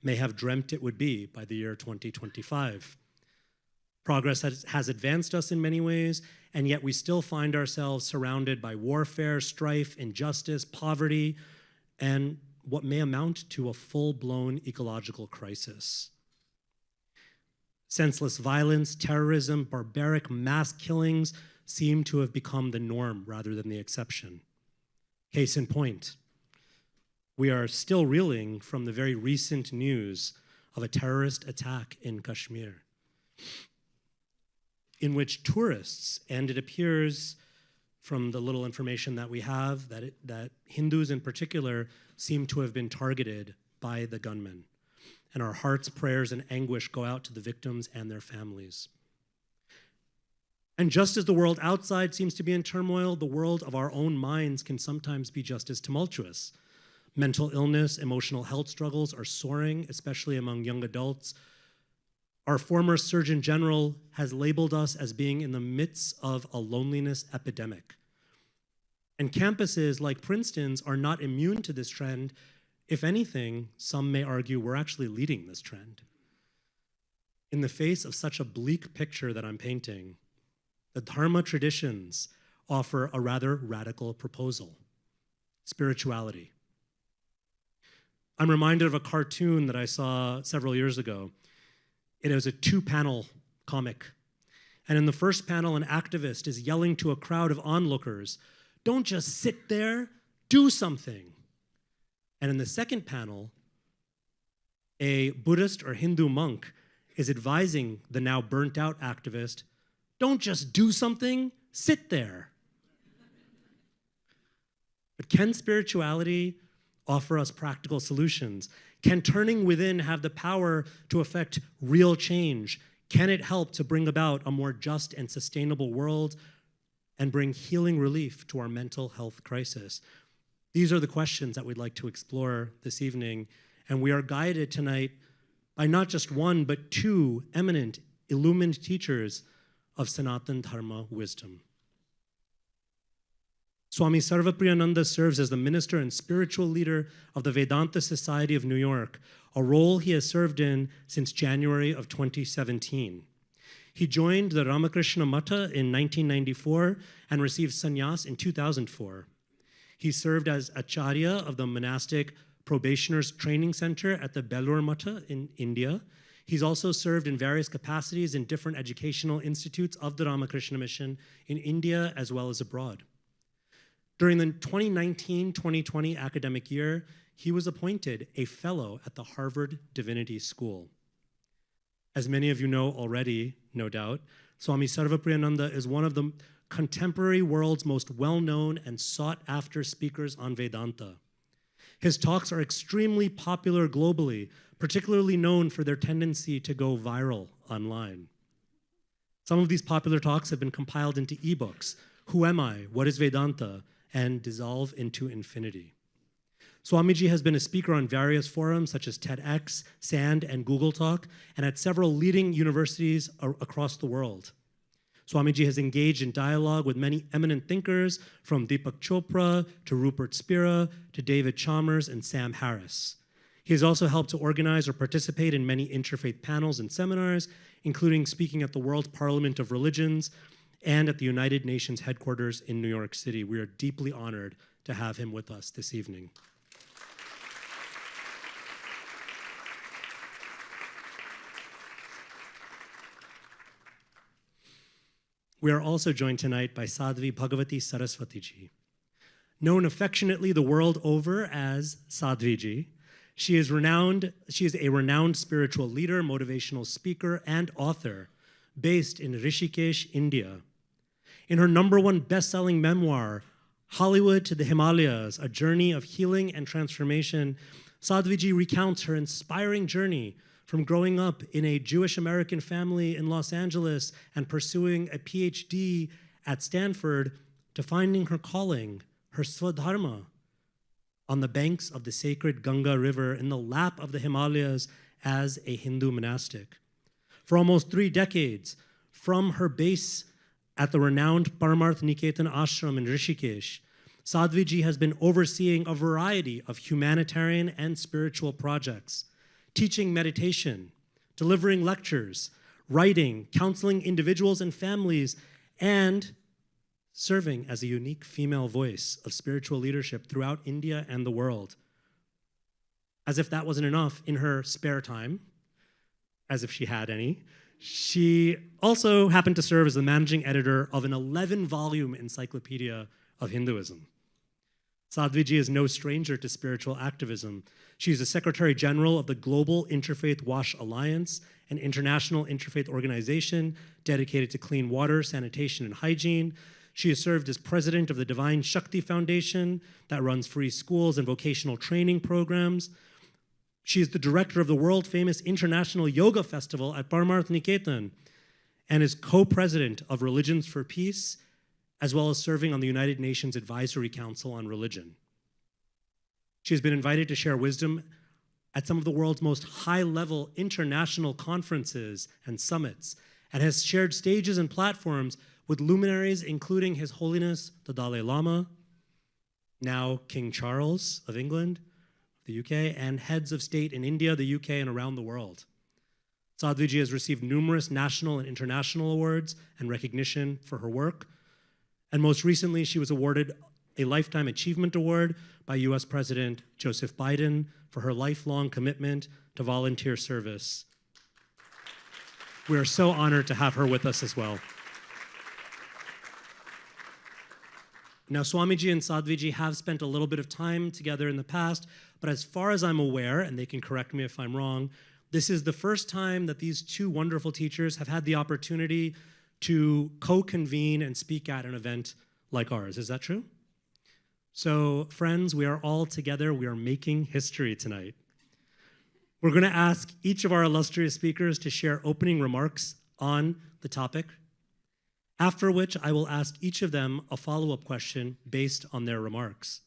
may have dreamt it would be by the year 2025. Progress has advanced us in many ways, and yet we still find ourselves surrounded by warfare, strife, injustice, poverty, and what may amount to a full-blown ecological crisis. Senseless violence, terrorism, barbaric mass killings seem to have become the norm rather than the exception. Case in point, we are still reeling from the very recent news of a terrorist attack in Kashmir, in which tourists, and it appears from the little information that we have that Hindus in particular seem to have been targeted by the gunmen. And our hearts, prayers, and anguish go out to the victims and their families. And just as the world outside seems to be in turmoil, the world of our own minds can sometimes be just as tumultuous. Mental illness, emotional health struggles are soaring, especially among young adults. Our former Surgeon General has labeled us as being in the midst of a loneliness epidemic. And campuses like Princeton's are not immune to this trend. If anything, some may argue we're actually leading this trend. In the face of such a bleak picture that I'm painting, the Dharma traditions offer a rather radical proposal: spirituality. I'm reminded of a cartoon that I saw several years ago. It was a 2-panel comic. And in the first panel, an activist is yelling to a crowd of onlookers, "Don't just sit there, do something." And in the second panel, a Buddhist or Hindu monk is advising the now burnt out activist, "Don't just do something, sit there." But can spirituality offer us practical solutions? Can turning within have the power to affect real change? Can it help to bring about a more just and sustainable world and bring healing relief to our mental health crisis? These are the questions that we'd like to explore this evening, and we are guided tonight by not just one, but 2 eminent, illumined teachers of Sanatana Dharma wisdom. Swami Sarvapriyananda serves as the minister and spiritual leader of the Vedanta Society of New York, a role he has served in since January of 2017. He joined the Ramakrishna Matha in 1994 and received sannyas in 2004. He served as Acharya of the Monastic Probationers Training Center at the Belur Matha in India. He's also served in various capacities in different educational institutes of the Ramakrishna Mission in India as well as abroad. During the 2019-2020 academic year, he was appointed a fellow at the Harvard Divinity School. As many of you know already, no doubt, Swami Sarvapriyananda is one of the contemporary world's most well-known and sought-after speakers on Vedanta. His talks are extremely popular globally, particularly known for their tendency to go viral online. Some of these popular talks have been compiled into ebooks: Who Am I? What is Vedanta? And Dissolve into Infinity. Swamiji has been a speaker on various forums such as TEDx, SAND, and Google Talk, and at several leading universities across the world. Swamiji has engaged in dialogue with many eminent thinkers, from Deepak Chopra to Rupert Spira to David Chalmers and Sam Harris. He has also helped to organize or participate in many interfaith panels and seminars, including speaking at the World Parliament of Religions and at the United Nations headquarters in New York City. We are deeply honored to have him with us this evening. We are also joined tonight by Sadhvi Bhagavati Saraswati-ji. Known affectionately the world over as Sadhviji, she is a renowned spiritual leader, motivational speaker, and author based in Rishikesh, India. In her #1 best-selling memoir, Hollywood to the Himalayas, A Journey of Healing and Transformation, Sadhviji recounts her inspiring journey from growing up in a Jewish-American family in Los Angeles and pursuing a PhD at Stanford to finding her calling, her swadharma, on the banks of the sacred Ganga River in the lap of the Himalayas as a Hindu monastic. For almost 3 decades, from her base at the renowned Paramarth Niketan Ashram in Rishikesh, Sadhviji has been overseeing a variety of humanitarian and spiritual projects, teaching meditation, delivering lectures, writing, counseling individuals and families, and serving as a unique female voice of spiritual leadership throughout India and the world. As if that wasn't enough, in her spare time, as if she had any, she also happened to serve as the managing editor of an 11-volume encyclopedia of Hinduism. Sadhviji is no stranger to spiritual activism. She is the Secretary General of the Global Interfaith Wash Alliance, an international interfaith organization dedicated to clean water, sanitation, and hygiene. She has served as president of the Divine Shakti Foundation that runs free schools and vocational training programs. She is the director of the world-famous International Yoga Festival at Parmarth Niketan and is co-president of Religions for Peace, as well as serving on the United Nations Advisory Council on Religion. She has been invited to share wisdom at some of the world's most high-level international conferences and summits, and has shared stages and platforms with luminaries including His Holiness the Dalai Lama, now King Charles of England, the UK, and heads of state in India, the UK, and around the world. Sadhviji has received numerous national and international awards and recognition for her work, and most recently she was awarded a Lifetime Achievement Award by US President Joseph Biden for her lifelong commitment to volunteer service. We are so honored to have her with us as well. Now, Swamiji and Sadhviji have spent a little bit of time together in the past, but as far as I'm aware, and they can correct me if I'm wrong, this is the first time that these two wonderful teachers have had the opportunity to co-convene and speak at an event like ours. Is that true? So, friends, we are all together. We are making history tonight. We're going to ask each of our illustrious speakers to share opening remarks on the topic, after which I will ask each of them a follow-up question based on their remarks.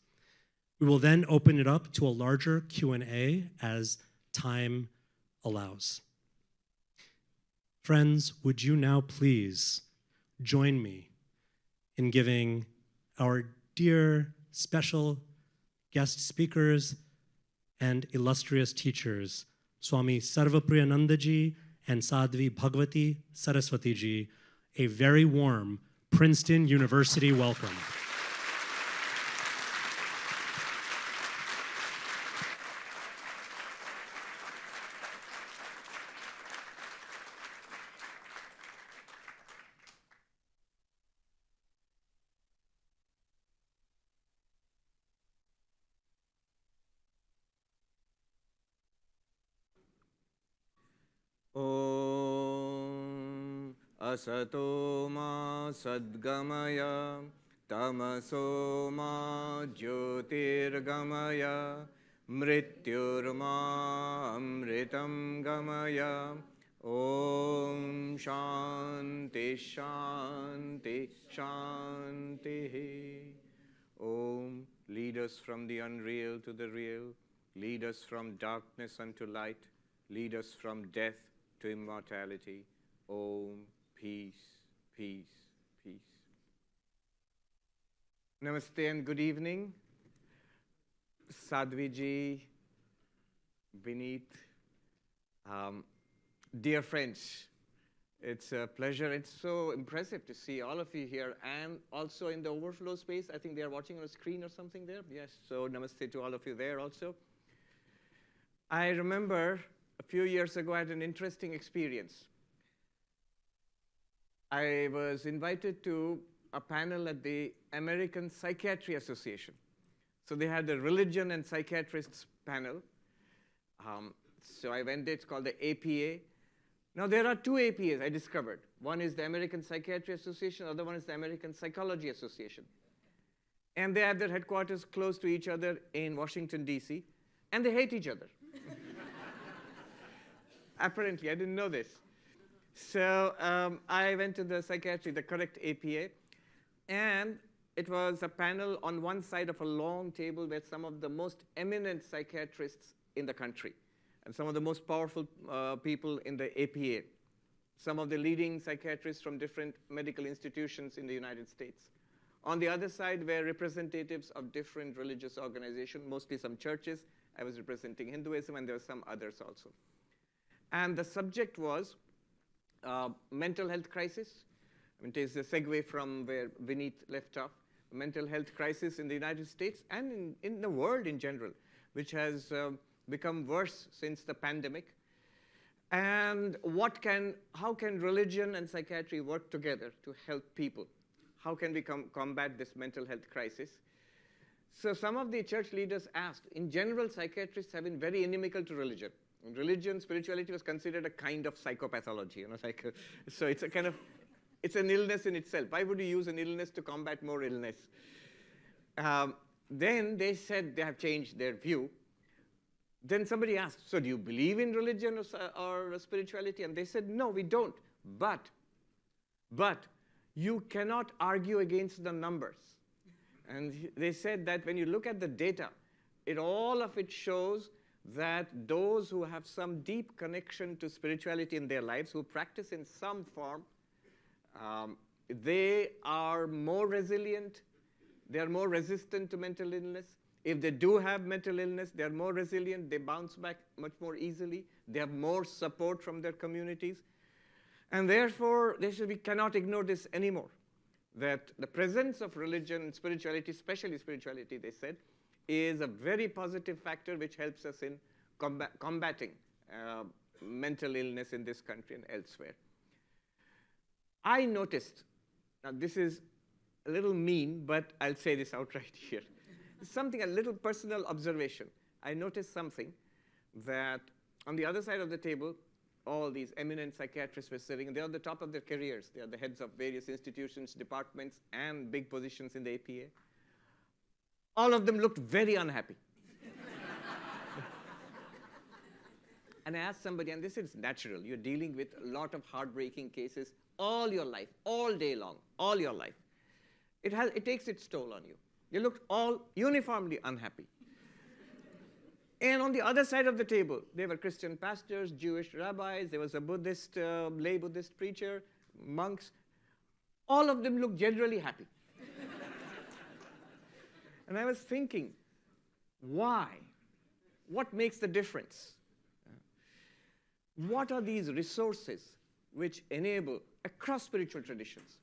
We will then open it up to a larger Q&A as time allows. Friends, would you now please join me in giving our dear special guest speakers and illustrious teachers, Swami Sarvapriyananda ji and Sadhvi Bhagavati Saraswati ji, a very warm Princeton University welcome. Asato ma sadgamaya, tamaso ma jyotirgamaya, mrityurma amritam gamaya. Om Shanti Shanti Shanti. Om, lead us from the unreal to the real, lead us from darkness unto light, lead us from death to immortality. Om, peace, peace, peace. Namaste and good evening. Sadhviji, Vineet, dear friends, it's a pleasure. It's so impressive to see all of you here and also in the overflow space. I think they are watching on a screen or something there. Yes, so namaste to all of you there also. I remember a few years ago I had an interesting experience. I was invited to a panel at the American Psychiatry Association. So they had a religion and psychiatrists panel. So I went there. It's called the APA. Now there are two APAs I discovered. One is the American Psychiatry Association. The other one is the American Psychology Association. And they have their headquarters close to each other in Washington, D.C. And they hate each other. Apparently, I didn't know this. So I went to the psychiatry, the correct APA, and it was a panel on one side of a long table with some of the most eminent psychiatrists in the country and some of the most powerful people in the APA, some of the leading psychiatrists from different medical institutions in the United States. On the other side were representatives of different religious organizations, mostly some churches, I was representing Hinduism, and there were some others also. And the subject was mental health crisis. It is a segue from where Vineet left off. Mental health crisis in the United States and in the world in general, which has become worse since the pandemic. And how can religion and psychiatry work together to help people? How can we combat this mental health crisis? So some of the church leaders asked, in general, psychiatrists have been very inimical to religion. Religion, spirituality was considered a kind of psychopathology, so it's a kind of, it's an illness in itself. Why would you use an illness to combat more illness? Then they said they have changed their view. Then somebody asked, so do you believe in religion or spirituality? And they said, no, we don't. But you cannot argue against the numbers. And they said that when you look at the data, all of it shows that those who have some deep connection to spirituality in their lives, who practice in some form, they are more resilient, they are more resistant to mental illness. If they do have mental illness, they are more resilient, they bounce back much more easily, they have more support from their communities. And therefore, we cannot ignore this anymore, that the presence of religion and spirituality, especially spirituality, they said, is a very positive factor which helps us in combating mental illness in this country and elsewhere. I noticed, now this is a little mean, but I'll say this outright here. Something, a little personal observation. I noticed something that on the other side of the table, all these eminent psychiatrists were sitting, and they're on the top of their careers. They are the heads of various institutions, departments, and big positions in the APA. All of them looked very unhappy. And I asked somebody, and this is natural, you're dealing with a lot of heartbreaking cases all your life, all day long, all your life. It takes its toll on you. You looked all uniformly unhappy. And on the other side of the table, there were Christian pastors, Jewish rabbis, there was a Buddhist, lay Buddhist preacher, monks. All of them looked generally happy. And I was thinking, why? What makes the difference? What are these resources which enable, across spiritual traditions,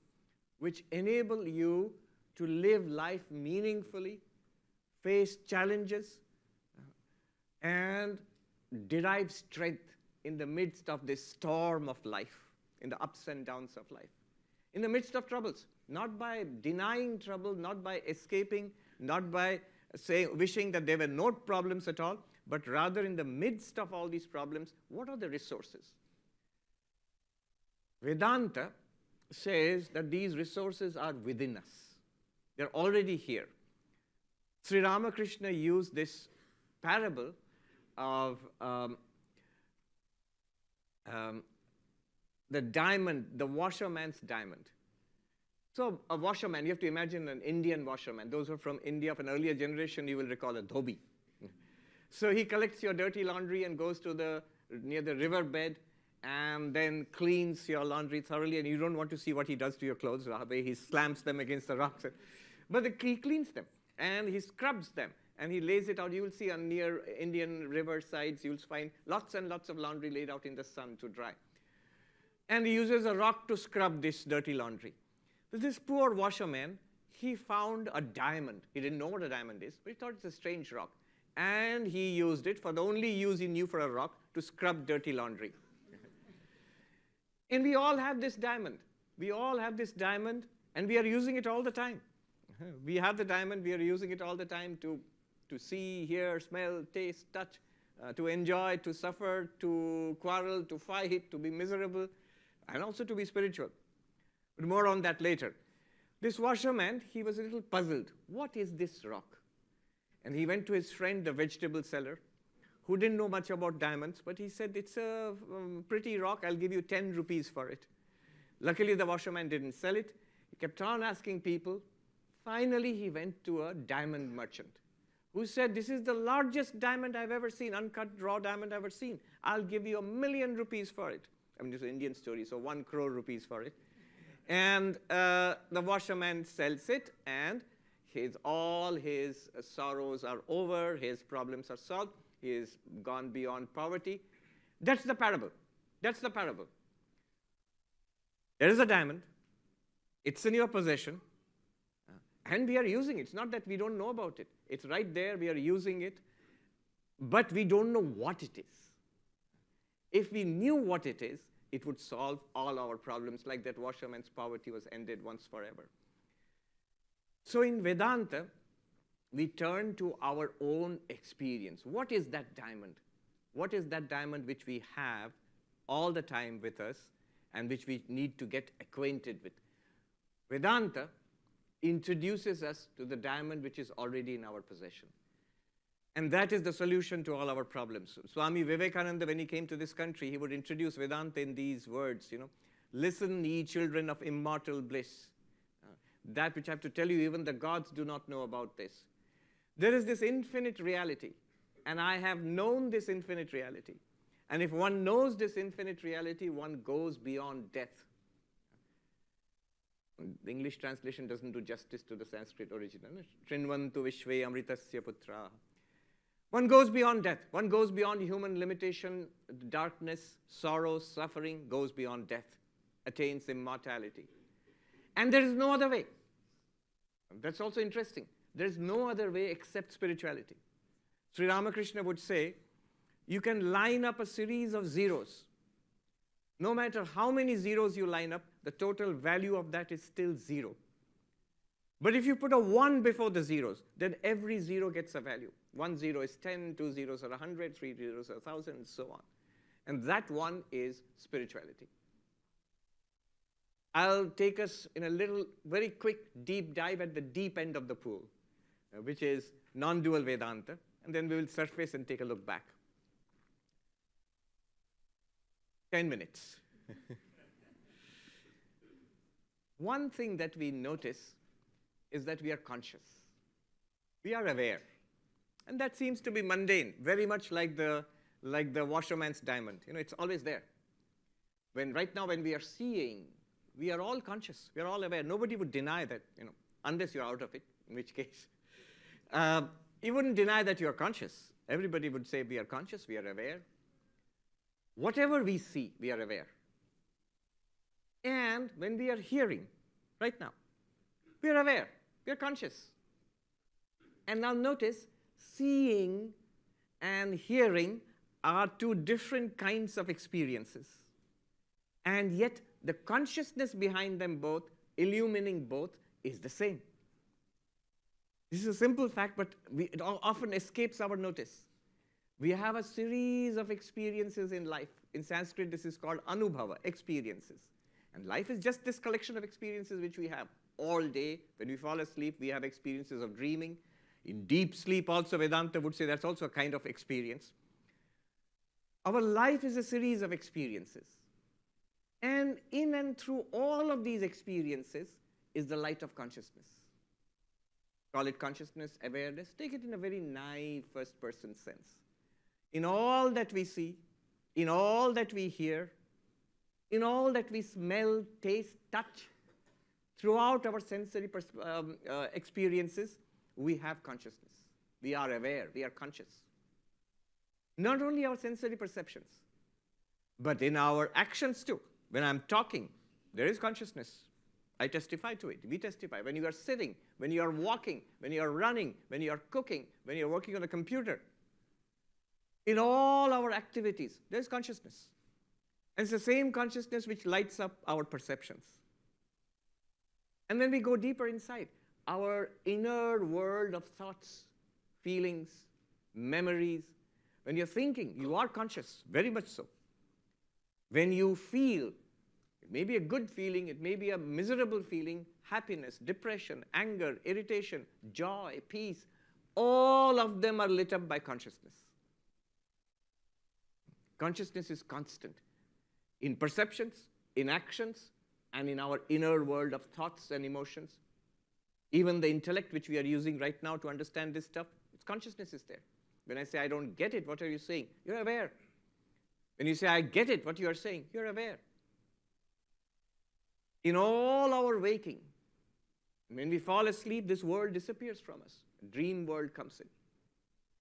which enable you to live life meaningfully, face challenges, and derive strength in the midst of this storm of life, in the ups and downs of life, in the midst of troubles, not by denying trouble, not by escaping, not by wishing that there were no problems at all, but rather in the midst of all these problems, what are the resources? Vedanta says that these resources are within us. They're already here. Sri Ramakrishna used this parable of the diamond, the washerman's diamond. So a washerman, you have to imagine an Indian washerman. Those who are from India of an earlier generation, you will recall a dhobi. So he collects your dirty laundry and goes to near the riverbed and then cleans your laundry thoroughly, and you don't want to see what he does to your clothes, the way he slams them against the rocks. But he cleans them, and he scrubs them, and he lays it out. You will see on near Indian river sides, you'll find lots and lots of laundry laid out in the sun to dry. And he uses a rock to scrub this dirty laundry. But this poor washerman, he found a diamond. He didn't know what a diamond is, but he thought it's a strange rock. And he used it for the only use he knew for a rock, to scrub dirty laundry. And we all have this diamond. We all have this diamond, and we are using it all the time. We have the diamond, we are using it all the time to see, hear, smell, taste, touch, to enjoy, to suffer, to quarrel, to fight, to be miserable, and also to be spiritual. But more on that later. This washerman, he was a little puzzled. What is this rock? And he went to his friend, the vegetable seller, who didn't know much about diamonds, but he said, it's a pretty rock, I'll give you 10 rupees for it. Luckily, the washerman didn't sell it. He kept on asking people. Finally, he went to a diamond merchant who said, this is the largest diamond I've ever seen, uncut raw diamond I've ever seen. I'll give you 1,000,000 rupees for it. I mean, it's an Indian story, so 1 crore rupees for it. And the washerman sells it, and all his sorrows are over, his problems are solved. He has gone beyond poverty. That's the parable. That's the parable. There is a diamond. It's in your possession. And we are using it. It's not that we don't know about it. It's right there. We are using it. But we don't know what it is. If we knew what it is, it would solve all our problems, like that washerman's poverty was ended once forever. So in Vedanta, we turn to our own experience. What is that diamond? What is that diamond which we have all the time with us and which we need to get acquainted with? Vedanta introduces us to the diamond which is already in our possession. And that is the solution to all our problems. Swami Vivekananda, when he came to this country, he would introduce Vedanta in these words, listen, ye children of immortal bliss. That which I have to tell you, even the gods do not know about this. There is this infinite reality, and I have known this infinite reality. And if one knows this infinite reality, one goes beyond death. The English translation doesn't do justice to the Sanskrit original. Trinvantu vishve amritasya putra. One goes beyond death. One goes beyond human limitation, darkness, sorrow, suffering, goes beyond death, attains immortality. And there is no other way. That's also interesting. There is no other way except spirituality. Sri Ramakrishna would say, you can line up a series of zeros. No matter how many zeros you line up, the total value of that is still zero. But if you put a 1 before the zeros, then every zero gets a value. 1 zero is 10, 2 zeros are 100, 3 zeros are 1,000, and so on. And that one is spirituality. I'll take us in a little, very quick, deep dive at the deep end of the pool, which is non-dual Vedanta, and then we will surface and take a look back. 10 minutes. One thing that we notice is that we are conscious. We are aware. And that seems to be mundane, very much like the washerman's diamond. It's always there. Right now when we are seeing, we are all conscious. We are all aware. Nobody would deny that, unless you're out of it, in which case. You wouldn't deny that you're conscious. Everybody would say we are conscious, we are aware. Whatever we see, we are aware. And when we are hearing, right now, we are aware, we are conscious. And now notice, seeing and hearing are two different kinds of experiences. And yet, the consciousness behind them both, illumining both, is the same. This is a simple fact, but it often escapes our notice. We have a series of experiences in life. In Sanskrit, this is called anubhava, experiences. And life is just this collection of experiences which we have all day. When we fall asleep, we have experiences of dreaming. In deep sleep also, Vedanta would say that's also a kind of experience. Our life is a series of experiences. And in and through all of these experiences is the light of consciousness. Call it consciousness, awareness. Take it in a very naive first-person sense. In all that we see, in all that we hear, in all that we smell, taste, touch, throughout our sensory experiences, we have consciousness. We are aware, we are conscious. Not only our sensory perceptions, but in our actions too. When I'm talking, there is consciousness. I testify to it. We testify. When you are sitting, when you are walking, when you are running, when you are cooking, when you are working on a computer, in all our activities, there is consciousness. And it's the same consciousness which lights up our perceptions. And then we go deeper inside. Our inner world of thoughts, feelings, memories. When you're thinking, you are conscious, very much so. When you feel, it may be a good feeling, it may be a miserable feeling, happiness, depression, anger, irritation, joy, peace, all of them are lit up by consciousness. Consciousness is constant in perceptions, in actions, and in our inner world of thoughts and emotions. Even the intellect which we are using right now to understand this stuff, its consciousness is there. When I say I don't get it, what are you saying? You're aware. When you say I get it, what you are saying, you're aware. In all our waking, when we fall asleep, this world disappears from us. A dream world comes in.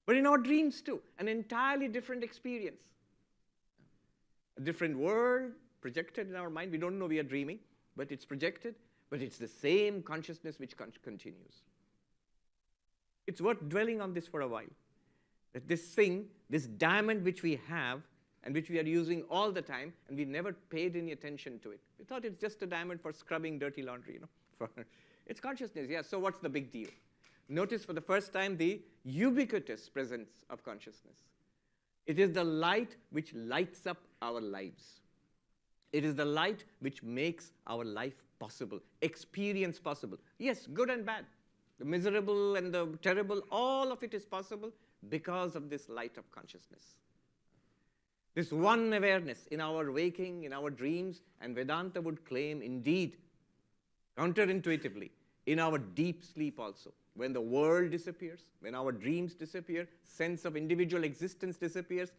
But in our dreams too, an entirely different experience. A different world projected in our mind. We don't know we are dreaming, but it's projected, but it's the same consciousness which continues. It's worth dwelling on this for a while. That this thing, this diamond which we have, and which we are using all the time, and we never paid any attention to it. We thought it's just a diamond for scrubbing dirty laundry, It's consciousness, yeah, so what's the big deal? Notice for the first time the ubiquitous presence of consciousness. It is the light which lights up our lives. It is the light which makes our life possible, experience possible. Yes, good and bad. The miserable and the terrible, all of it is possible because of this light of consciousness. This one awareness in our waking, in our dreams, and Vedanta would claim, indeed, counterintuitively, in our deep sleep also. When the world disappears, when our dreams disappear, sense of individual existence disappears,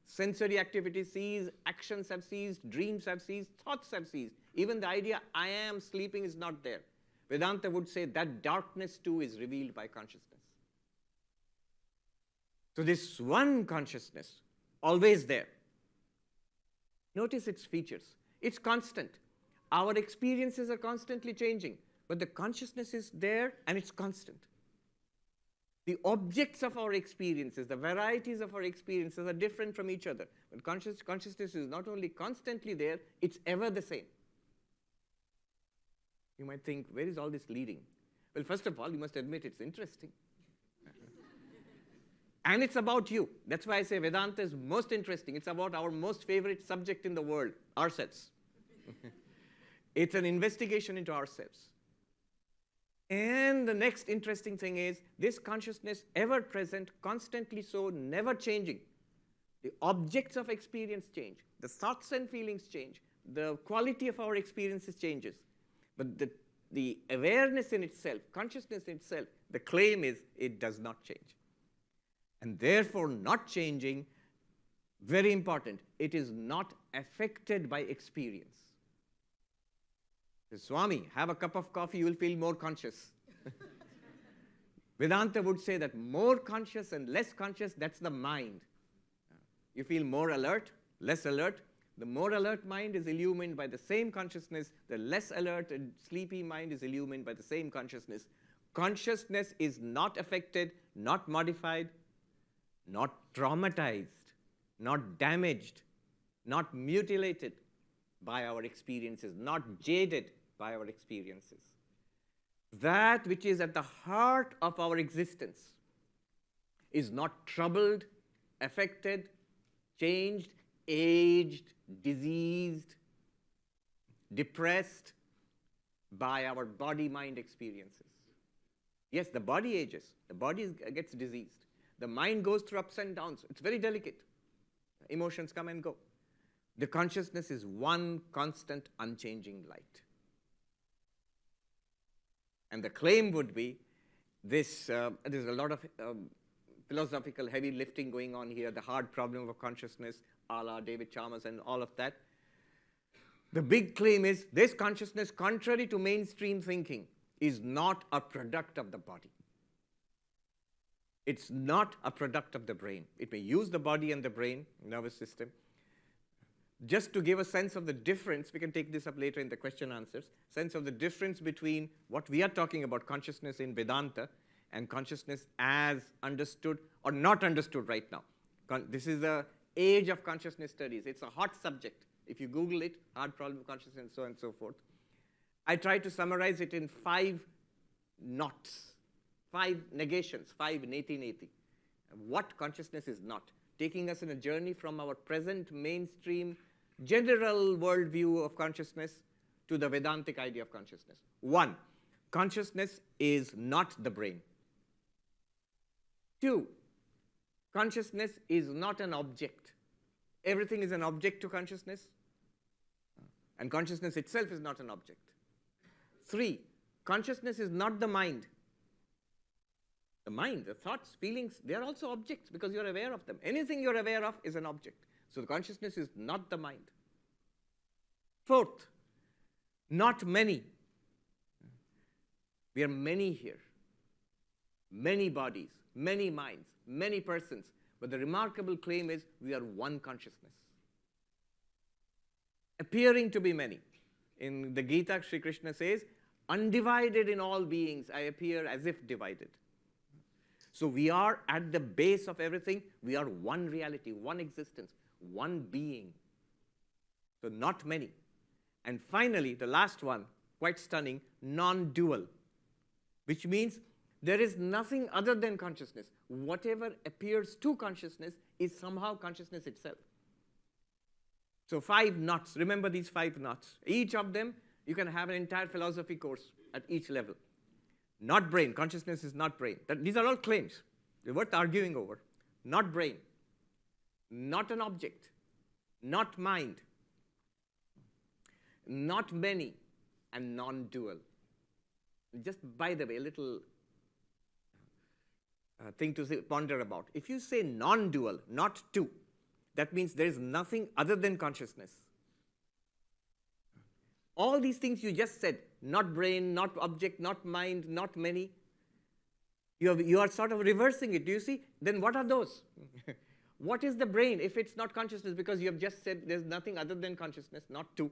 sensory activity ceases, actions have ceased, dreams have ceased, thoughts have ceased. Even the idea, I am sleeping, is not there. Vedanta would say that darkness too is revealed by consciousness. So this one consciousness, always there. Notice its features. It's constant. Our experiences are constantly changing, but the consciousness is there and it's constant. The objects of our experiences, the varieties of our experiences are different from each other. But consciousness is not only constantly there, it's ever the same. You might think, where is all this leading? Well, first of all, you must admit it's interesting. And it's about you. That's why I say Vedanta is most interesting. It's about our most favorite subject in the world, ourselves. It's an investigation into ourselves. And the next interesting thing is this consciousness, ever present, constantly so, never changing. The objects of experience change. The thoughts and feelings change. The quality of our experiences changes. But the awareness in itself, consciousness in itself, the claim is it does not change. And therefore, not changing, very important, it is not affected by experience. Swami, have a cup of coffee, you will feel more conscious. Vedanta would say that more conscious and less conscious, that's the mind. You feel more alert, less alert. The more alert mind is illumined by the same consciousness. The less alert and sleepy mind is illumined by the same consciousness. Consciousness is not affected, not modified, not traumatized, not damaged, not mutilated by our experiences, not jaded by our experiences. That which is at the heart of our existence is not troubled, affected, changed, aged, diseased, depressed by our body-mind experiences. Yes, the body ages, the body gets diseased. The mind goes through ups and downs. It's very delicate. Emotions come and go. The consciousness is one constant, unchanging light. And the claim would be this, there's a lot of philosophical heavy lifting going on here, the hard problem of consciousness, a la David Chalmers and all of that. The big claim is this consciousness, contrary to mainstream thinking, is not a product of the body. It's not a product of the brain. It may use the body and the brain, nervous system. Just to give a sense of the difference, we can take this up later in the question answers, sense of the difference between what we are talking about, consciousness in Vedanta, and consciousness as understood or not understood right now. This is the age of consciousness studies. It's a hot subject. If you Google it, hard problem of consciousness and so on and so forth. I try to summarize it in 5 nots, 5 negations, 5 in 1880. What consciousness is not, taking us in a journey from our present mainstream general worldview of consciousness to the Vedantic idea of consciousness. 1, consciousness is not the brain. 2, consciousness is not an object. Everything is an object to consciousness, and consciousness itself is not an object. 3, consciousness is not the mind. The mind, the thoughts, feelings, they are also objects because you're aware of them. Anything you're aware of is an object. So the consciousness is not the mind. 4th, not many. We are many here. Many bodies, many minds, many persons. But the remarkable claim is we are one consciousness, appearing to be many. In the Gita, Sri Krishna says, undivided in all beings, I appear as if divided. So we are at the base of everything. We are one reality, one existence, one being. So not many. And finally, the last one, quite stunning, non-dual, which means there is nothing other than consciousness. Whatever appears to consciousness is somehow consciousness itself. So 5 knots, remember these 5 knots. Each of them, you can have an entire philosophy course at each level. Not brain, consciousness is not brain. These are all claims. They're worth arguing over. Not brain, not an object, not mind, not many, and non-dual. Just by the way, a little thing to ponder about. If you say non-dual, not two, that means there is nothing other than consciousness. All these things you just said, not brain, not object, not mind, not many, you are sort of reversing it. Do you see? Then what are those? What is the brain if it's not consciousness? Because you have just said there's nothing other than consciousness, not two.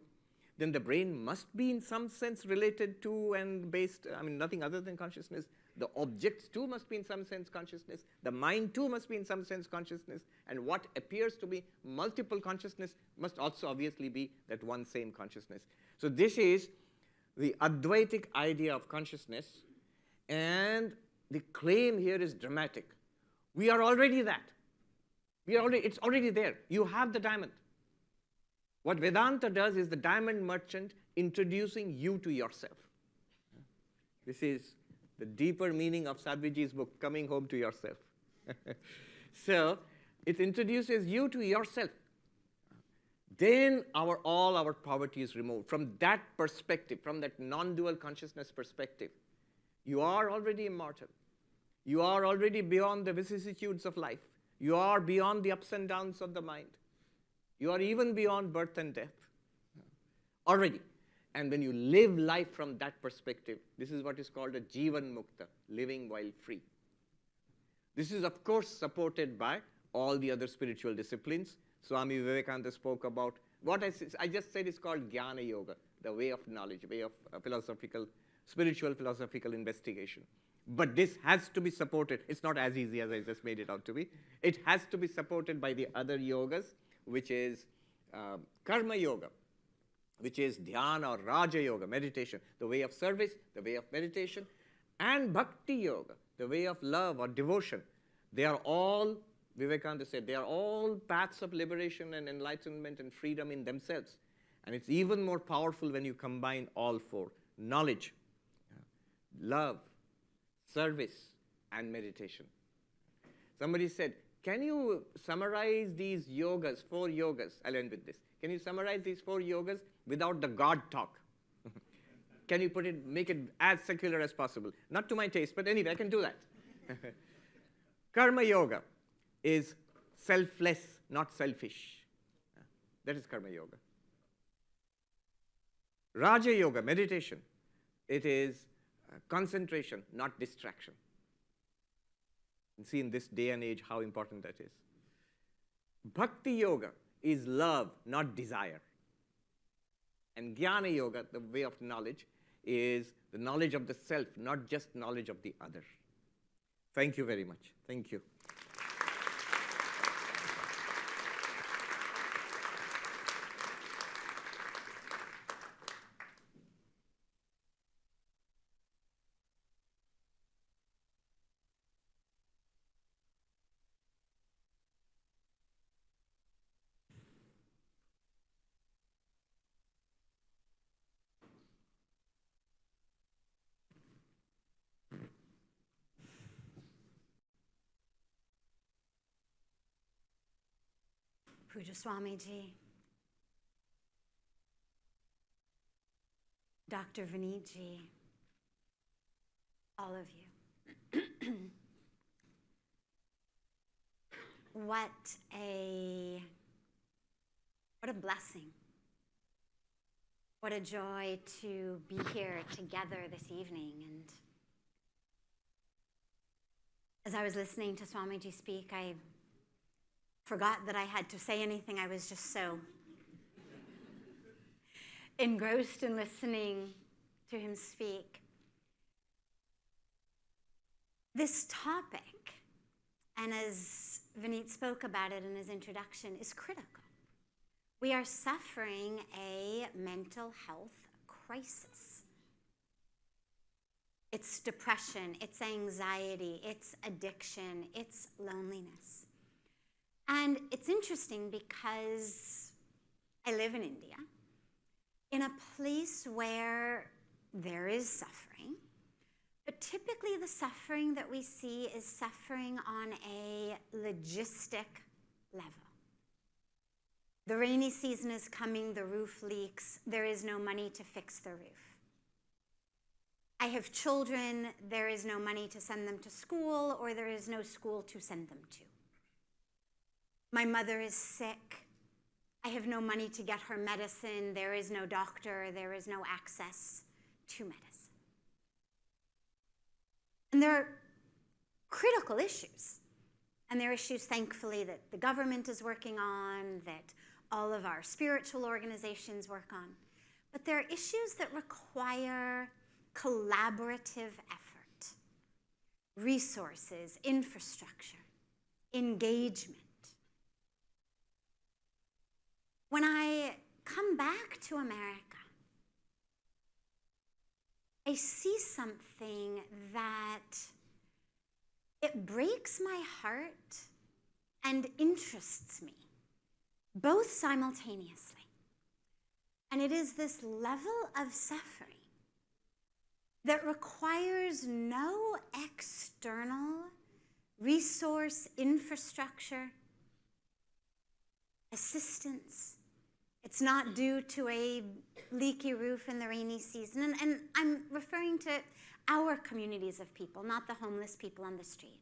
Then the brain must be in some sense related to and based, nothing other than consciousness. The objects too must be in some sense consciousness. The mind too must be in some sense consciousness. And what appears to be multiple consciousness must also obviously be that one same consciousness. So this is the Advaitic idea of consciousness. And the claim here is dramatic. We are already that. It's already there. You have the diamond. What Vedanta does is the diamond merchant introducing you to yourself. This is the deeper meaning of Sadhviji's book, Coming Home to Yourself. So it introduces you to yourself. Then all our poverty is removed. From that perspective, from that non-dual consciousness perspective, you are already immortal. You are already beyond the vicissitudes of life. You are beyond the ups and downs of the mind. You are even beyond birth and death. Already. And when you live life from that perspective, this is what is called a Jivan Mukta, living while free. This is, of course, supported by all the other spiritual disciplines. Swami Vivekananda spoke about what I just said is called Jnana Yoga, the way of knowledge, way of spiritual philosophical investigation. But this has to be supported. It's not as easy as I just made it out to be. It has to be supported by the other yogas, which is Karma Yoga, which is Dhyana or Raja Yoga, meditation, the way of service, the way of meditation, and Bhakti Yoga, the way of love or devotion. They are all, Vivekananda said, they are all paths of liberation and enlightenment and freedom in themselves. And it's even more powerful when you combine all 4, knowledge, love, service, and meditation. Somebody said, can you summarize these yogas, 4 yogas? I'll end with this. Can you summarize these 4 yogas without the God talk? Can you make it as secular as possible? Not to my taste, but anyway, I can do that. Karma Yoga is selfless, not selfish. That is Karma Yoga. Raja Yoga, meditation, it is concentration, not distraction. And see in this day and age how important that is. Bhakti Yoga is love, not desire. And Jnana Yoga, the way of knowledge, is the knowledge of the self, not just knowledge of the other. Thank you very much. Thank you. Puja Swamiji, Dr. Vinitji, all of you. What a blessing. What a joy to be here together this evening As I was listening to Swamiji speak, I forgot that I had to say anything. I was just so engrossed in listening to him speak. This topic, and as Vineet spoke about it in his introduction, is critical. We are suffering a mental health crisis. It's depression, it's anxiety, it's addiction, it's loneliness. And it's interesting because I live in India, in a place where there is suffering, but typically the suffering that we see is suffering on a logistic level. The rainy season is coming, the roof leaks, there is no money to fix the roof. I have children, there is no money to send them to school, or there is no school to send them to. My mother is sick. I have no money to get her medicine. There is no doctor. There is no access to medicine. And there are critical issues. And there are issues, thankfully, that the government is working on, that all of our spiritual organizations work on. But there are issues that require collaborative effort, resources, infrastructure, engagement. When I come back to America, I see something that it breaks my heart and interests me, both simultaneously. And it is this level of suffering that requires no external resource, infrastructure, assistance. It's not due to a leaky roof in the rainy season. And I'm referring to our communities of people, not the homeless people on the street.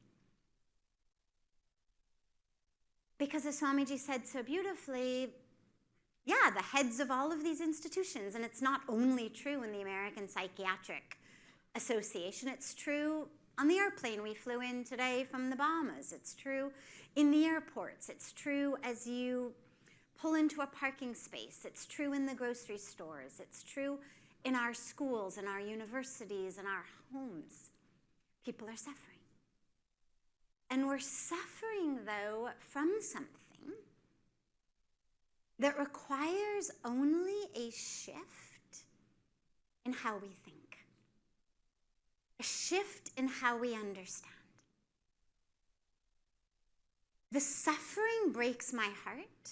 Because as Swamiji said so beautifully, yeah, the heads of all of these institutions, and it's not only true in the American Psychiatric Association, it's true on the airplane we flew in today from the Bahamas, it's true in the airports, it's true as you pull into a parking space, it's true in the grocery stores, it's true in our schools, in our universities, in our homes. People are suffering. And we're suffering, though, from something that requires only a shift in how we think, a shift in how we understand. The suffering breaks my heart,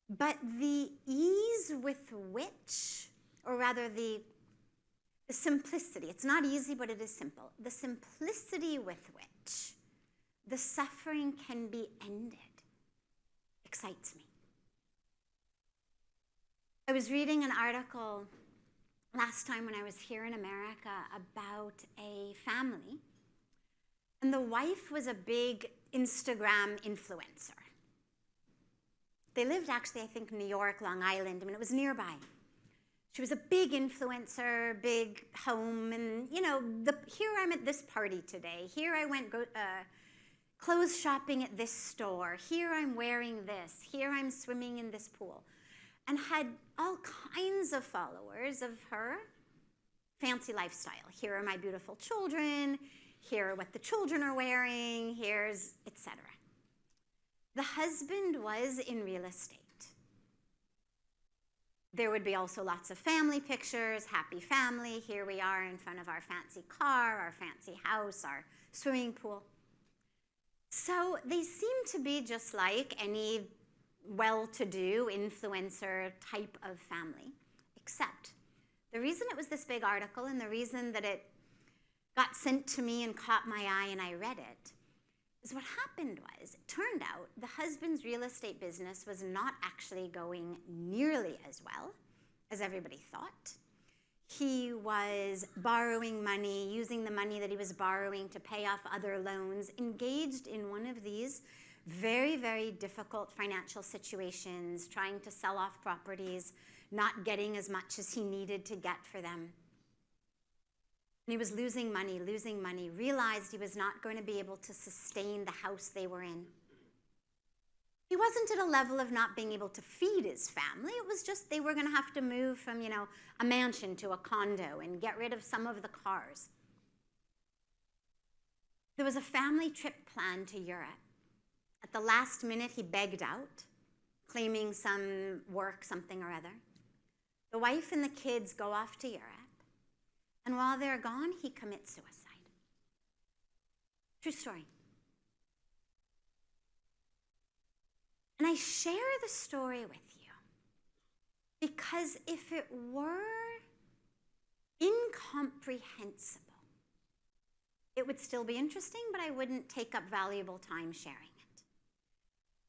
but the ease with which, or rather the simplicity, it's not easy, but it is simple, the simplicity with which the suffering can be ended excites me. I was reading an article last time when I was here in America about a family, and the wife was a big Instagram influencer. They lived actually, I think, New York, Long Island. I mean, it was nearby. She was a big influencer, big home, and you know, here I'm at this party today. Here I went clothes shopping at this store. Here I'm wearing this. Here I'm swimming in this pool. And had all kinds of followers of her fancy lifestyle. Here are my beautiful children. Here are what the children are wearing. Here's etc. The husband was in real estate. There would be also lots of family pictures, happy family. Here we are in front of our fancy car, our fancy house, our swimming pool. So they seem to be just like any well-to-do influencer type of family, except the reason it was this big article and the reason that it got sent to me and caught my eye and I read it is what happened was, it turned out the husband's real estate business was not actually going nearly as well as everybody thought. He was borrowing money, using the money that he was borrowing to pay off other loans, engaged in one of these very, very difficult financial situations, trying to sell off properties, not getting as much as he needed to get for them. And he was losing money, realized he was not going to be able to sustain the house they were in. He wasn't at a level of not being able to feed his family. It was just they were going to have to move from, a mansion to a condo and get rid of some of the cars. There was a family trip planned to Europe. At the last minute, he begged out, claiming some work, something or other. The wife and the kids go off to Europe. And while they're gone, he commits suicide. True story. And I share the story with you because if it were incomprehensible, it would still be interesting, but I wouldn't take up valuable time sharing it.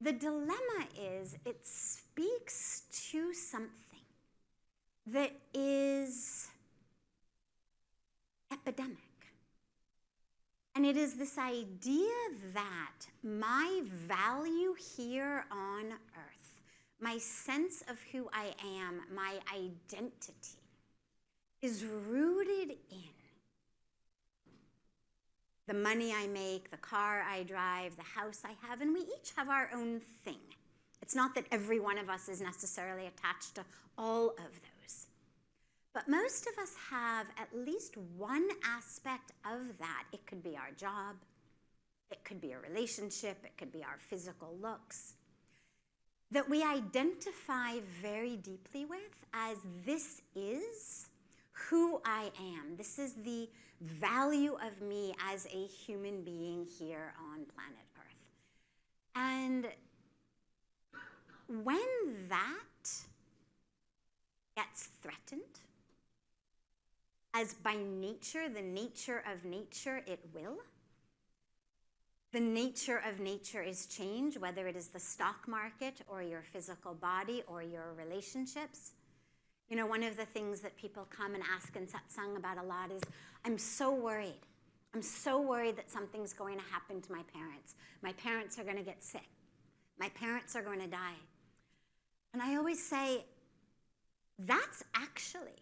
The dilemma is it speaks to something that is epidemic. And it is this idea that my value here on earth, my sense of who I am, my identity, is rooted in the money I make, the car I drive, the house I have, and we each have our own thing. It's not that every one of us is necessarily attached to all of those. But most of us have at least one aspect of that. It could be our job, it could be a relationship, it could be our physical looks, that we identify very deeply with as this is who I am. This is the value of me as a human being here on planet Earth. And when that gets threatened, as by nature, the nature of nature, it will. The nature of nature is change, whether it is the stock market or your physical body or your relationships. One of the things that people come and ask in satsang about a lot is, I'm so worried. I'm so worried that something's going to happen to my parents. My parents are going to get sick. My parents are going to die. And I always say, that's actually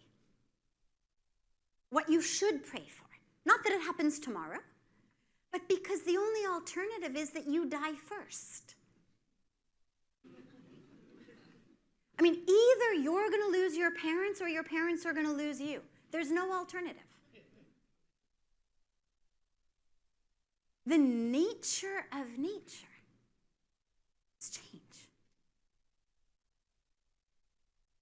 what you should pray for. Not that it happens tomorrow, but because the only alternative is that you die first. I mean, either you're going to lose your parents or your parents are going to lose you. There's no alternative. The nature of nature is change.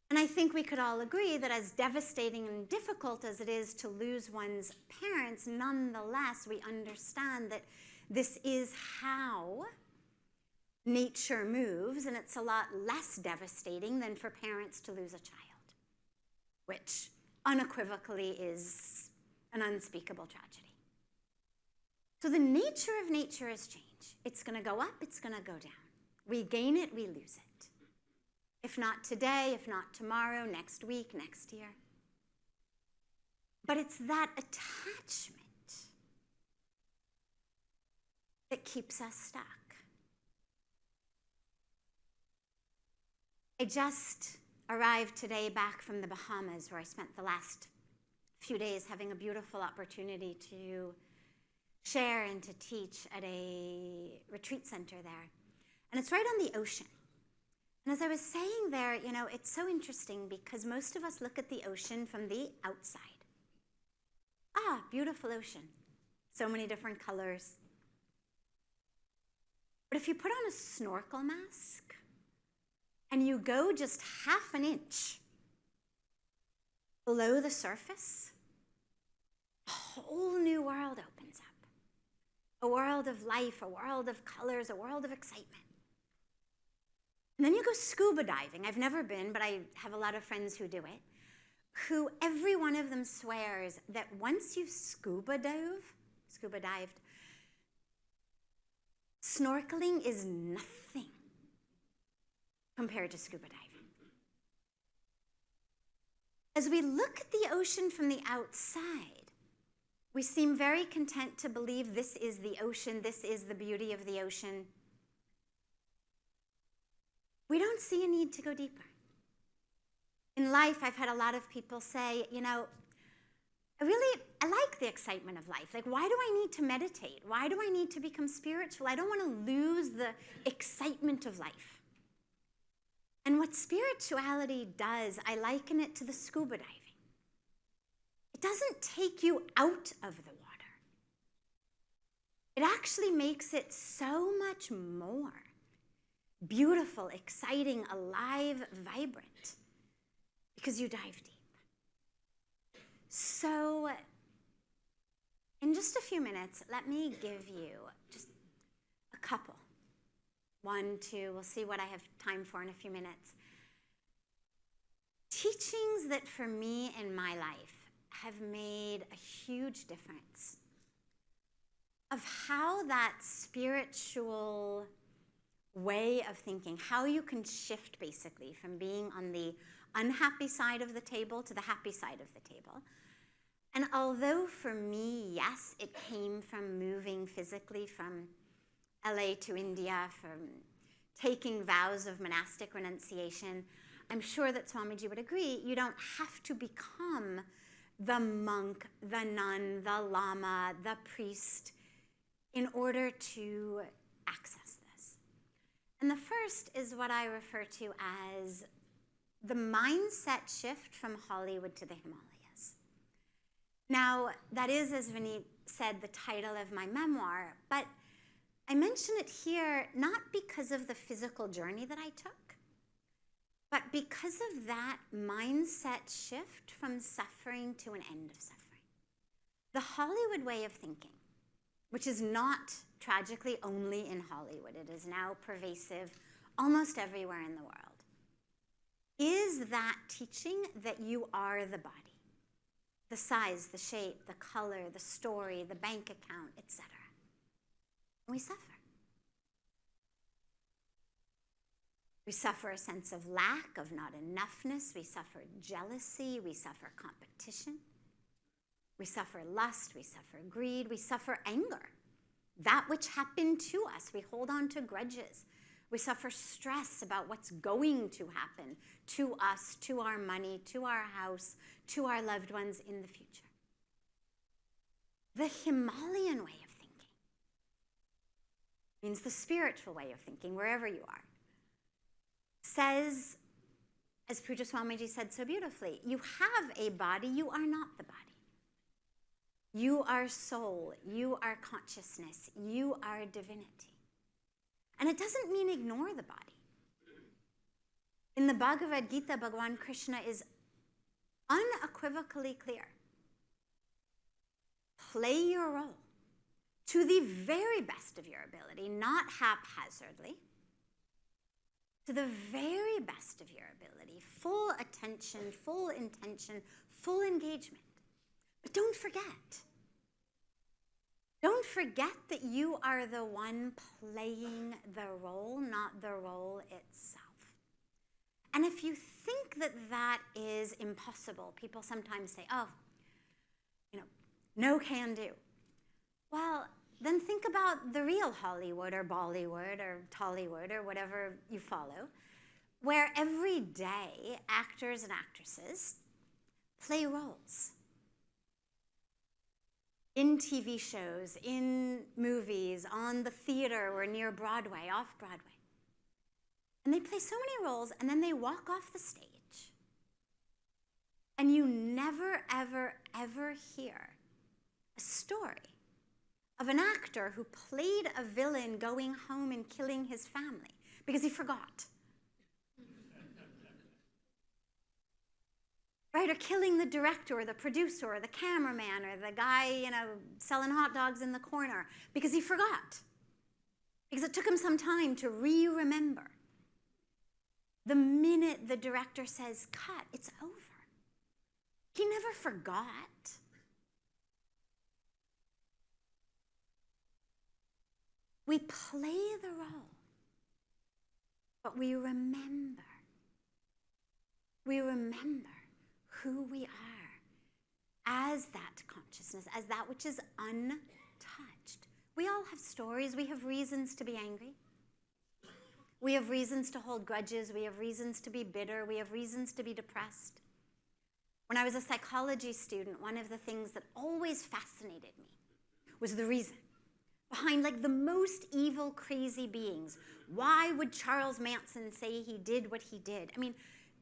And I think we could all agree that as devastating and difficult as it is to lose one's parents, nonetheless, we understand that this is how nature moves, and it's a lot less devastating than for parents to lose a child, which unequivocally is an unspeakable tragedy. So the nature of nature is change. It's going to go up, it's going to go down. We gain it, we lose it. If not today, if not tomorrow, next week, next year. But it's that attachment that keeps us stuck. I just arrived today back from the Bahamas, where I spent the last few days having a beautiful opportunity to share and to teach at a retreat center there. And it's right on the ocean. And as I was saying there, it's so interesting because most of us look at the ocean from the outside. Ah, beautiful ocean. So many different colors. But if you put on a snorkel mask and you go just half an inch below the surface, a whole new world opens up. A world of life, a world of colors, a world of excitement. And then you go scuba diving. I've never been, but I have a lot of friends who do it, who every one of them swears that once you've scuba dived, snorkeling is nothing compared to scuba diving. As we look at the ocean from the outside, we seem very content to believe this is the ocean, this is the beauty of the ocean. We don't see a need to go deeper. In life, I've had a lot of people say, I like the excitement of life. Like, why do I need to meditate? Why do I need to become spiritual? I don't want to lose the excitement of life. And what spirituality does, I liken it to the scuba diving. It doesn't take you out of the water. It actually makes it so much more beautiful, exciting, alive, vibrant, because you dive deep. So, in just a few minutes, let me give you just a couple. 1, 2, we'll see what I have time for in a few minutes. Teachings that for me in my life have made a huge difference of how that spiritual way of thinking, how you can shift basically from being on the unhappy side of the table to the happy side of the table. And although for me, yes, it came from moving physically from LA to India, from taking vows of monastic renunciation, I'm sure that Swamiji would agree, you don't have to become the monk, the nun, the lama, the priest in order to access this. And the first is what I refer to as the mindset shift from Hollywood to the Himalayas. Now, that is, as Vineet said, the title of my memoir, but I mention it here not because of the physical journey that I took, but because of that mindset shift from suffering to an end of suffering. The Hollywood way of thinking, which is not tragically only in Hollywood, it is now pervasive almost everywhere in the world, is that teaching that you are the body. The size, the shape, the color, the story, the bank account, etc. We suffer. We suffer a sense of lack, of not enoughness. We suffer jealousy. We suffer competition. We suffer lust. We suffer greed. We suffer anger. That which happened to us. We hold on to grudges. We suffer stress about what's going to happen to us, to our money, to our house, to our loved ones in the future. The Himalayan way of thinking means the spiritual way of thinking, wherever you are, says, as Puja Swamiji said so beautifully, you have a body, you are not the body. You are soul, you are consciousness, you are divinity. And it doesn't mean ignore the body. In the Bhagavad Gita, Bhagavan Krishna is unequivocally clear. Play your role to the very best of your ability, not haphazardly, to the very best of your ability, full attention, full intention, full engagement. But don't forget. Don't forget that you are the one playing the role, not the role itself. And if you think that that is impossible, people sometimes say, oh, no can do. Well, then think about the real Hollywood or Bollywood or Tollywood or whatever you follow, where every day actors and actresses play roles. In TV shows, in movies, on the theater or near Broadway, off Broadway. And they play so many roles, and then they walk off the stage. And you never, ever, ever hear a story of an actor who played a villain going home and killing his family because he forgot. Right, or killing the director or the producer or the cameraman or the guy, selling hot dogs in the corner because he forgot. Because it took him some time to remember. The minute the director says, cut, it's over. He never forgot. We play the role, but we remember. We remember who we are as that consciousness, as that which is untouched. We all have stories. We have reasons to be angry. We have reasons to hold grudges. We have reasons to be bitter. We have reasons to be depressed. When I was a psychology student, one of the things that always fascinated me was the reason behind like the most evil, crazy beings. Why would Charles Manson say he did what he did? I mean,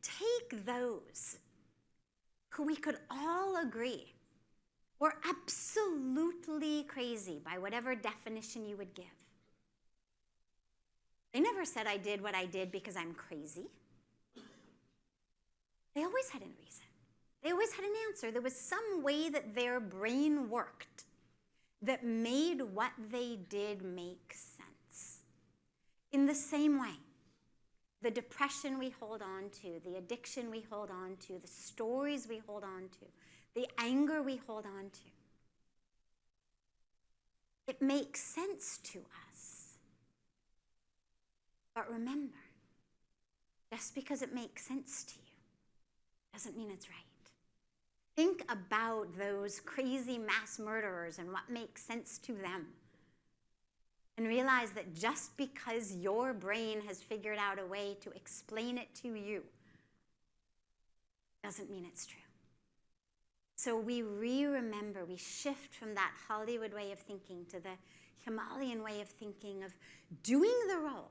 take those who we could all agree were absolutely crazy by whatever definition you would give. They never said I did what I did because I'm crazy. They always had a reason. They always had an answer. There was some way that their brain worked that made what they did make sense. In the same way, the depression we hold on to, the addiction we hold on to, the stories we hold on to, the anger we hold on to, it makes sense to us. But remember, just because it makes sense to you doesn't mean it's right. Think about those crazy mass murderers and what makes sense to them. And realize that just because your brain has figured out a way to explain it to you doesn't mean it's true. So we remember, we shift from that Hollywood way of thinking to the Himalayan way of thinking of doing the role.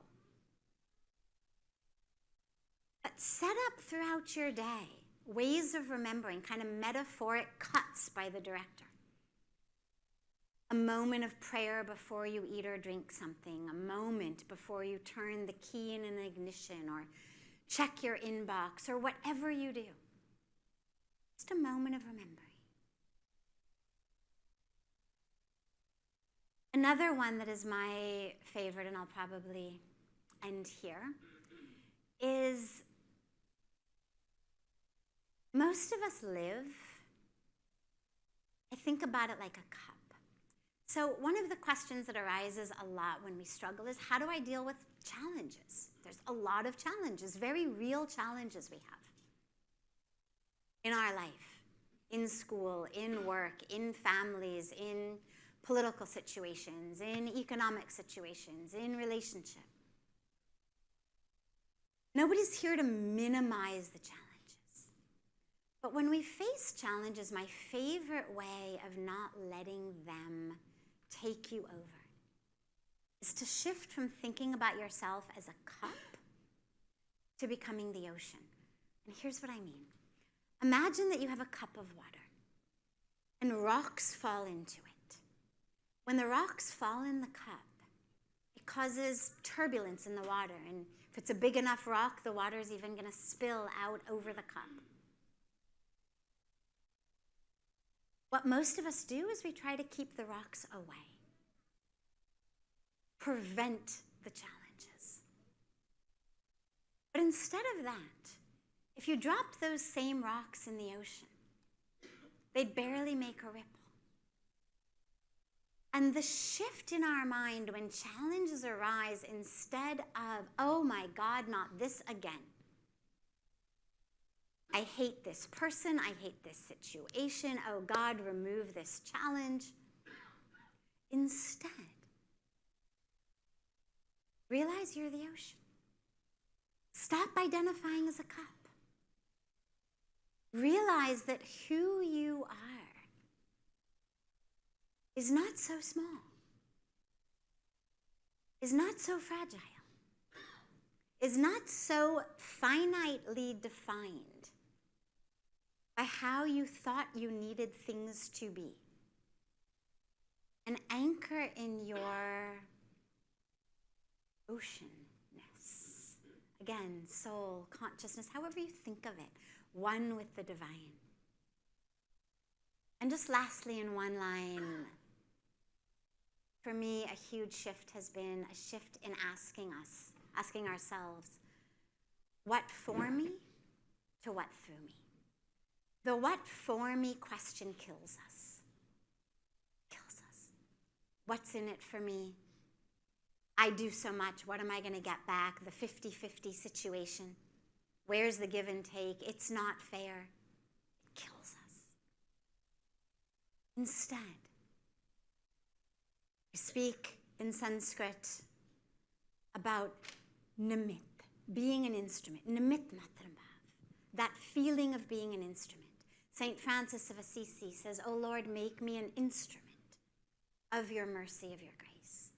But set up throughout your day ways of remembering, kind of metaphoric cuts by the director. A moment of prayer before you eat or drink something, a moment before you turn the key in an ignition or check your inbox or whatever you do. Just a moment of remembering. Another one that is my favorite, and I'll probably end here, is most of us live, I think about it like a cup. So one of the questions that arises a lot when we struggle is, how do I deal with challenges? There's a lot of challenges, very real challenges we have in our life, in school, in work, in families, in political situations, in economic situations, in relationship. Nobody's here to minimize the challenges. But when we face challenges, my favorite way of not letting them take you over is to shift from thinking about yourself as a cup to becoming the ocean. And here's what I mean. Imagine that you have a cup of water and rocks fall into it. When the rocks fall in the cup, it causes turbulence in the water. And if it's a big enough rock, the water is even going to spill out over the cup. What most of us do is we try to keep the rocks away, prevent the challenges. But instead of that, if you dropped those same rocks in the ocean, they'd barely make a ripple. And the shift in our mind when challenges arise, instead of, oh my God, not this again. I hate this person, I hate this situation, oh God, remove this challenge. Instead, realize you're the ocean. Stop identifying as a cup. Realize that who you are is not so small, is not so fragile, is not so finitely defined by how you thought you needed things to be. An anchor in your oceanness. Again, soul, consciousness, however you think of it, one with the divine. And just lastly, in one line, for me, a huge shift has been a shift in asking ourselves, what for me to what through me? The what for me question kills us. Kills us. What's in it for me? I do so much. What am I going to get back? The 50-50 situation. Where's the give and take? It's not fair. It kills us. Instead, we speak in Sanskrit about nimit, being an instrument. Nimit matram bhav. That feeling of being an instrument. St. Francis of Assisi says, "O Lord, make me an instrument of your mercy, of your grace."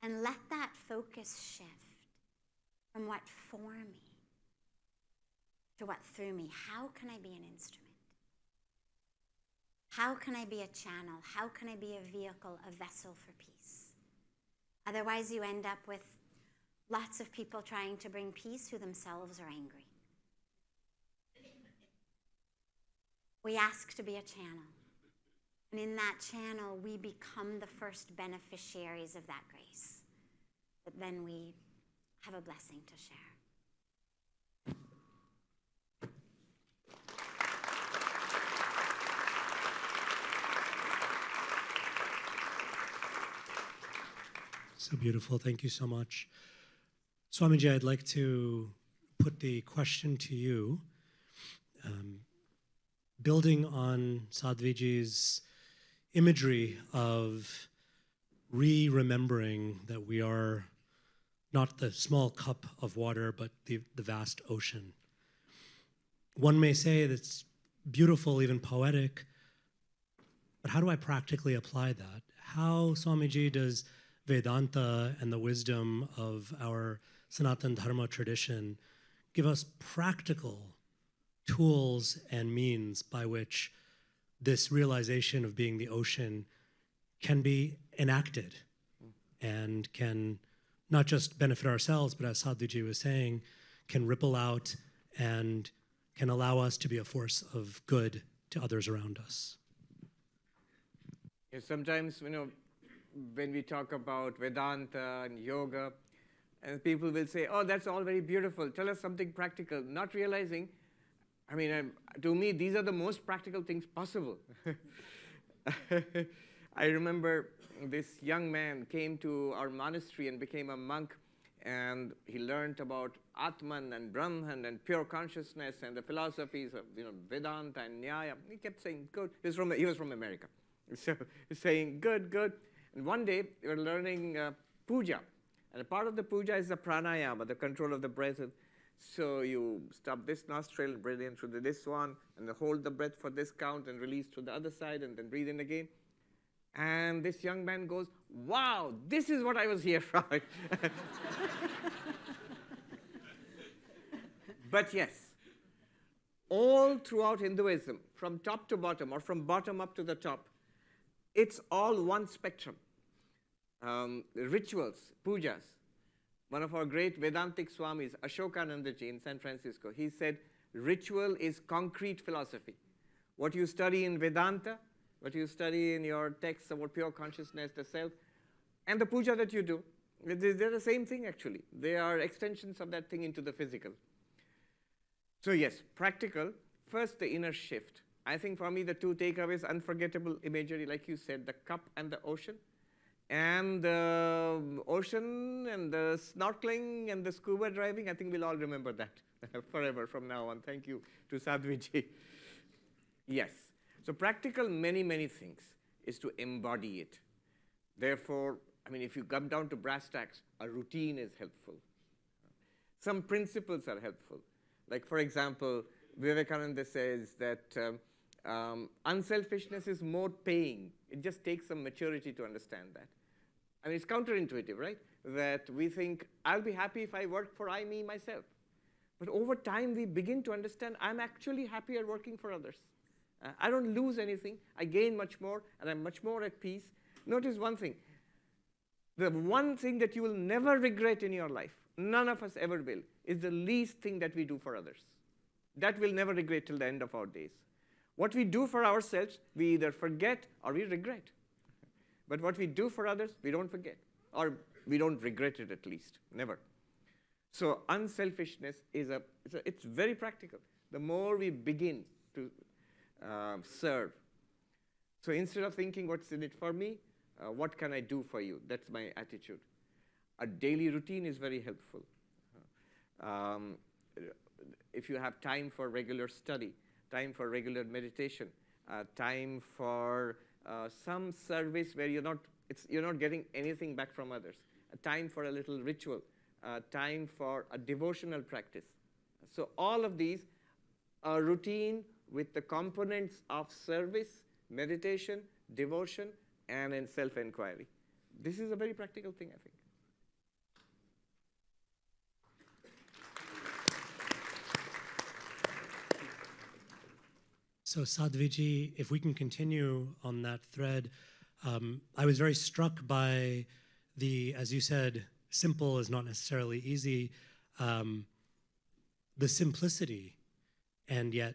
And let that focus shift from what for me to what through me. How can I be an instrument? How can I be a channel? How can I be a vehicle, a vessel for peace? Otherwise, you end up with lots of people trying to bring peace who themselves are angry. We ask to be a channel. And in that channel, we become the first beneficiaries of that grace. But then we have a blessing to share. So beautiful. Thank you so much. Swamiji, I'd like to put the question to you. Building on Sadhviji's imagery of remembering that we are not the small cup of water, but the vast ocean. One may say that's beautiful, even poetic, but how do I practically apply that? How, Swamiji, does Vedanta and the wisdom of our Sanatana Dharma tradition give us practical tools and means by which this realization of being the ocean can be enacted and can not just benefit ourselves, but as Sadhviji was saying, can ripple out and can allow us to be a force of good to others around us? Yeah, sometimes, when we talk about Vedanta and yoga, and people will say, "Oh, that's all very beautiful. Tell us something practical," not realizing, to me, these are the most practical things possible. I remember this young man came to our monastery and became a monk, and he learned about Atman and Brahman and pure consciousness and the philosophies of Vedanta and Nyaya. He kept saying, "Good." He was from America. So he's saying, "Good, good." And one day, we were learning puja. And a part of the puja is the pranayama, the control of the breath. So you stop this nostril, breathe in through this one, and then hold the breath for this count, and release through the other side, and then breathe in again. And this young man goes, "Wow, this is what I was here for." But yes, all throughout Hinduism, from top to bottom, or from bottom up to the top, it's all one spectrum. Rituals, pujas. One of our great Vedantic Swamis, Ashokanandaji in San Francisco, he said, ritual is concrete philosophy. What you study in Vedanta, what you study in your texts about pure consciousness, the self, and the puja that you do, they're the same thing actually. They are extensions of that thing into the physical. So yes, practical. First, the inner shift. I think for me, the two takeaways, unforgettable imagery, like you said, the cup and the ocean. And the ocean and the snorkeling and the scuba diving, I think we'll all remember that forever from now on. Thank you to Sadhviji. Yes. So practical many, many things is to embody it. Therefore, if you come down to brass tacks, a routine is helpful. Some principles are helpful. Like, for example, Vivekananda says that unselfishness is more paying. It just takes some maturity to understand that. It's counterintuitive, right? That we think, I'll be happy if I work for I, me, myself. But over time, we begin to understand I'm actually happier working for others. I don't lose anything. I gain much more, and I'm much more at peace. Notice one thing. The one thing that you will never regret in your life, none of us ever will, is the least thing that we do for others. That we'll never regret till the end of our days. What we do for ourselves, we either forget or we regret. But what we do for others, we don't forget. Or we don't regret it at least, never. So unselfishness it's very practical. The more we begin to serve. So instead of thinking, what's in it for me, what can I do for you? That's my attitude. A daily routine is very helpful. If you have time for regular study, time for regular meditation, time for some service where you're not getting anything back from others, a time for a little ritual, time for a devotional practice. So all of these, a routine with the components of service, meditation, devotion, and in self-inquiry. This is a very practical thing, I think. So Sadhviji, if we can continue on that thread, I was very struck by the, as you said, simple is not necessarily easy, the simplicity and yet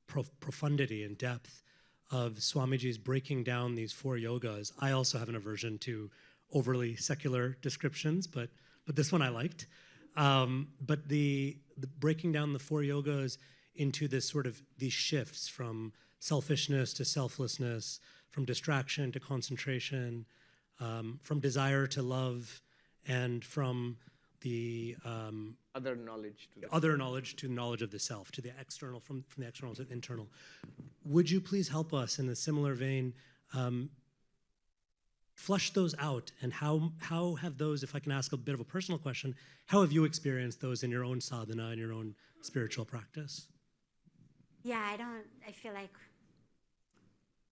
profundity and depth of Swamiji's breaking down these 4 yogas. I also have an aversion to overly secular descriptions, but this one I liked. But the breaking down the 4 yogas into this sort of these shifts from selfishness to selflessness, from distraction to concentration, from desire to love, and from the other knowledge to knowledge of the self, to the external, from the external to the internal. Would you please help us in a similar vein flush those out, and how have those, if I can ask a bit of a personal question, how have you experienced those in your own sadhana and your own spiritual practice? Yeah, I feel like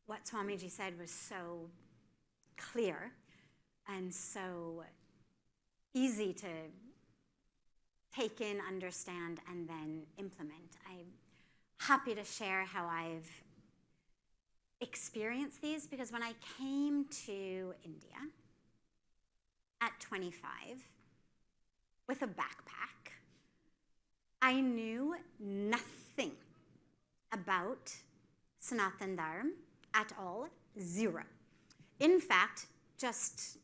what Swamiji said was so clear and so easy to take in, understand, and then implement. I'm happy to share how I've experienced these, because when I came to India at 25 with a backpack, I knew nothing about Sanatan Dharma at all, 0. In fact, just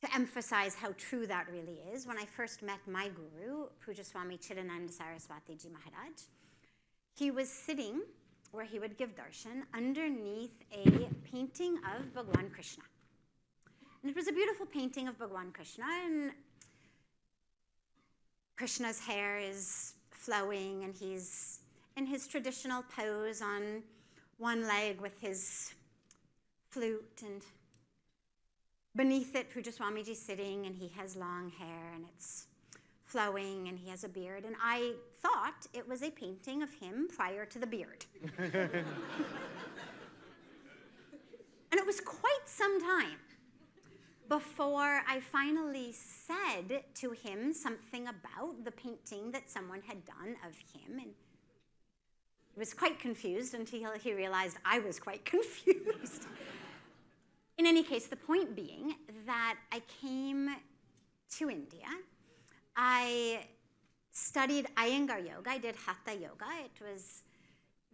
to emphasize how true that really is, when I first met my guru, Puja Swami Chidananda Saraswati Ji Maharaj, he was sitting where he would give darshan underneath a painting of Bhagwan Krishna. And it was a beautiful painting of Bhagwan Krishna, and Krishna's hair is flowing, and he's in his traditional pose on one leg with his flute, and beneath it, Puja Swamiji sitting, and he has long hair, and it's flowing, and he has a beard. And I thought it was a painting of him prior to the beard. And it was quite some time before I finally said to him something about the painting that someone had done of him. And he was quite confused until he realized I was quite confused. In any case, the point being that I came to India. I studied Iyengar Yoga. I did Hatha Yoga. It was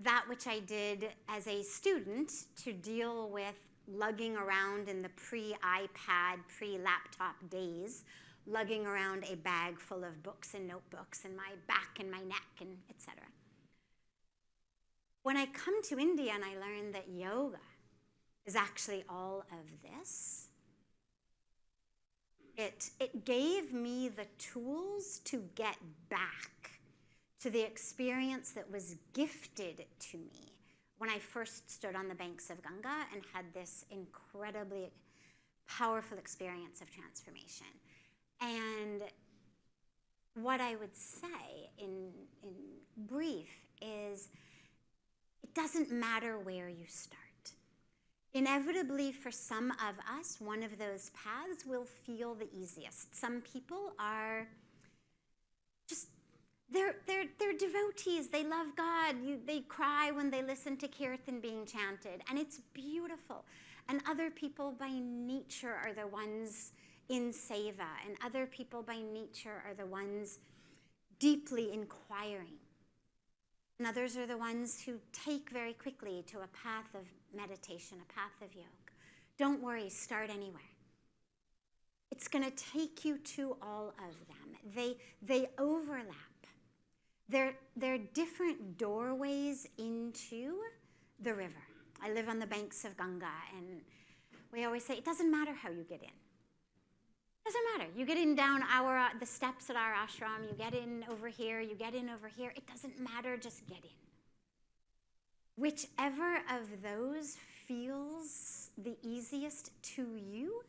that which I did as a student to deal with lugging around in the pre-iPad, pre-laptop days, lugging around a bag full of books and notebooks and my back and my neck, and etc. When I come to India and I learned that yoga is actually all of this, it gave me the tools to get back to the experience that was gifted to me when I first stood on the banks of Ganga and had this incredibly powerful experience of transformation. And what I would say in brief is, it doesn't matter where you start. Inevitably, for some of us, one of those paths will feel the easiest. Some people are just, they're devotees. They love God. They cry when they listen to kirtan being chanted, and it's beautiful. And other people by nature are the ones in seva, and other people by nature are the ones deeply inquiring. And others are the ones who take very quickly to a path of meditation, a path of yoga. Don't worry, start anywhere. It's going to take you to all of them. They overlap. They're different doorways into the river. I live on the banks of Ganga, and we always say, it doesn't matter how you get in. It doesn't matter. You get in down the steps at our ashram, you get in over here, you get in over here. It doesn't matter, just get in. Whichever of those feels the easiest to you,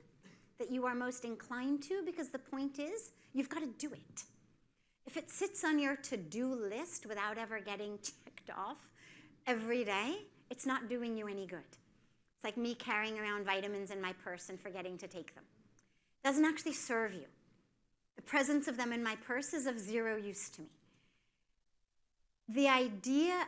that you are most inclined to, because the point is, you've got to do it. If it sits on your to-do list without ever getting checked off, every day, it's not doing you any good. It's like me carrying around vitamins in my purse and forgetting to take them. It doesn't actually serve you. The presence of them in my purse is of zero use to me. The idea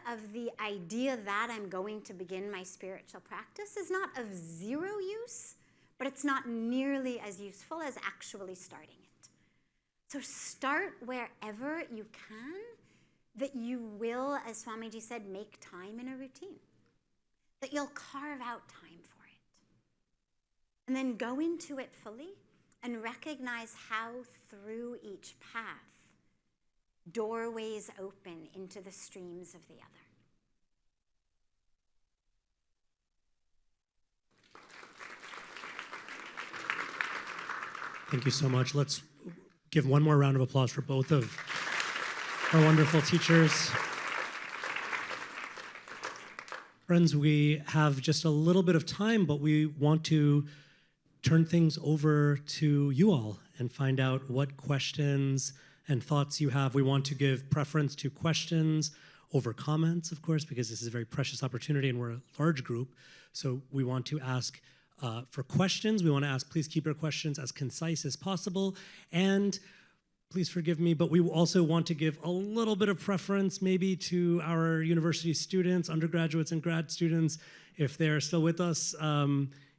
that I'm going to begin my spiritual practice is not of zero use, but it's not nearly as useful as actually starting it. So start wherever you can, that you will, as Swamiji said, make time in a routine, that you'll carve out time for it. And then go into it fully and recognize how through each path doorways open into the streams of the other. Thank you so much. Let's give one more round of applause for both of our wonderful teachers. Friends, we have just a little bit of time, but we want to turn things over to you all and find out what questions and thoughts you have. We want to give preference to questions over comments, of course, because this is a very precious opportunity and we're a large group. So we want to ask for questions. We want to ask, please keep your questions as concise as possible. And please forgive me, but we also want to give a little bit of preference maybe to our university students, undergraduates and grad students, if they're still with us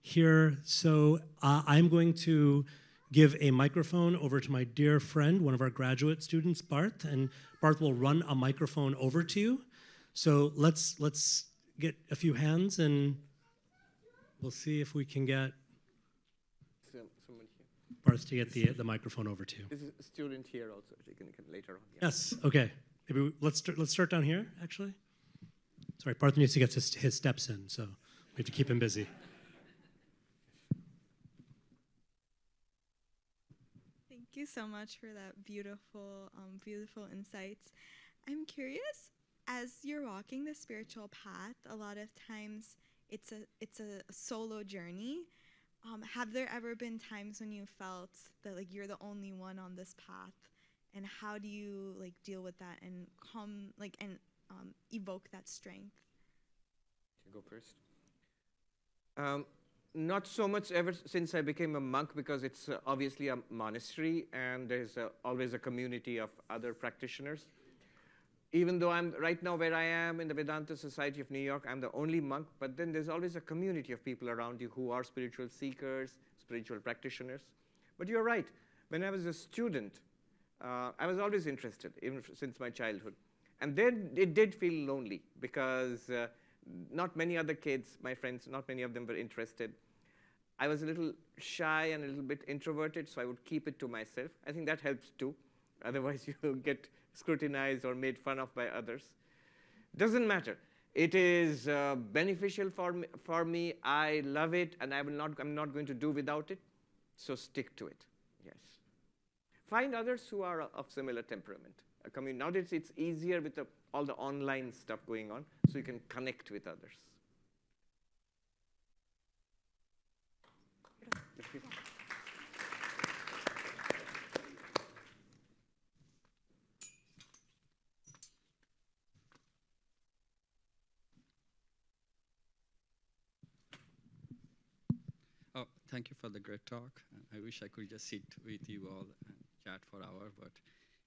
here. So I'm going to give a microphone over to my dear friend, one of our graduate students, Barth, and Barth will run a microphone over to you. So let's get a few hands and we'll see if we can get Barth to get the microphone over to you. This is a student here also. You can later on. Yeah. Yes. Okay. Maybe let's start down here. Actually, sorry. Barth needs to get his steps in, so we have to keep him busy. Thank you so much for that beautiful, beautiful insights. I'm curious, as you're walking the spiritual path, a lot of times it's a solo journey. Have there ever been times when you felt that like you're the only one on this path, and how do you like deal with that and evoke that strength? Should I go first? Not so much ever since I became a monk, because it's obviously a monastery and there's always a community of other practitioners. Even though I'm right now where I am in the Vedanta Society of New York, I'm the only monk, but then there's always a community of people around you who are spiritual seekers, spiritual practitioners. But you're right. When I was a student, I was always interested, even since my childhood. And then it did feel lonely because not many other kids, my friends, not many of them were interested. I was a little shy and a little bit introverted, so I would keep it to myself. I think that helps too. Otherwise, you get scrutinized or made fun of by others. Doesn't matter. It is beneficial for me. I love it, and I'm not going to do without it. So stick to it. Yes. Find others who are of similar temperament. Nowadays, it's easier with all the online stuff going on, so you can connect with others. Oh, thank you for the great talk. I wish I could just sit with you all and chat for hours, but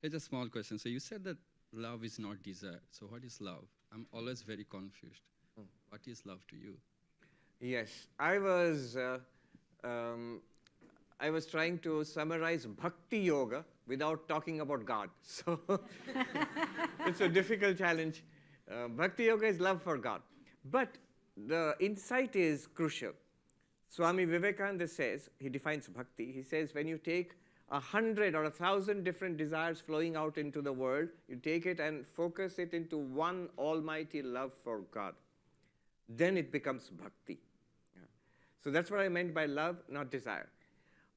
it's a small question. So you said that love is not desire. So what is love? I'm always very confused. What is love to you? Yes, I was trying to summarize bhakti yoga without talking about God. So it's a difficult challenge. Bhakti yoga is love for God. But the insight is crucial. Swami Vivekananda says, he defines bhakti, he says when you take 100 or 1,000 different desires flowing out into the world, you take it and focus it into one almighty love for God. Then it becomes bhakti. Yeah. So that's what I meant by love, not desire.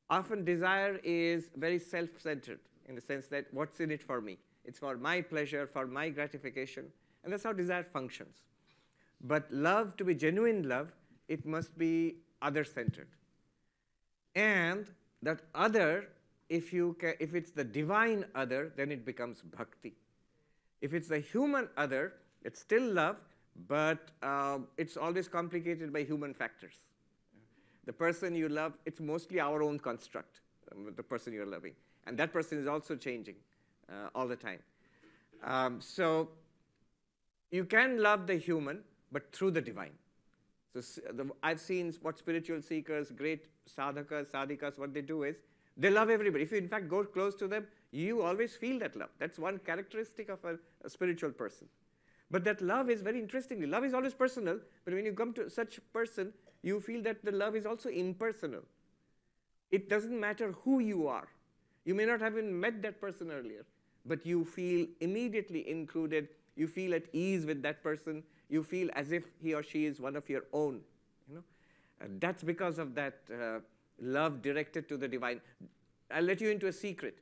Often desire is very self-centered in the sense that what's in it for me? It's for my pleasure, for my gratification, and that's how desire functions. But love, to be genuine love, it must be other-centered. And that other, if it's the divine other, then it becomes bhakti. If it's the human other, it's still love, but it's always complicated by human factors. The person you love, it's mostly our own construct, the person you're loving. And that person is also changing all the time. So you can love the human, but through the divine. So I've seen what spiritual seekers, great sadhakas, sadhikas, what they do is, they love everybody. If you, in fact, go close to them, you always feel that love. That's one characteristic of a spiritual person. But that love is very interestingly, love is always personal, but when you come to such a person, you feel that the love is also impersonal. It doesn't matter who you are. You may not have even met that person earlier, but you feel immediately included. You feel at ease with that person. You feel as if he or she is one of your own. And that's because of that love directed to the divine. I'll let you into a secret.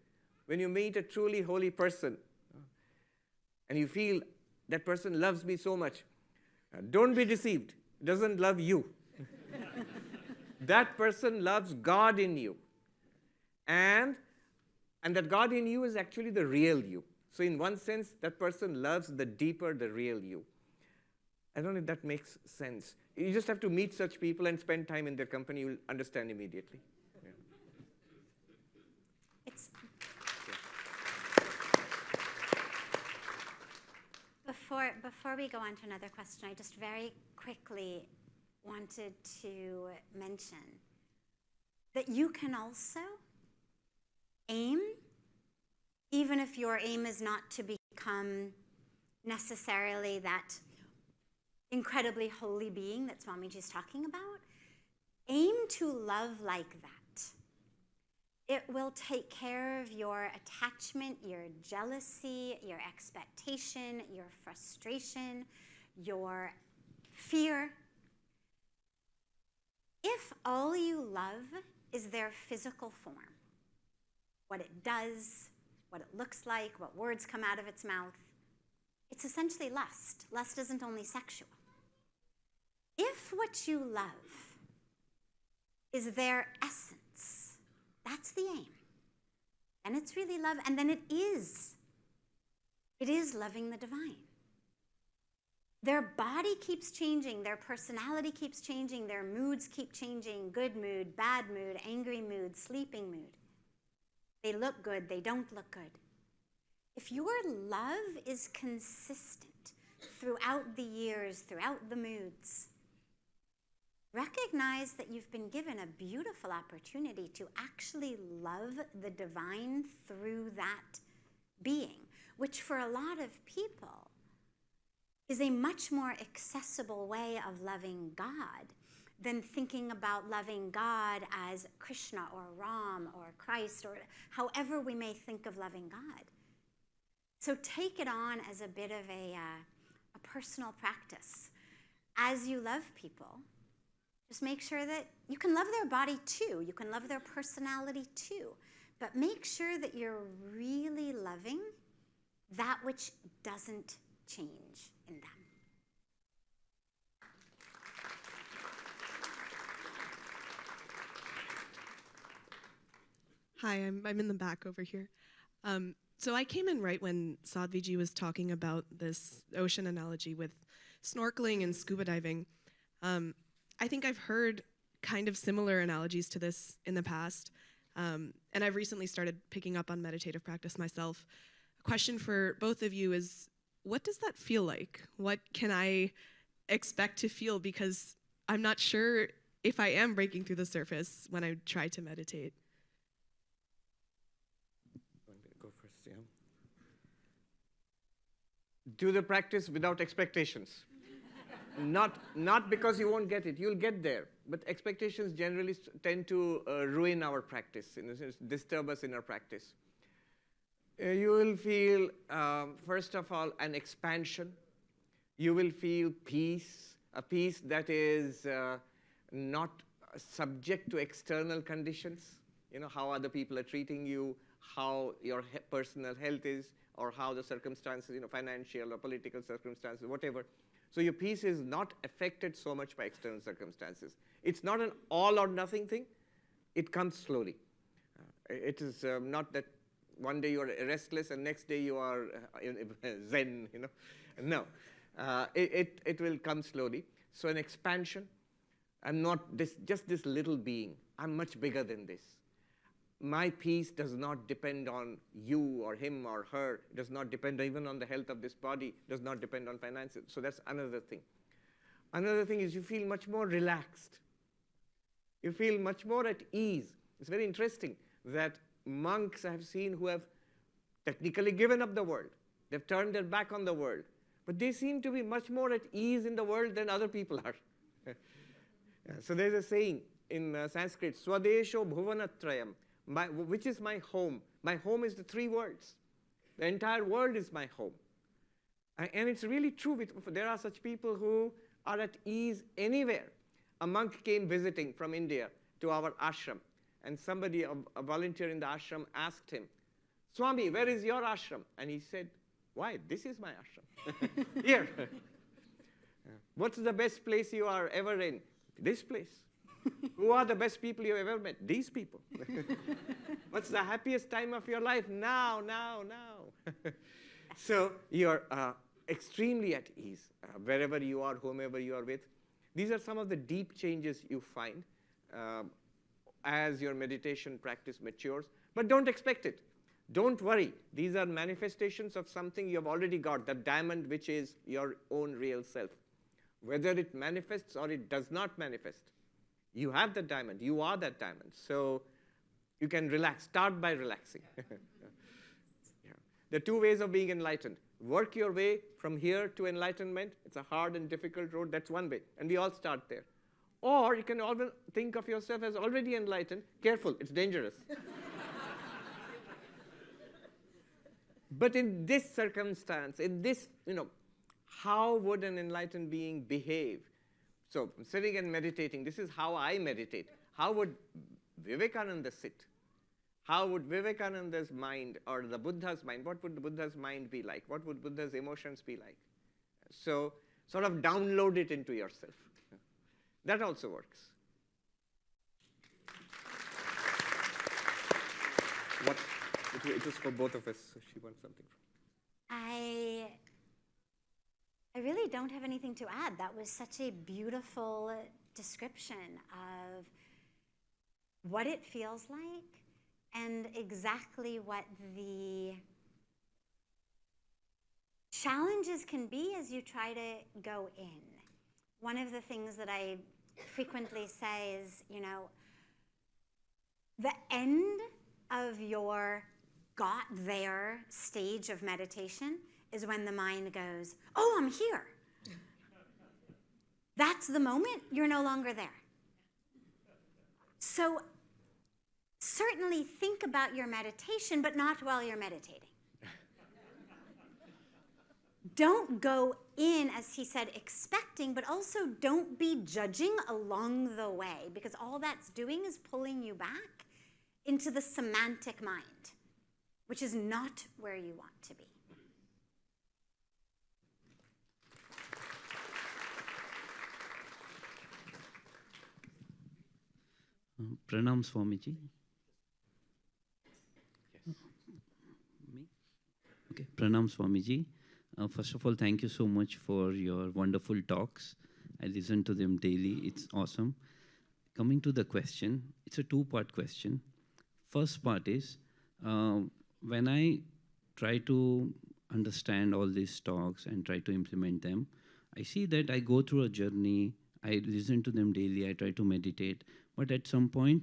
When you meet a truly holy person, and you feel that person loves me so much, don't be deceived. It doesn't love you. That person loves God in you. And that God in you is actually the real you. So in one sense, that person loves the deeper, the real you. I don't know if that makes sense. You just have to meet such people and spend time in their company. You'll understand immediately. Yeah. Before we go on to another question, I just very quickly wanted to mention that you can also aim, even if your aim is not to become necessarily that incredibly holy being that Swamiji is talking about, aim to love like that. It will take care of your attachment, your jealousy, your expectation, your frustration, your fear. If all you love is their physical form, what it does, what it looks like, what words come out of its mouth, it's essentially lust. Lust isn't only sexual. If what you love is their essence, that's the aim. And it's really love, and then it is loving the divine. Their body keeps changing, their personality keeps changing, their moods keep changing, good mood, bad mood, angry mood, sleeping mood. They look good, they don't look good. If your love is consistent throughout the years, throughout the moods, recognize that you've been given a beautiful opportunity to actually love the divine through that being, which for a lot of people is a much more accessible way of loving God than thinking about loving God as Krishna or Ram or Christ or however we may think of loving God. So take it on as a bit of a personal practice. As you love people, just make sure that you can love their body too. You can love their personality too. But make sure that you're really loving that which doesn't change in them. Hi, I'm in the back over here. So I came in right when Sadhviji was talking about this ocean analogy with snorkeling and scuba diving. I think I've heard kind of similar analogies to this in the past, and I've recently started picking up on meditative practice myself. A question for both of you is, what does that feel like? What can I expect to feel? Because I'm not sure if I am breaking through the surface when I try to meditate. Go first, yeah. Do the practice without expectations. Not because you won't get it, you'll get there. But expectations generally tend to ruin our practice, in a sense, disturb us in our practice. You will feel, first of all, an expansion. You will feel peace, a peace that is not subject to external conditions. You know, how other people are treating you, how your personal health is, or how the circumstances, you know, financial or political circumstances, whatever. So your peace is not affected so much by external circumstances. It's not an all or nothing thing. It comes slowly. It is not that one day you are restless and next day you are zen, you know. No. It will come slowly. So an expansion. I'm not just this little being. I'm much bigger than this. My peace does not depend on you or him or her. It does not depend even on the health of this body. It does not depend on finances. So that's another thing. Another thing is you feel much more relaxed. You feel much more at ease. It's very interesting that monks I have seen who have technically given up the world. They've turned their back on the world. But they seem to be much more at ease in the world than other people are. So there's a saying in Sanskrit, Swadesho Bhuvanatrayam, which is my home. My home is the three worlds. The entire world is my home. And it's really true. There are such people who are at ease anywhere. A monk came visiting from India to our ashram. And somebody, a volunteer in the ashram, asked him, Swami, where is your ashram? And he said, why? This is my ashram. Here. What's the best place you are ever in? This place. Who are the best people you have ever met? These people. What's the happiest time of your life? Now. So you're extremely at ease wherever you are, whomever you are with. These are some of the deep changes you find as your meditation practice matures. But don't expect it. Don't worry. These are manifestations of something you have already got, the diamond which is your own real self. Whether it manifests or it does not manifest, you have the diamond. You are that diamond. So you can relax. Start by relaxing. Yeah. There are two ways of being enlightened. Work your way from here to enlightenment. It's a hard and difficult road. That's one way. And we all start there. Or you can always think of yourself as already enlightened. Careful, it's dangerous. But in this circumstance, in this, how would an enlightened being behave? So I'm sitting and meditating. This is how I meditate. How would Vivekananda sit? How would Vivekananda's mind or the Buddha's mind, what would the Buddha's mind be like? What would Buddha's emotions be like? So sort of download it into yourself. That also works. It was for both of us, so she wants something. I really don't have anything to add. That was such a beautiful description of what it feels like and exactly what the challenges can be as you try to go in. One of the things that I frequently say is, the end of your got there stage of meditation is when the mind goes, oh, I'm here. That's the moment you're no longer there. So certainly think about your meditation, but not while you're meditating. Don't go in, as he said, expecting, but also don't be judging along the way, because all that's doing is pulling you back into the semantic mind, which is not where you want to be. Pranam Swamiji. Yes. Me? Okay, Pranam Swamiji. First of all, thank you so much for your wonderful talks. I listen to them daily. It's awesome. Coming to the question, it's a two-part question. First part is, when I try to understand all these talks and try to implement them, I see that I go through a journey, I listen to them daily, I try to meditate, but at some point,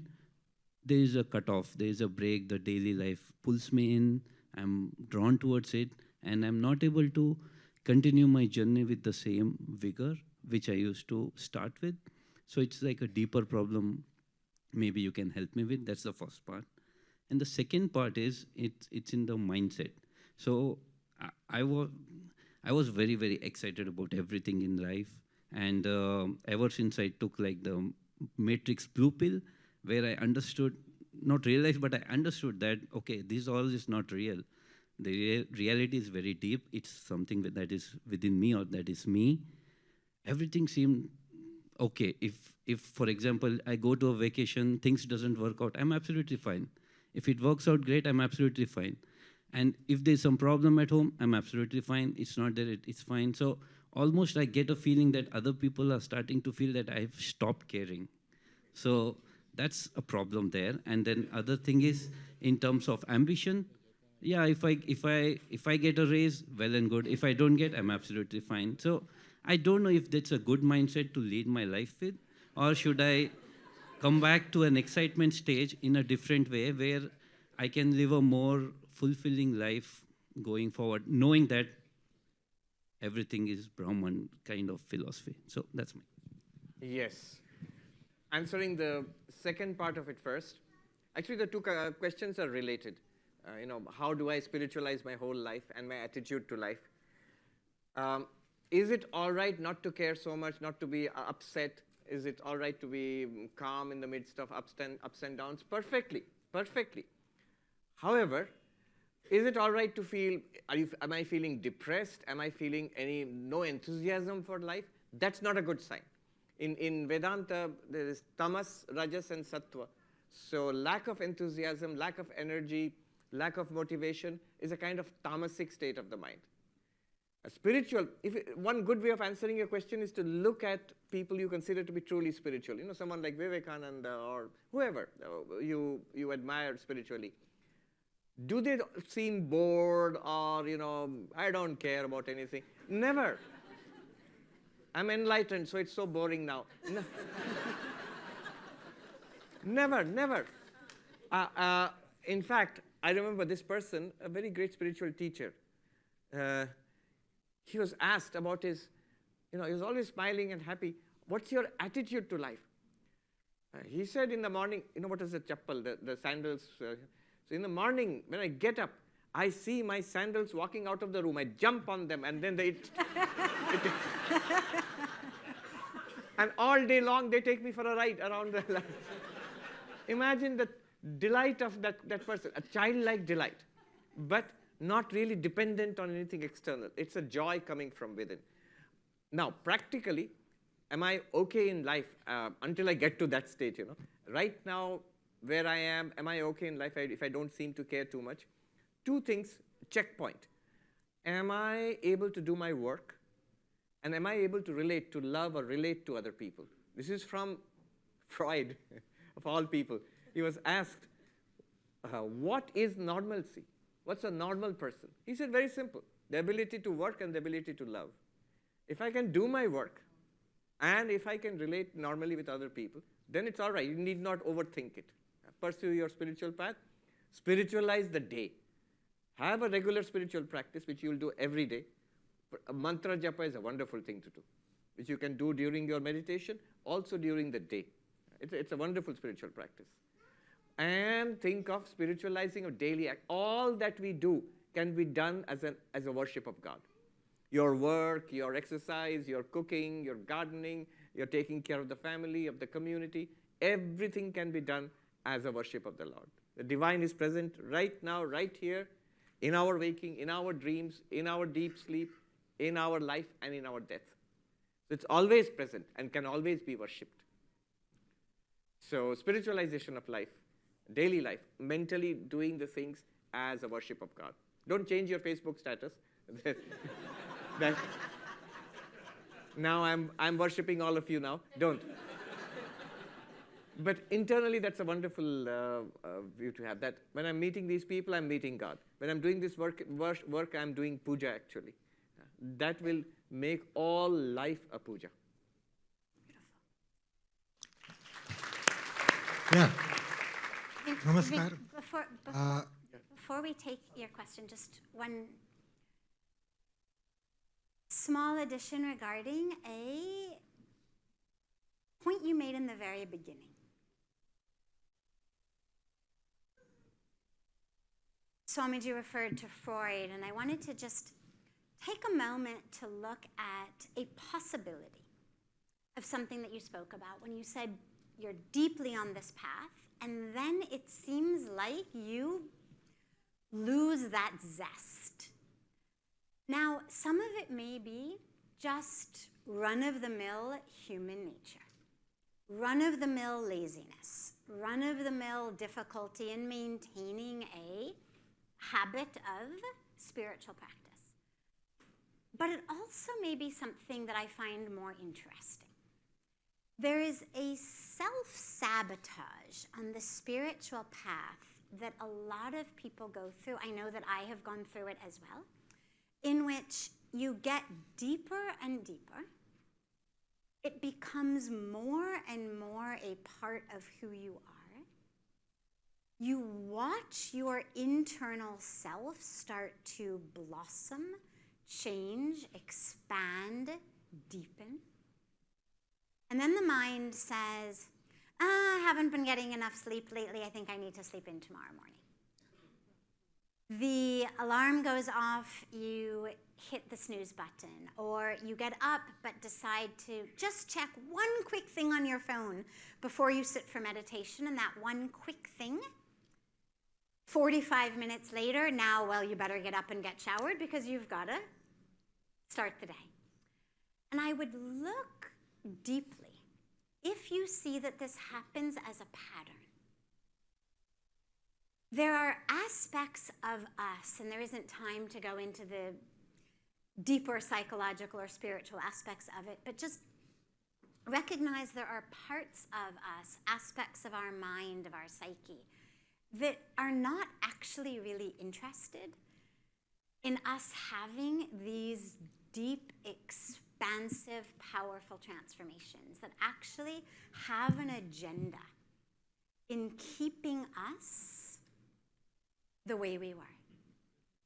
there is a cutoff, there is a break, the daily life pulls me in, I'm drawn towards it, and I'm not able to continue my journey with the same vigor which I used to start with. So it's like a deeper problem maybe you can help me with. That's the first part. And the second part is it's in the mindset. So I was very, very excited about everything in life. And ever since I took like the Matrix blue pill, where I understood, not realized, but I understood that, okay, this all is not real. The reality is very deep. It's something that is within me or that is me. Everything seemed okay. If, for example, I go to a vacation, things doesn't work out, I'm absolutely fine. If it works out great, I'm absolutely fine. And if there's some problem at home, I'm absolutely fine. It's not that it's fine. So almost I get a feeling that other people are starting to feel that I've stopped caring. So that's a problem there. And then other thing is, in terms of ambition, yeah, if I get a raise, well and good. If I don't get, I'm absolutely fine. So I don't know if that's a good mindset to lead my life with, or should I come back to an excitement stage in a different way where I can live a more fulfilling life going forward, knowing that everything is Brahman kind of philosophy. So that's my. Yes. Answering the second part of it first. Actually, the two questions are related. How do I spiritualize my whole life and my attitude to life? Is it all right not to care so much, not to be upset? Is it all right to be calm in the midst of ups and downs? Perfectly, perfectly. However, is it all right to feel, am I feeling depressed? Am I feeling no enthusiasm for life? That's not a good sign. In Vedanta, there is tamas, rajas, and sattva. So lack of enthusiasm, lack of energy, lack of motivation is a kind of tamasic state of the mind. A spiritual, one good way of answering your question is to look at people you consider to be truly spiritual. Someone like Vivekananda or whoever you admire spiritually. Do they seem bored or, I don't care about anything? Never. I'm enlightened, so it's so boring now. No. Never, never. In fact, I remember this person, a very great spiritual teacher. He was asked about his, he was always smiling and happy. What's your attitude to life? He said in the morning, what is the chappal, the sandals? So in the morning, when I get up, I see my sandals walking out of the room. I jump on them, and then and all day long, they take me for a ride around the land. Imagine the delight of that person, a childlike delight, but not really dependent on anything external. It's a joy coming from within. Now, practically, am I okay in life until I get to that state, Right now, where I am I okay in life if I don't seem to care too much? Two things, checkpoint. Am I able to do my work? And am I able to relate, to love or relate to other people? This is from Freud, of all people. He was asked, what is normalcy? What's a normal person? He said, very simple, the ability to work and the ability to love. If I can do my work, and if I can relate normally with other people, then it's all right. You need not overthink it. Pursue your spiritual path. Spiritualize the day. Have a regular spiritual practice, which you'll do every day. A mantra japa is a wonderful thing to do, which you can do during your meditation, also during the day. It's a wonderful spiritual practice. And think of spiritualizing a daily act. All that we do can be done as a worship of God. Your work, your exercise, your cooking, your gardening, you're taking care of the family, of the community. Everything can be done as a worship of the Lord. The divine is present right now, right here, in our waking, in our dreams, in our deep sleep, in our life, and in our death. So it's always present and can always be worshipped. So spiritualization of life, daily life, mentally doing the things as a worship of God. Don't change your Facebook status. Now I'm worshipping all of you now. Don't. But internally, that's a wonderful view to have. That when I'm meeting these people, I'm meeting God. When I'm doing this work I'm doing puja, actually. That will make all life a puja. Yeah. Namaskar. Namaskar. Before we take your question, just one small addition regarding a point you made in the very beginning. Swamiji referred to Freud, and I wanted to just take a moment to look at a possibility of something that you spoke about when you said you're deeply on this path, and then it seems like you lose that zest. Now, some of it may be just run-of-the-mill human nature, run-of-the-mill laziness, run-of-the-mill difficulty in maintaining a habit of spiritual practice. But it also may be something that I find more interesting. There is a self-sabotage on the spiritual path that a lot of people go through. I know that I have gone through it as well, in which you get deeper and deeper. It becomes more and more a part of who you are. You watch your internal self start to blossom, change, expand, deepen. And then the mind says, I haven't been getting enough sleep lately. I think I need to sleep in tomorrow morning. The alarm goes off, you hit the snooze button, or you get up but decide to just check one quick thing on your phone before you sit for meditation, and that one quick thing, 45 minutes later, now, well, you better get up and get showered because you've got to start the day. And I would look deeply if you see that this happens as a pattern. There are aspects of us, and there isn't time to go into the deeper psychological or spiritual aspects of it, but just recognize there are parts of us, aspects of our mind, of our psyche, that are not actually really interested in us having these deep, expansive, powerful transformations, that actually have an agenda in keeping us the way we were,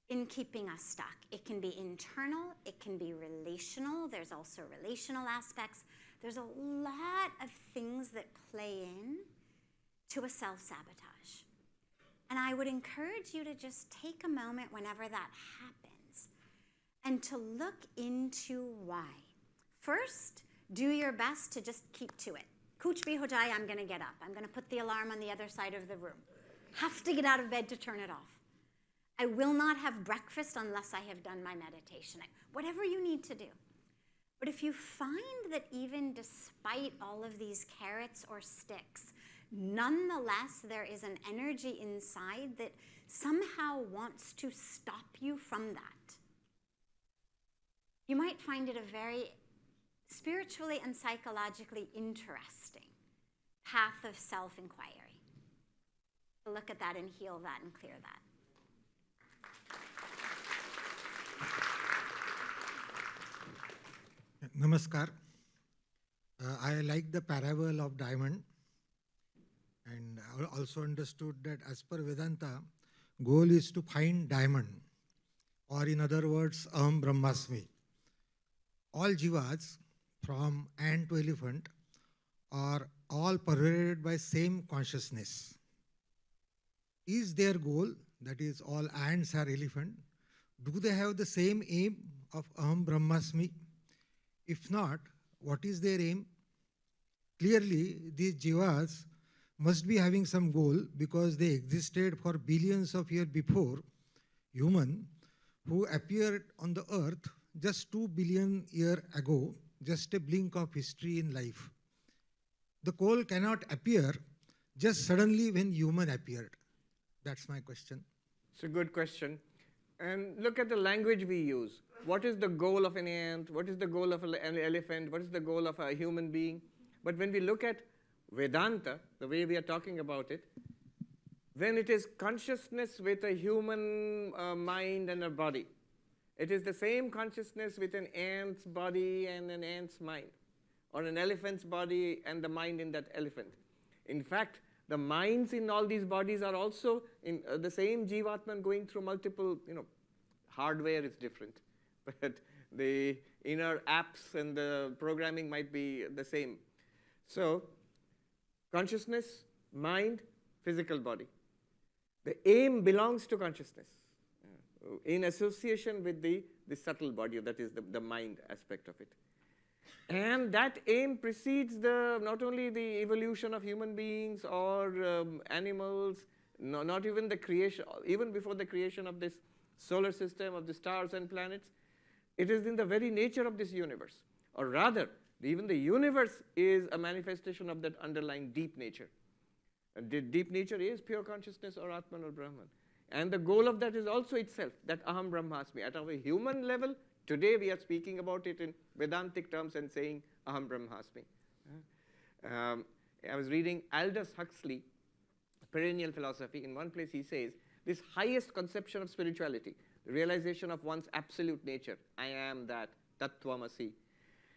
in keeping us stuck. It can be internal, it can be relational. There's also relational aspects. There's a lot of things that play in to a self-sabotage. And I would encourage you to just take a moment whenever that happens and to look into why. First, do your best to just keep to it. Kuch bhi ho jaye, I'm going to get up. I'm going to put the alarm on the other side of the room. Have to get out of bed to turn it off. I will not have breakfast unless I have done my meditation. Whatever you need to do. But if you find that even despite all of these carrots or sticks, nonetheless there is an energy inside that somehow wants to stop you from that, you might find it a very spiritually and psychologically interesting path of self-inquiry. Look at that and heal that and clear that. Namaskar. I like the parable of diamond, and I also understood that as per Vedanta, goal is to find diamond, or in other words, Aham Brahmasmi. All jivas, from ant to elephant, are all pervaded by same consciousness. Is their goal, that is all ants are elephant, do they have the same aim of Aham Brahmasmi? If not, what is their aim? Clearly, these jivas must be having some goal because they existed for billions of years before human, who appeared on the earth just 2 billion years ago, just a blink of history in life. The goal cannot appear just suddenly when human appeared. That's my question. It's a good question. And look at the language we use. What is the goal of an ant? What is the goal of an elephant? What is the goal of a human being? But when we look at Vedanta, the way we are talking about it, then it is consciousness with a human mind and a body. It is the same consciousness with an ant's body and an ant's mind, or an elephant's body and the mind in that elephant. In fact, the minds in all these bodies are also in the same Jivatman going through multiple, hardware is different, but the inner apps and the programming might be the same. So, consciousness, mind, physical body. The aim belongs to consciousness in association with the subtle body, that is the mind aspect of it. And that aim precedes not only the evolution of human beings or animals, not even the creation, even before the creation of this solar system, of the stars and planets. It is in the very nature of this universe. Or rather, even the universe is a manifestation of that underlying deep nature. And the deep nature is pure consciousness or Atman or Brahman. And the goal of that is also itself, that Aham Brahmasmi. At a human level, Today we are speaking about it in Vedantic terms and saying Aham Brahmasmi. I was reading Aldous Huxley, Perennial Philosophy. In one place he says, this highest conception of spirituality, the realization of one's absolute nature, I am that, Tattvamasi.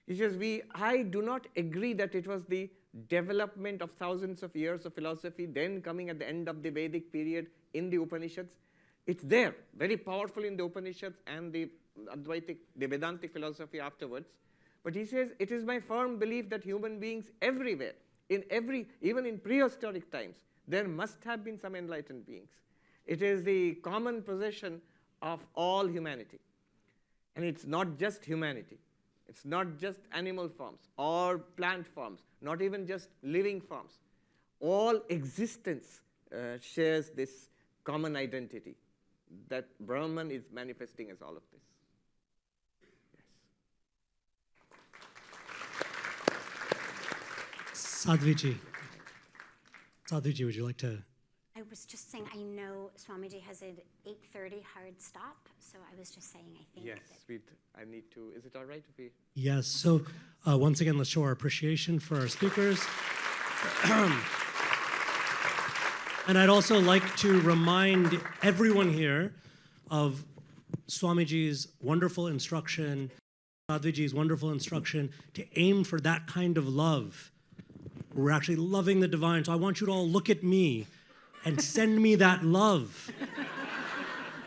He says, I do not agree that it was the development of thousands of years of philosophy, then coming at the end of the Vedic period in the Upanishads. It's there, very powerful in the Upanishads and the Advaitic, the Vedantic philosophy afterwards. But he says, it is my firm belief that human beings everywhere, even in prehistoric times, there must have been some enlightened beings. It is the common possession of all humanity. And it's not just humanity. It's not just animal forms or plant forms, not even just living forms. All existence shares this common identity that Brahman is manifesting as all of this. Yes. Sadhviji. Sadhviji, would you like to? I was just saying, I know Swamiji has an 8:30 hard stop, so I was just saying, I think. Yes, I need to. Is it all right if we? Yes. So once again, let's show our appreciation for our speakers. And I'd also like to remind everyone here of Swamiji's wonderful instruction, Sadhviji's wonderful instruction to aim for that kind of love. We're actually loving the divine. So I want you to all look at me and send me that love.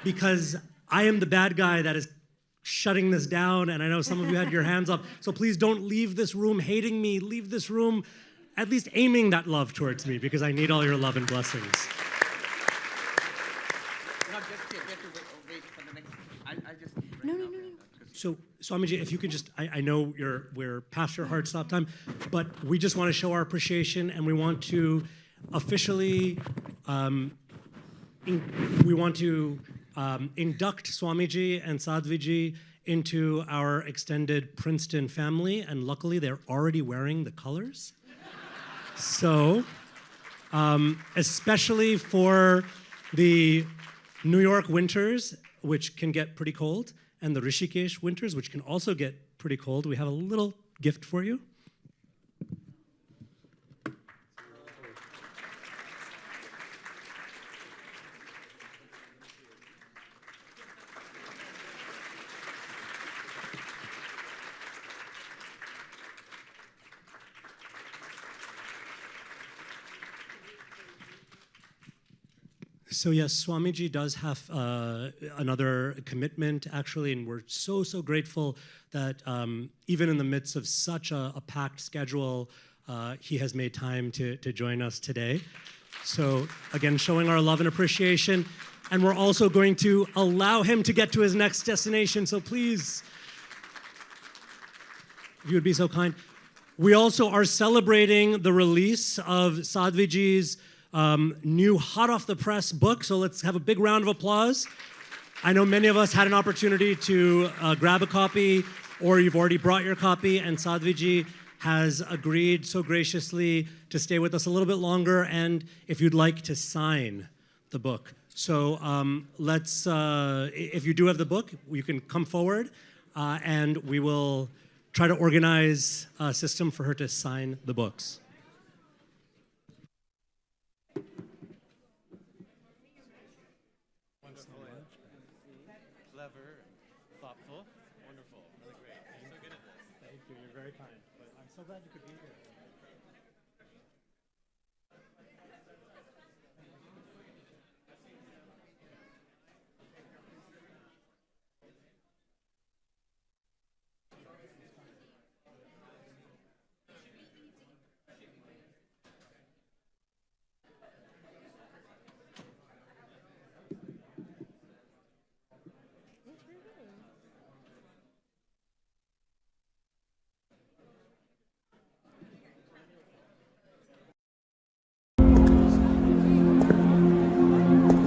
Because I am the bad guy that is shutting this down, and I know some of you had your hands up. So please don't leave this room hating me. Leave this room at least aiming that love towards me, because I need all your love and blessings. Not just yet. We have to wait for the next. I'll just. No. So, Swamiji, if you can just, I know we're past your hard stop time, but we just want to show our appreciation, and we want to officially, induct Swamiji and Sadhviji into our extended Princeton family, and luckily they're already wearing the colors. So, especially for the New York winters, which can get pretty cold, and the Rishikesh winters, which can also get pretty cold, we have a little gift for you. So yes, Swamiji does have another commitment, actually, and we're so grateful that even in the midst of such a packed schedule, he has made time to join us today. So again, showing our love and appreciation, and we're also going to allow him to get to his next destination, so please, if you would be so kind. We also are celebrating the release of Sadhviji's new hot-off-the-press book, so let's have a big round of applause. I know many of us had an opportunity to grab a copy, or you've already brought your copy, and Sadhviji has agreed so graciously to stay with us a little bit longer, and if you'd like to sign the book. So if you do have the book, you can come forward, and we will try to organize a system for her to sign the books. So glad you could be here.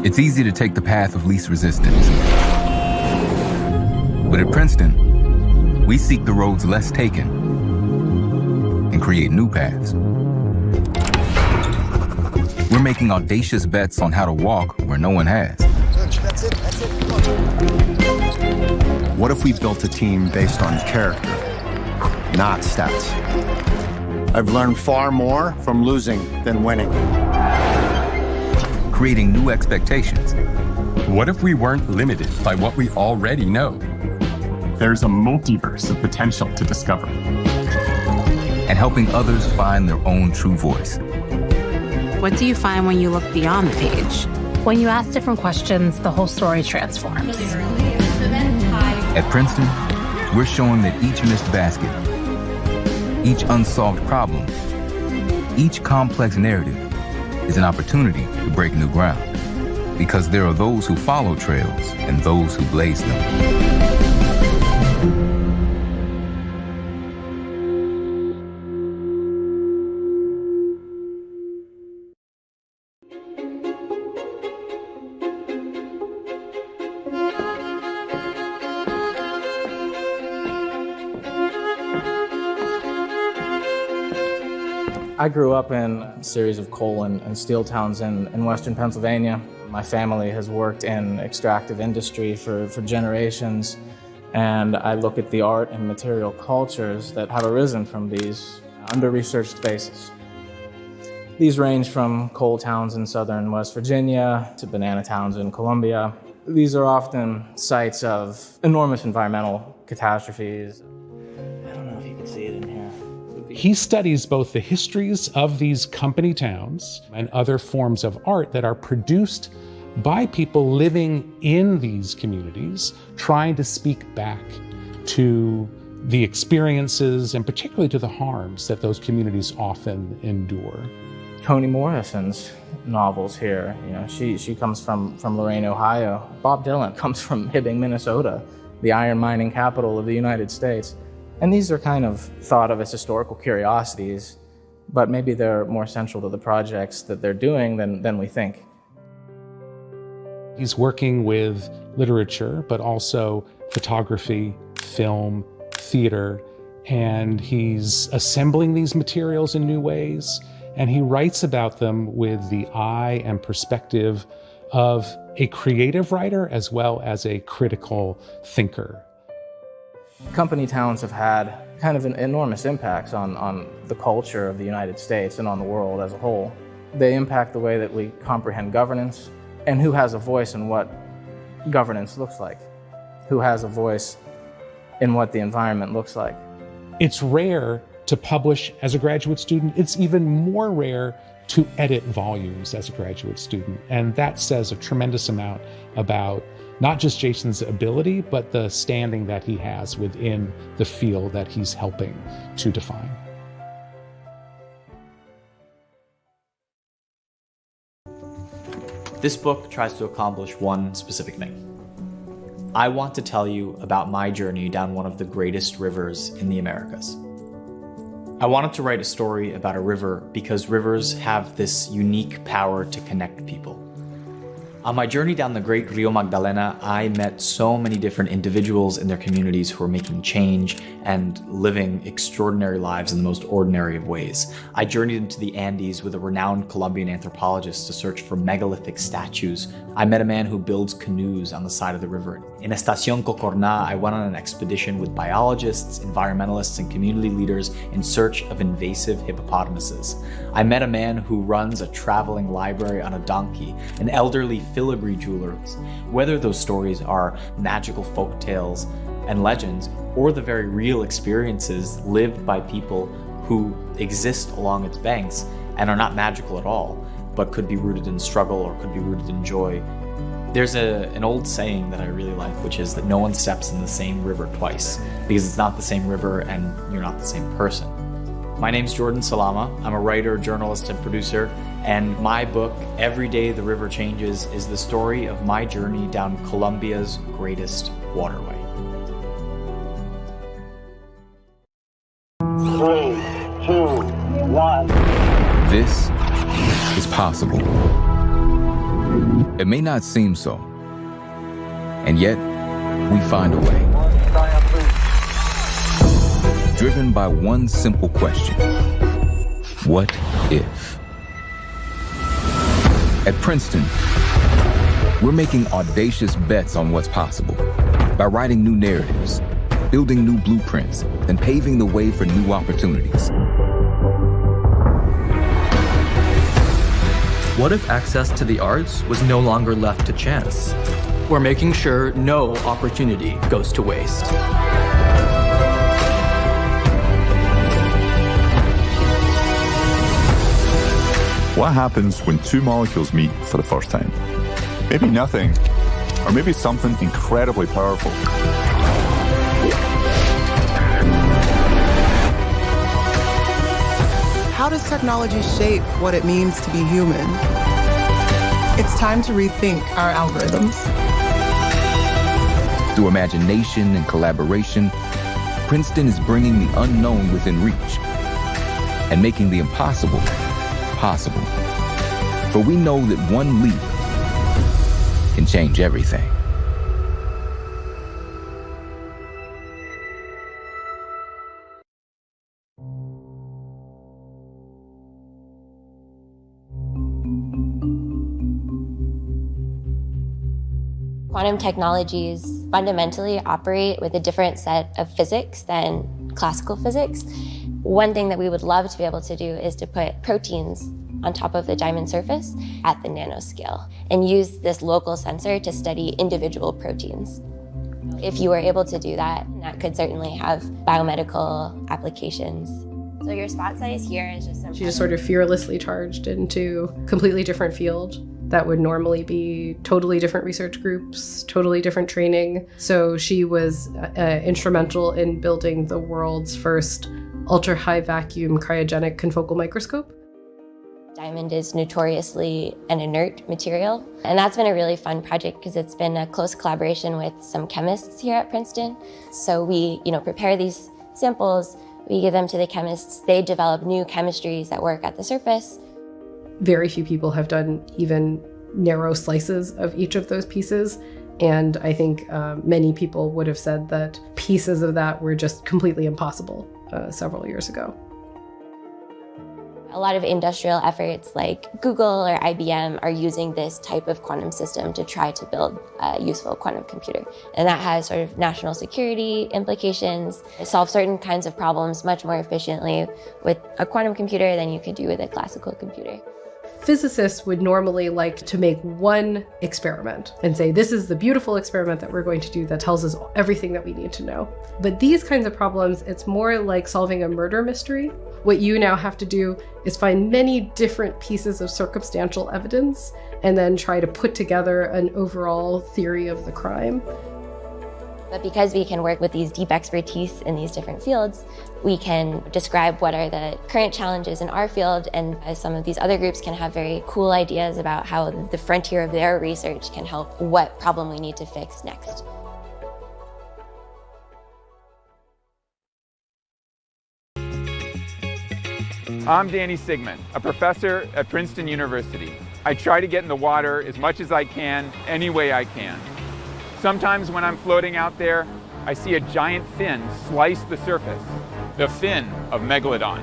It's easy to take the path of least resistance. But at Princeton, we seek the roads less taken and create new paths. We're making audacious bets on how to walk where no one has. That's it. What if we built a team based on character, not stats? I've learned far more from losing than winning. Creating new expectations. What if we weren't limited by what we already know? There's a multiverse of potential to discover. And helping others find their own true voice. What do you find when you look beyond the page? When you ask different questions, the whole story transforms. At Princeton, we're showing that each missed basket, each unsolved problem, each complex narrative is an opportunity to break new ground. Because there are those who follow trails and those who blaze them. I grew up in a series of coal and steel towns in western Pennsylvania. My family has worked in extractive industry for generations, and I look at the art and material cultures that have arisen from these under-researched spaces. These range from coal towns in southern West Virginia to banana towns in Colombia. These are often sites of enormous environmental catastrophes. I don't know if you can see it in here. He studies both the histories of these company towns and other forms of art that are produced by people living in these communities, trying to speak back to the experiences and particularly to the harms that those communities often endure. Toni Morrison's novels here, she comes from Lorain, Ohio. Bob Dylan comes from Hibbing, Minnesota, the iron mining capital of the United States. And these are kind of thought of as historical curiosities, but maybe they're more central to the projects that they're doing than we think. He's working with literature, but also photography, film, theater, and he's assembling these materials in new ways, and he writes about them with the eye and perspective of a creative writer as well as a critical thinker. Company towns have had kind of an enormous impacts on the culture of the United States and on the world as a whole. They impact the way that we comprehend governance and who has a voice in what governance looks like, who has a voice in what the environment looks like. It's rare to publish as a graduate student. It's even more rare to edit volumes as a graduate student. And that says a tremendous amount about not just Jason's ability, but the standing that he has within the field that he's helping to define. This book tries to accomplish one specific thing. I want to tell you about my journey down one of the greatest rivers in the Americas. I wanted to write a story about a river because rivers have this unique power to connect people. On my journey down the great Rio Magdalena, I met so many different individuals in their communities who were making change and living extraordinary lives in the most ordinary of ways. I journeyed into the Andes with a renowned Colombian anthropologist to search for megalithic statues. I met a man who builds canoes on the side of the river. In Estación Cocorná, I went on an expedition with biologists, environmentalists, and community leaders in search of invasive hippopotamuses. I met a man who runs a traveling library on a donkey, an elderly filigree jeweler. Whether those stories are magical folk tales and legends, or the very real experiences lived by people who exist along its banks and are not magical at all, but could be rooted in struggle or could be rooted in joy. There's an old saying that I really like, which is that no one steps in the same river twice, because it's not the same river and you're not the same person. My name's Jordan Salama. I'm a writer, journalist, and producer, and my book, Every Day the River Changes, is the story of my journey down Colombia's greatest waterway. 3, 2, 1. This is possible. It may not seem so, and yet we find a way. Driven by one simple question: what if? At Princeton, we're making audacious bets on what's possible. by writing new narratives, building new blueprints, and paving the way for new opportunities. What if access to the arts was no longer left to chance? We're making sure no opportunity goes to waste. What happens when two molecules meet for the first time? Maybe nothing, or maybe something incredibly powerful. How does technology shape what it means to be human? It's time to rethink our algorithms. Through imagination and collaboration, Princeton is bringing the unknown within reach and making the impossible possible. For we know that one leap can change everything. Quantum technologies fundamentally operate with a different set of physics than classical physics. One thing that we would love to be able to do is to put proteins on top of the diamond surface at the nanoscale and use this local sensor to study individual proteins. If you were able to do that, that could certainly have biomedical applications. So your spot size here is just some... She just sort of fearlessly charged into a completely different field that would normally be totally different research groups, totally different training. So she was instrumental in building the world's first ultra-high vacuum cryogenic confocal microscope. Diamond is notoriously an inert material, and that's been a really fun project because it's been a close collaboration with some chemists here at Princeton. So we, prepare these samples, we give them to the chemists, they develop new chemistries that work at the surface. Very few people have done even narrow slices of each of those pieces. And I think many people would have said that pieces of that were just completely impossible several years ago. A lot of industrial efforts like Google or IBM are using this type of quantum system to try to build a useful quantum computer. And that has sort of national security implications. It solves certain kinds of problems much more efficiently with a quantum computer than you could do with a classical computer. Physicists would normally like to make one experiment and say, this is the beautiful experiment that we're going to do that tells us everything that we need to know. But these kinds of problems, it's more like solving a murder mystery. What you now have to do is find many different pieces of circumstantial evidence and then try to put together an overall theory of the crime. But because we can work with these deep expertise in these different fields, we can describe what are the current challenges in our field, and some of these other groups can have very cool ideas about how the frontier of their research can help what problem we need to fix next. I'm Danny Sigmund, a professor at Princeton University. I try to get in the water as much as I can, any way I can. Sometimes when I'm floating out there, I see a giant fin slice the surface. The fin of Megalodon.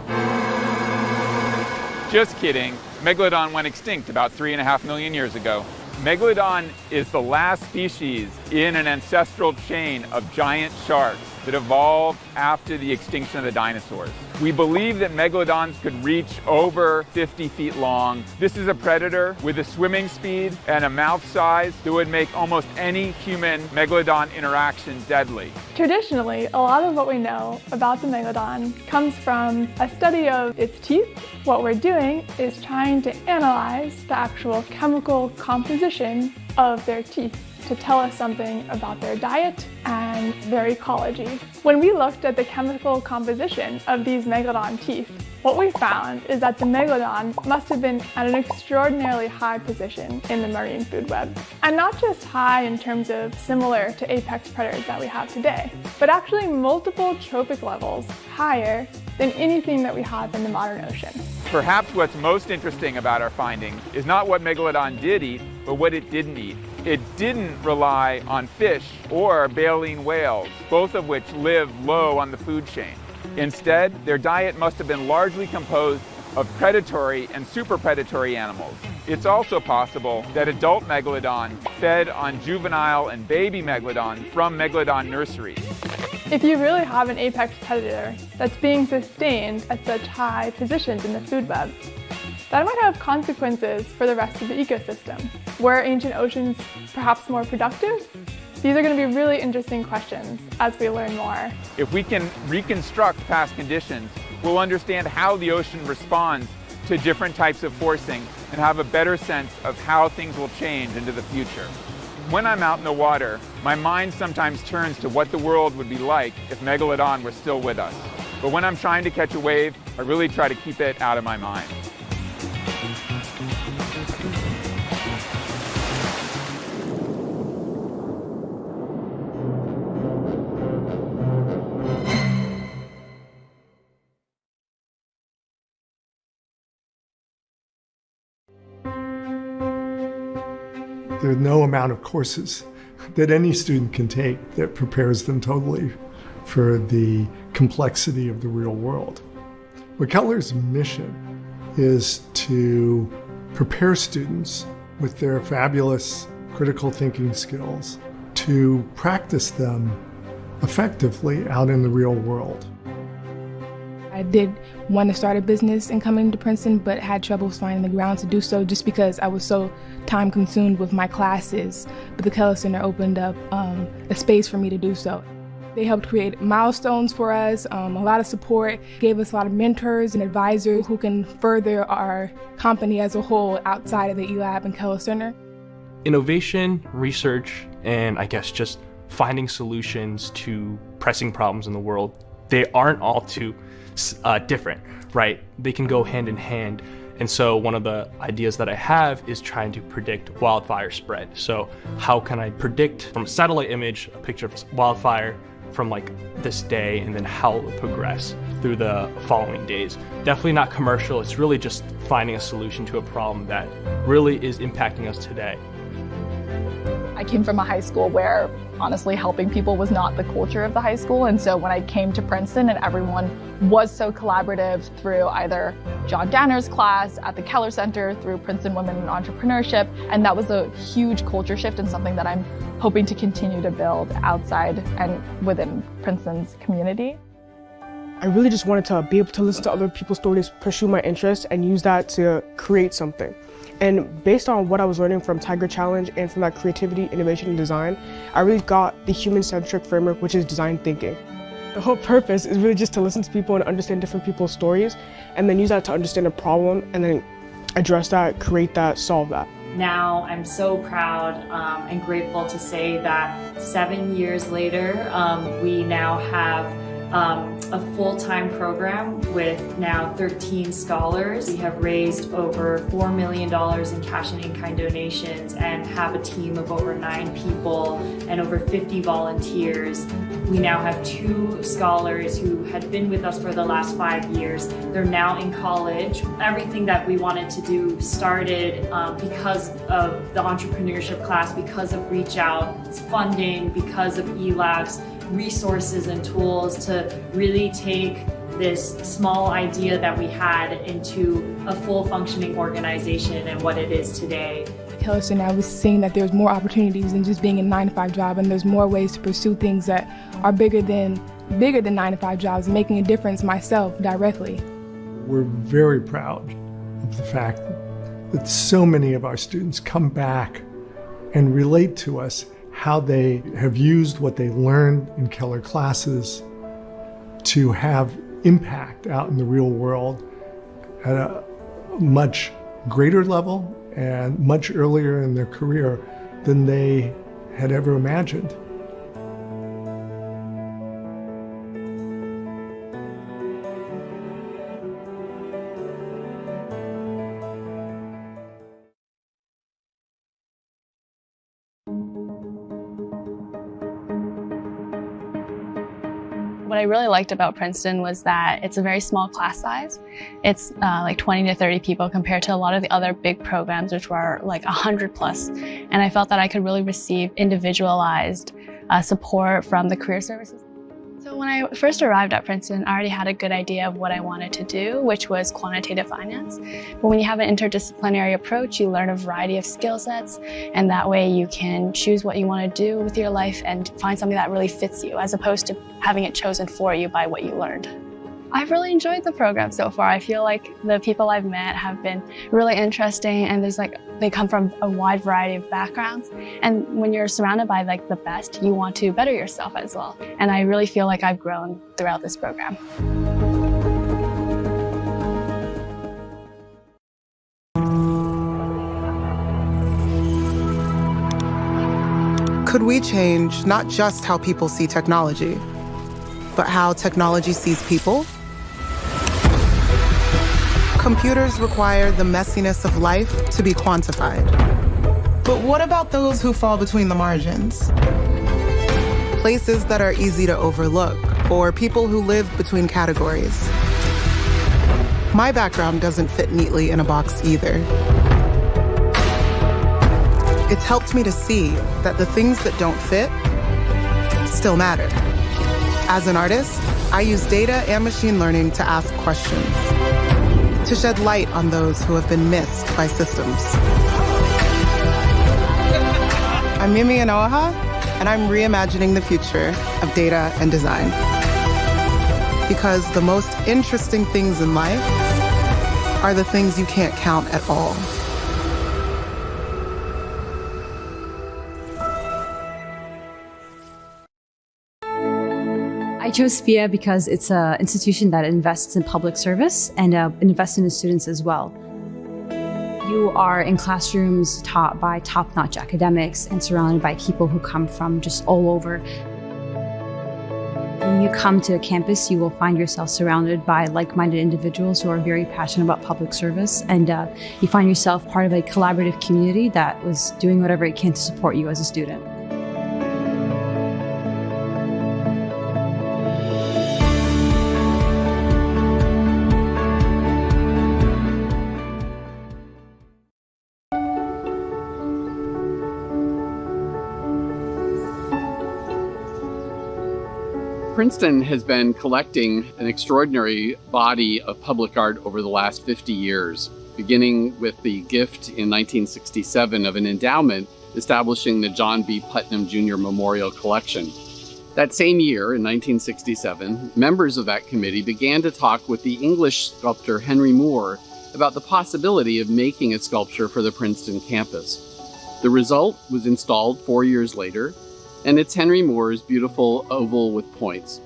Just kidding. Megalodon went extinct about 3.5 million years ago. Megalodon is the last species in an ancestral chain of giant sharks that evolved after the extinction of the dinosaurs. We believe that megalodons could reach over 50 feet long. This is a predator with a swimming speed and a mouth size that would make almost any human-megalodon interaction deadly. Traditionally, a lot of what we know about the megalodon comes from a study of its teeth. What we're doing is trying to analyze the actual chemical composition of their teeth to tell us something about their diet and their ecology. When we looked at the chemical composition of these megalodon teeth, what we found is that the megalodon must have been at an extraordinarily high position in the marine food web. And not just high in terms of similar to apex predators that we have today, but actually multiple trophic levels higher than anything that we have in the modern ocean. Perhaps what's most interesting about our findings is not what Megalodon did eat, but what it didn't eat. It didn't rely on fish or baleen whales, both of which live low on the food chain. Instead, their diet must have been largely composed of predatory and super predatory animals. It's also possible that adult Megalodon fed on juvenile and baby Megalodon from Megalodon nurseries. If you really have an apex predator that's being sustained at such high positions in the food web, that might have consequences for the rest of the ecosystem. Were ancient oceans perhaps more productive? These are going to be really interesting questions as we learn more. If we can reconstruct past conditions, we'll understand how the ocean responds to different types of forcing and have a better sense of how things will change into the future. When I'm out in the water, my mind sometimes turns to what the world would be like if Megalodon were still with us. But when I'm trying to catch a wave, I really try to keep it out of my mind. There's no amount of courses that any student can take that prepares them totally for the complexity of the real world. But Keller's mission is to prepare students with their fabulous critical thinking skills to practice them effectively out in the real world. I did want to start a business and coming to Princeton, but had trouble finding the ground to do so just because I was so time consumed with my classes. But the Keller Center opened up a space for me to do so. They helped create milestones for us, a lot of support, gave us a lot of mentors and advisors who can further our company as a whole outside of the eLab and Keller Center. Innovation, research, and I guess just finding solutions to pressing problems in the world, they aren't all too different, right? They can go hand in hand. And so one of the ideas that I have is trying to predict wildfire spread. So how can I predict from a satellite image a picture of wildfire from like this day and then how it will progress through the following days? Definitely not commercial. It's really just finding a solution to a problem that really is impacting us today. I came from a high school where honestly helping people was not the culture of the high school, and so when I came to Princeton and everyone was so collaborative through either John Danner's class at the Keller Center, through Princeton Women in Entrepreneurship, and that was a huge culture shift and something that I'm hoping to continue to build outside and within Princeton's community. I really just wanted to be able to listen to other people's stories, pursue my interests, and use that to create something. And based on what I was learning from Tiger Challenge and from that creativity, innovation, and design, I really got the human-centric framework, which is design thinking. The whole purpose is really just to listen to people and understand different people's stories, and then use that to understand a problem, and then address that, create that, solve that. Now I'm so proud and grateful to say that 7 years later, we now have a full-time program with now 13 scholars. We have raised over $4 million in cash and in-kind donations and have a team of over 9 people and over 50 volunteers. We now have 2 scholars who had been with us for the last 5 years. They're now in college. Everything that we wanted to do started because of the entrepreneurship class, because of Reach Out funding, because of eLabs, resources and tools to really take this small idea that we had into a full functioning organization and what it is today. Keller Center, I was seeing that there's more opportunities than just being a 9-to-5 job, and there's more ways to pursue things that are bigger than 9-to-5 jobs and making a difference myself directly. We're very proud of the fact that so many of our students come back and relate to us how they have used what they learned in Keller classes to have impact out in the real world at a much greater level and much earlier in their career than they had ever imagined. What I really liked about Princeton was that it's a very small class size. It's like 20 to 30 people compared to a lot of the other big programs, which were like 100 plus. And I felt that I could really receive individualized support from the career services. So when I first arrived at Princeton, I already had a good idea of what I wanted to do, which was quantitative finance. But when you have an interdisciplinary approach, you learn a variety of skill sets, and that way you can choose what you want to do with your life and find something that really fits you, as opposed to having it chosen for you by what you learned. I've really enjoyed the program so far. I feel like the people I've met have been really interesting, and they come from a wide variety of backgrounds. And when you're surrounded by the best, you want to better yourself as well. And I really feel like I've grown throughout this program. Could we change not just how people see technology, but how technology sees people? Computers require the messiness of life to be quantified. But what about those who fall between the margins? Places that are easy to overlook, or people who live between categories. My background doesn't fit neatly in a box either. It's helped me to see that the things that don't fit still matter. As an artist, I use data and machine learning to ask questions, to shed light on those who have been missed by systems. I'm Mimi Anoaha, and I'm reimagining the future of data and design. Because the most interesting things in life are the things you can't count at all. I chose SPIA because it's an institution that invests in public service and invests in the students as well. You are in classrooms taught by top-notch academics and surrounded by people who come from just all over. When you come to a campus, you will find yourself surrounded by like-minded individuals who are very passionate about public service, and you find yourself part of a collaborative community that was doing whatever it can to support you as a student. Princeton has been collecting an extraordinary body of public art over the last 50 years, beginning with the gift in 1967 of an endowment establishing the John B. Putnam Jr. Memorial Collection. That same year, in 1967, members of that committee began to talk with the English sculptor Henry Moore about the possibility of making a sculpture for the Princeton campus. The result was installed 4 years later, and it's Henry Moore's beautiful oval with points.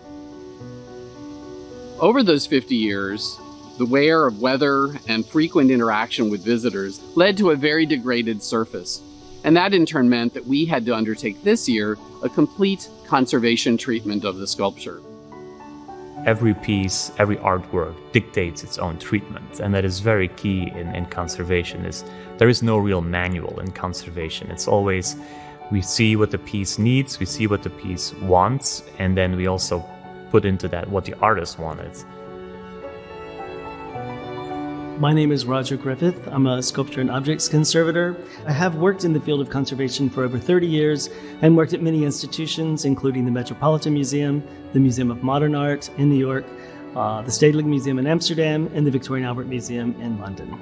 Over those 50 years, the wear of weather and frequent interaction with visitors led to a very degraded surface. And that in turn meant that we had to undertake this year a complete conservation treatment of the sculpture. Every piece, every artwork dictates its own treatment, and that is very key in conservation. There is no real manual in conservation. It's always we see what the piece needs, we see what the piece wants, and then we also put into that what the artist wanted. My name is Roger Griffith. I'm a sculpture and objects conservator. I have worked in the field of conservation for over 30 years and worked at many institutions, including the Metropolitan Museum, the Museum of Modern Art in New York, the Stedelijk Museum in Amsterdam, and the Victoria and Albert Museum in London.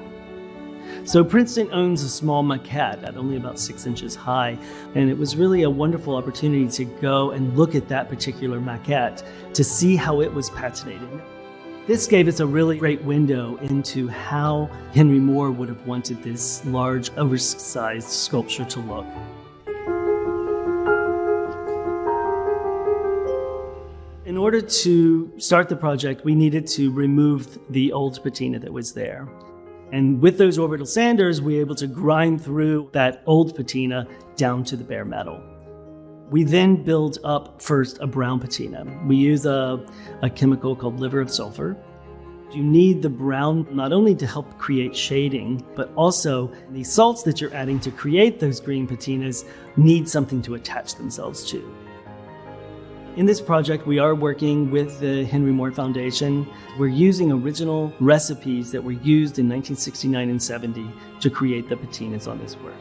So Princeton owns a small maquette at only about 6 inches high, and it was really a wonderful opportunity to go and look at that particular maquette to see how it was patinated. This gave us a really great window into how Henry Moore would have wanted this large, oversized sculpture to look. In order to start the project, we needed to remove the old patina that was there. And with those orbital sanders, we were able to grind through that old patina down to the bare metal. We then build up first a brown patina. We use a chemical called liver of sulfur. You need the brown not only to help create shading, but also the salts that you're adding to create those green patinas need something to attach themselves to. In this project, we are working with the Henry Moore Foundation. We're using original recipes that were used in 1969 and 70 to create the patinas on this work.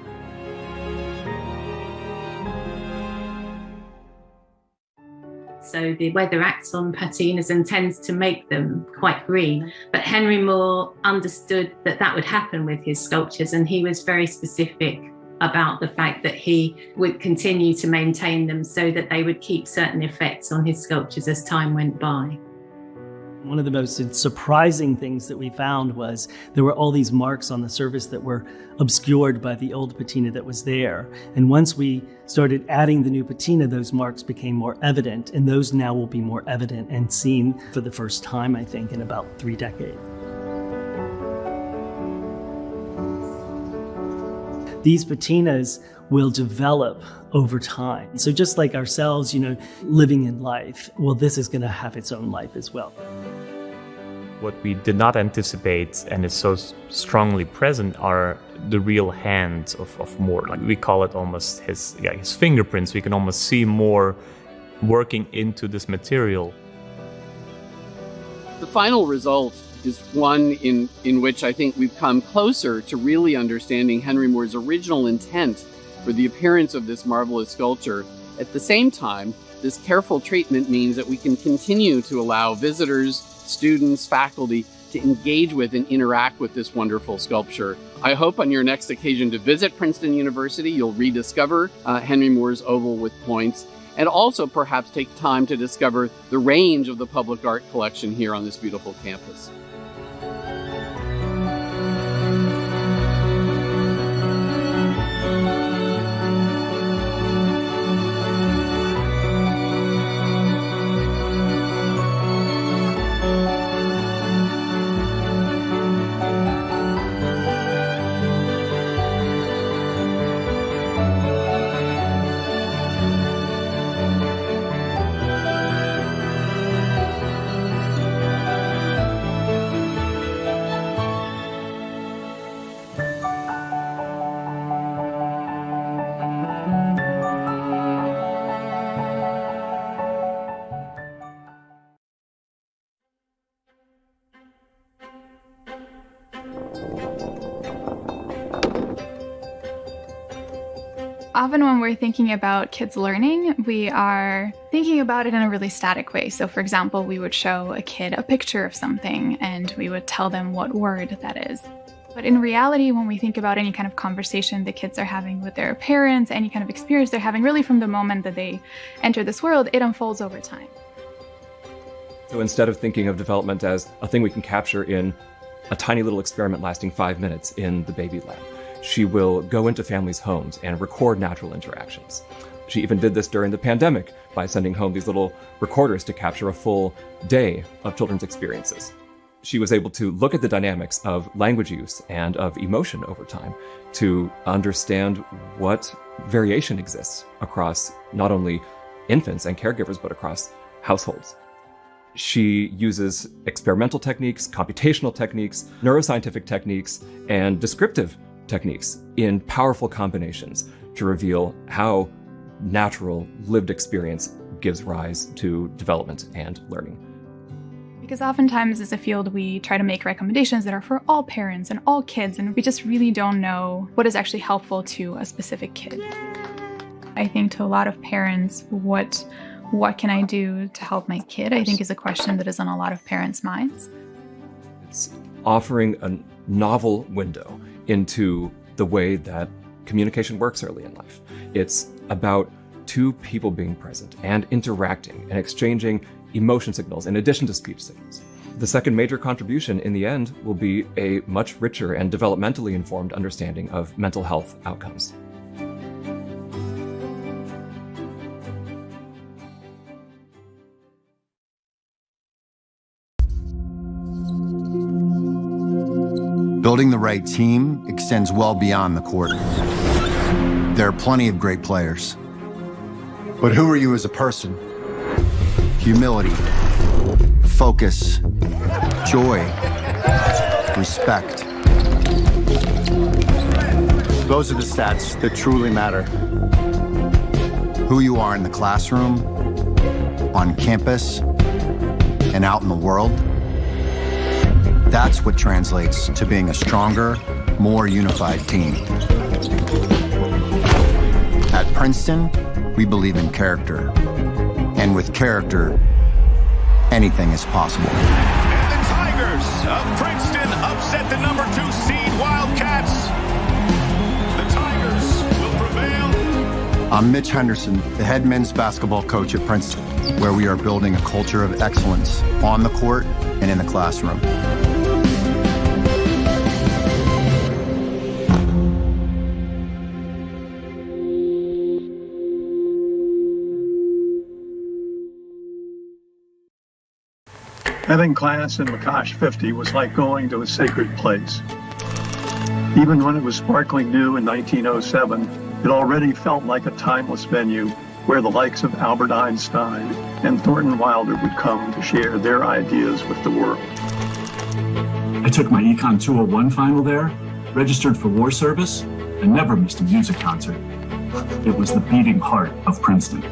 So the weather acts on patinas and tends to make them quite green. But Henry Moore understood that that would happen with his sculptures, and he was very specific about the fact that he would continue to maintain them so that they would keep certain effects on his sculptures as time went by. One of the most surprising things that we found was there were all these marks on the surface that were obscured by the old patina that was there. And once we started adding the new patina, those marks became more evident, and those now will be more evident and seen for the first time, I think, in about 3 decades. These patinas will develop over time. So just like ourselves, living in life, well, this is going to have its own life as well. What we did not anticipate and is so strongly present are the real hands of Moore. Like we call it almost his fingerprints. We can almost see Moore working into this material. The final result is one in which I think we've come closer to really understanding Henry Moore's original intent for the appearance of this marvelous sculpture. At the same time, this careful treatment means that we can continue to allow visitors, students, faculty to engage with and interact with this wonderful sculpture. I hope on your next occasion to visit Princeton University, you'll rediscover Henry Moore's oval with points, and also perhaps take time to discover the range of the public art collection here on this beautiful campus. Often when we're thinking about kids learning, we are thinking about it in a really static way. So for example, we would show a kid a picture of something and we would tell them what word that is. But in reality, when we think about any kind of conversation the kids are having with their parents, any kind of experience they're having, really from the moment that they enter this world, it unfolds over time. So instead of thinking of development as a thing we can capture in a tiny little experiment lasting 5 minutes in the baby lab, she will go into families' homes and record natural interactions. She even did this during the pandemic by sending home these little recorders to capture a full day of children's experiences. She was able to look at the dynamics of language use and of emotion over time to understand what variation exists across not only infants and caregivers, but across households. She uses experimental techniques, computational techniques, neuroscientific techniques, and descriptive techniques in powerful combinations to reveal how natural lived experience gives rise to development and learning. Because oftentimes as a field, we try to make recommendations that are for all parents and all kids, and we just really don't know what is actually helpful to a specific kid. I think to a lot of parents, what can I do to help my kid, I think is a question that is on a lot of parents' minds. It's offering a novel window into the way that communication works early in life. It's about two people being present and interacting and exchanging emotion signals in addition to speech signals. The second major contribution in the end will be a much richer and developmentally informed understanding of mental health outcomes. Building the right team extends well beyond the court. There are plenty of great players. But who are you as a person? Humility, focus, joy, respect. Those are the stats that truly matter. Who you are in the classroom, on campus, and out in the world. That's what translates to being a stronger, more unified team. At Princeton, we believe in character. And with character, anything is possible. And the Tigers of Princeton upset the #2 seed Wildcats. The Tigers will prevail. I'm Mitch Henderson, the head men's basketball coach at Princeton, where we are building a culture of excellence on the court and in the classroom. Having class in McCosh 50 was like going to a sacred place. Even when it was sparkling new in 1907, it already felt like a timeless venue where the likes of Albert Einstein and Thornton Wilder would come to share their ideas with the world. I took my Econ 201 final there, registered for war service, and never missed a music concert. It was the beating heart of Princeton.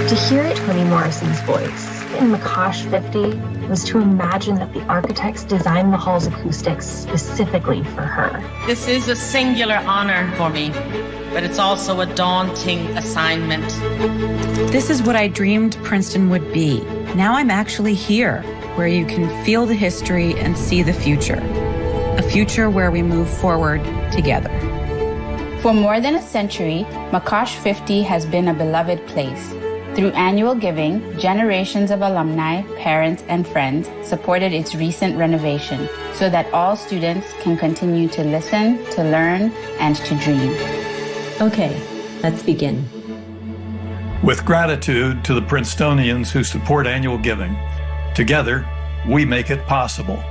To hear Toni Morrison's voice in McCosh 50 was to imagine that the architects designed the hall's acoustics specifically for her. This is a singular honor for me, but it's also a daunting assignment. This is what I dreamed Princeton would be. Now I'm actually here, where you can feel the history and see the future. A future where we move forward together. For more than a century, McCosh 50 has been a beloved place. Through annual giving, generations of alumni, parents, and friends supported its recent renovation so that all students can continue to listen, to learn, and to dream. Okay, let's begin. With gratitude to the Princetonians who support annual giving, together, we make it possible.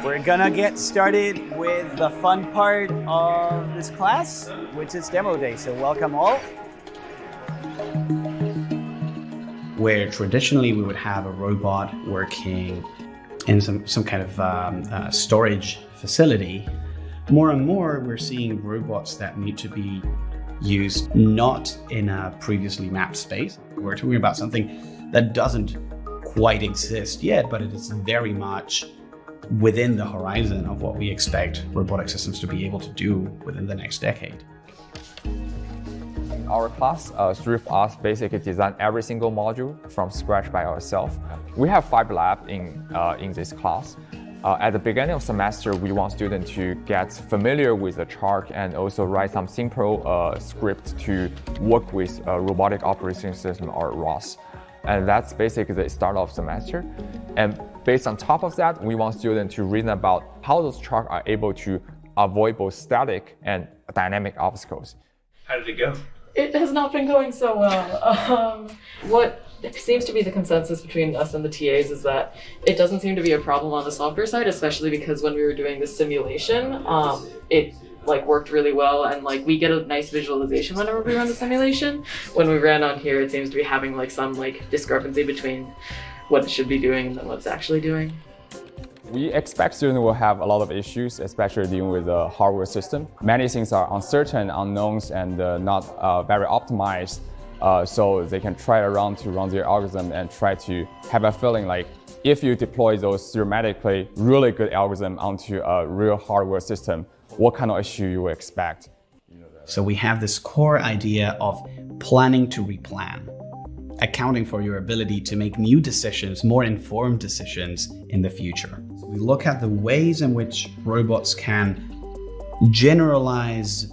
We're gonna get started with the fun part of this class, which is demo day. So welcome all. Where traditionally we would have a robot working in some kind of storage facility, more and more we're seeing robots that need to be used not in a previously mapped space. We're talking about something that doesn't quite exist yet, but it is very much within the horizon of what we expect robotic systems to be able to do within the next decade. Our class, three of us basically designed every single module from scratch by ourselves. We have 5 labs in this class. At the beginning of semester, we want students to get familiar with the chart and also write some simple script to work with robotic operating system or ROS. And that's basically the start of semester. And based on top of that, we want students to read about how those charts are able to avoid both static and dynamic obstacles. How did it go? It has not been going so well. What seems to be the consensus between us and the TAs is that it doesn't seem to be a problem on the software side, especially because when we were doing the simulation, it worked really well, and we get a nice visualization whenever we run the simulation. When we ran on here, it seems to be having some discrepancy between what it should be doing and then what it's actually doing. We expect students will have a lot of issues, especially dealing with the hardware system. Many things are uncertain, unknowns, and not very optimized. So they can try around to run their algorithm and try to have a feeling like if you deploy those theoretically really good algorithm onto a real hardware system, what kind of issue you would expect. So we have this core idea of planning to replan, accounting for your ability to make new decisions, more informed decisions in the future. We look at the ways in which robots can generalize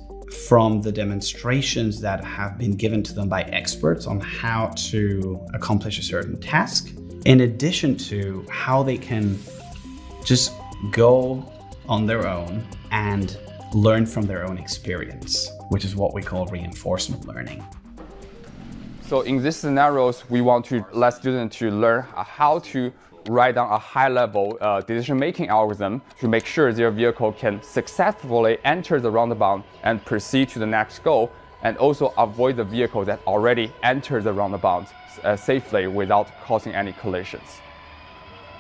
from the demonstrations that have been given to them by experts on how to accomplish a certain task, in addition to how they can just go on their own and learn from their own experience, which is what we call reinforcement learning. So in these scenarios, we want to let students to learn how to write down a high-level decision-making algorithm to make sure their vehicle can successfully enter the roundabout and proceed to the next goal, and also avoid the vehicle that already entered the roundabout safely without causing any collisions.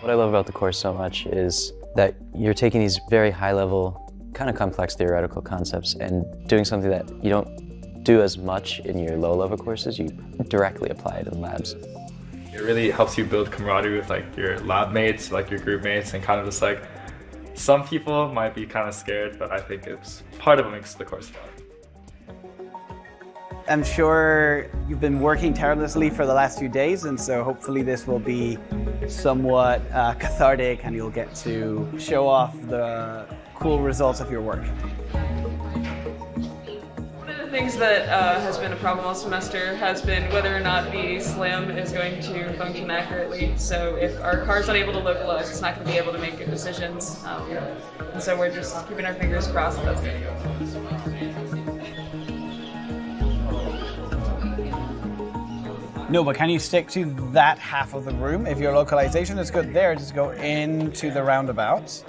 What I love about the course so much is that you're taking these very high-level, kind of complex theoretical concepts and doing something that you don't do as much in your low-level courses. You directly apply it in labs. It really helps you build camaraderie with like your lab mates, like your group mates, and kind of just like, some people might be kind of scared, but I think it's part of what makes the course fun. I'm sure you've been working tirelessly for the last few days, and so hopefully this will be somewhat cathartic and you'll get to show off the cool results of your work. Things that has been a problem all semester has been whether or not the SLAM is going to function accurately. So if our car's not able to localize, it's not going to be able to make good decisions. And so we're just keeping our fingers crossed that that's going to go. No, but can you stick to that half of the room? If your localization is good there, just go into the roundabout.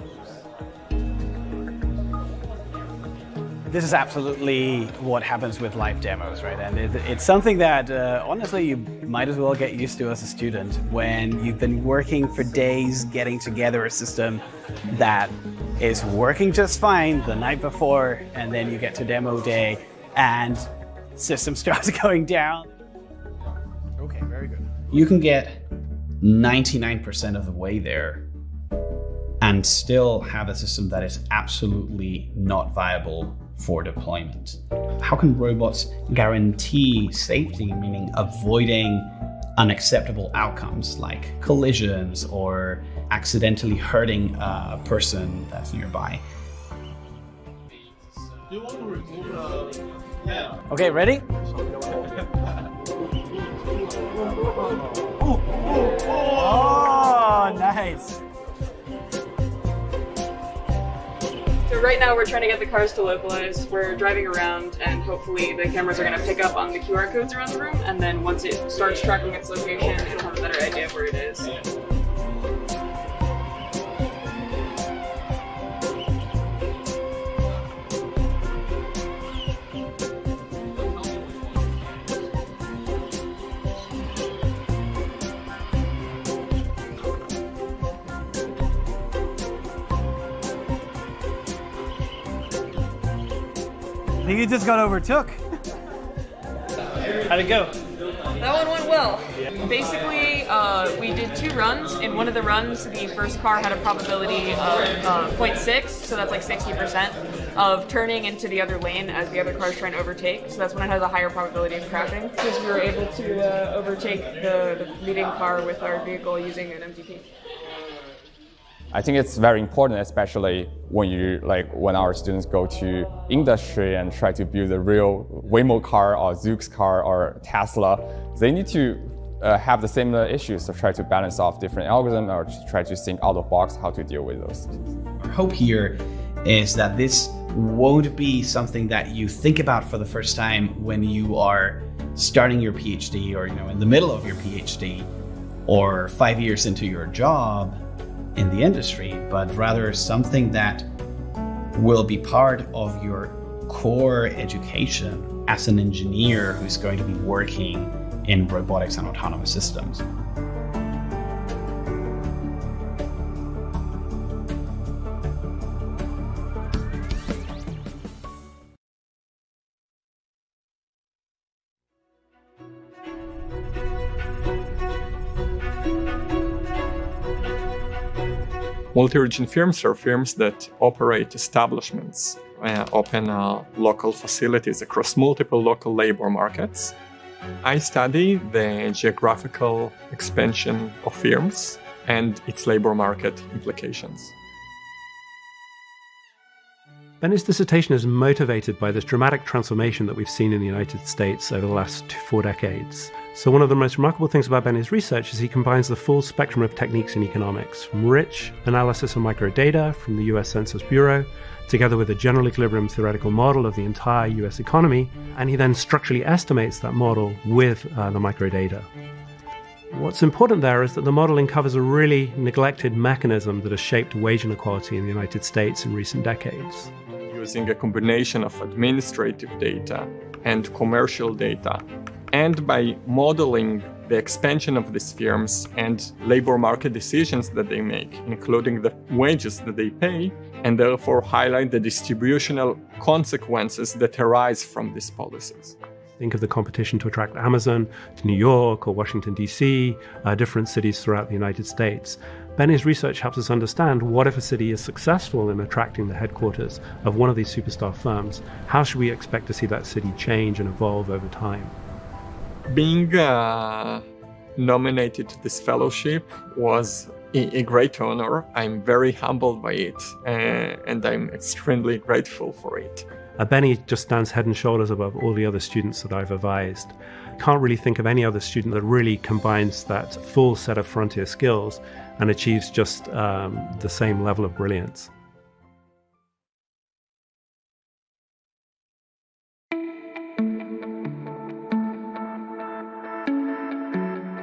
This is absolutely what happens with live demos, right? And it's something that, honestly, you might as well get used to as a student when you've been working for days, getting together a system that is working just fine the night before, and then you get to demo day and system starts going down. Okay, very good. You can get 99% of the way there and still have a system that is absolutely not viable for deployment. How can robots guarantee safety, meaning avoiding unacceptable outcomes like collisions or accidentally hurting a person that's nearby? Okay, ready? Oh, nice. So right now we're trying to get the cars to localize. We're driving around and hopefully the cameras are going to pick up on the QR codes around the room, and then once it starts tracking its location, it'll have a better idea of where it is. I think you just got overtook. How'd it go? That one went well. Basically, we did 2 runs. In one of the runs, the first car had a probability of 0.6, so that's like 60%, of turning into the other lane as the other car is trying to overtake. So that's when it has a higher probability of crashing. Because we were able to overtake the leading car with our vehicle using an MTP. I think it's very important, especially when our students go to industry and try to build a real Waymo car or Zoox car or Tesla. They need to have the similar issues to try to balance off different algorithms or to try to think out of the box how to deal with those. Our hope here is that this won't be something that you think about for the first time when you are starting your PhD or in the middle of your PhD or 5 years into your job in the industry, but rather something that will be part of your core education as an engineer who's going to be working in robotics and autonomous systems. Multi-origin firms are firms that operate establishments, open local facilities across multiple local labor markets. I study the geographical expansion of firms and its labor market implications. Benny's dissertation is motivated by this dramatic transformation that we've seen in the United States over the last 4 decades. So one of the most remarkable things about Benny's research is he combines the full spectrum of techniques in economics, from rich analysis of microdata from the US Census Bureau, together with a general equilibrium theoretical model of the entire US economy, and he then structurally estimates that model with the microdata. What's important there is that the model uncovers a really neglected mechanism that has shaped wage inequality in the United States in recent decades. Using a combination of administrative data and commercial data, and by modeling the expansion of these firms and labor market decisions that they make, including the wages that they pay, and therefore highlight the distributional consequences that arise from these policies. Think of the competition to attract Amazon to New York or Washington, D.C., different cities throughout the United States. Benny's research helps us understand what if a city is successful in attracting the headquarters of one of these superstar firms. How should we expect to see that city change and evolve over time? Being nominated to this fellowship was a great honor. I'm very humbled by it, and I'm extremely grateful for it. Benny just stands head and shoulders above all the other students that I've advised. Can't really think of any other student that really combines that full set of frontier skills and achieves just the same level of brilliance.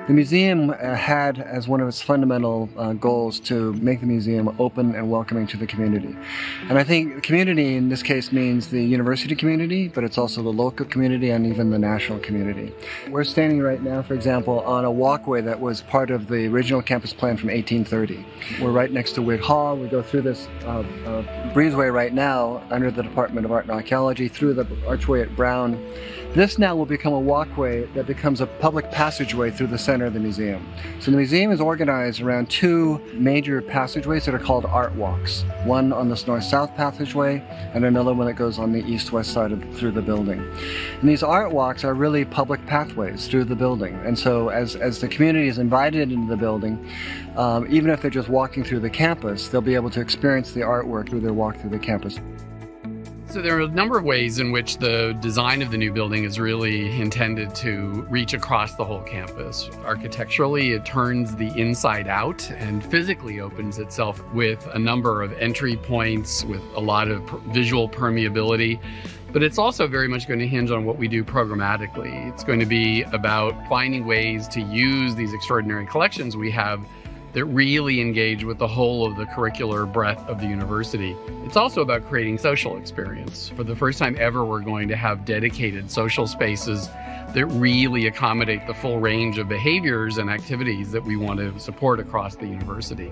The museum had as one of its fundamental goals to make the museum open and welcoming to the community. And I think the community in this case means the university community, but it's also the local community and even the national community. We're standing right now, for example, on a walkway that was part of the original campus plan from 1830. We're right next to Whig Hall. We go through this breezeway right now under the Department of Art and Archaeology through the archway at Brown. This now will become a walkway that becomes a public passageway through the center of the museum. So the museum is organized around 2 major passageways that are called art walks. One on this north-south passageway and another one that goes on the east-west side through the building. And these art walks are really public pathways through the building. And so as the community is invited into the building, even if they're just walking through the campus, they'll be able to experience the artwork through their walk through the campus. So there are a number of ways in which the design of the new building is really intended to reach across the whole campus. Architecturally, it turns the inside out and physically opens itself with a number of entry points with a lot of visual permeability. But it's also very much going to hinge on what we do programmatically. It's going to be about finding ways to use these extraordinary collections we have that really engage with the whole of the curricular breadth of the university. It's also about creating social experience. For the first time ever, we're going to have dedicated social spaces that really accommodate the full range of behaviors and activities that we want to support across the university.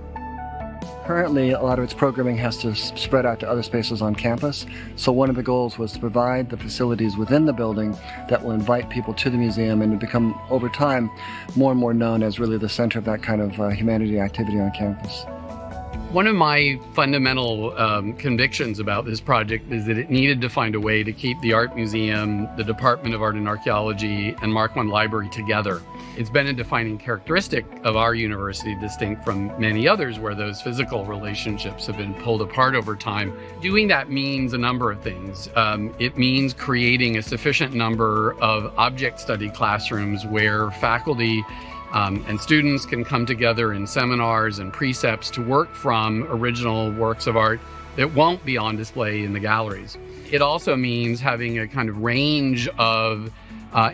Currently, a lot of its programming has to spread out to other spaces on campus. So one of the goals was to provide the facilities within the building that will invite people to the museum and to become, over time, more and more known as really the center of that kind of humanity activity on campus. One of my fundamental convictions about this project is that it needed to find a way to keep the Art Museum, the Department of Art and Archaeology, and Mark I Library together. It's been a defining characteristic of our university, distinct from many others where those physical relationships have been pulled apart over time. Doing that means a number of things. It means creating a sufficient number of object study classrooms where faculty and students can come together in seminars and precepts to work from original works of art that won't be on display in the galleries. It also means having a kind of range of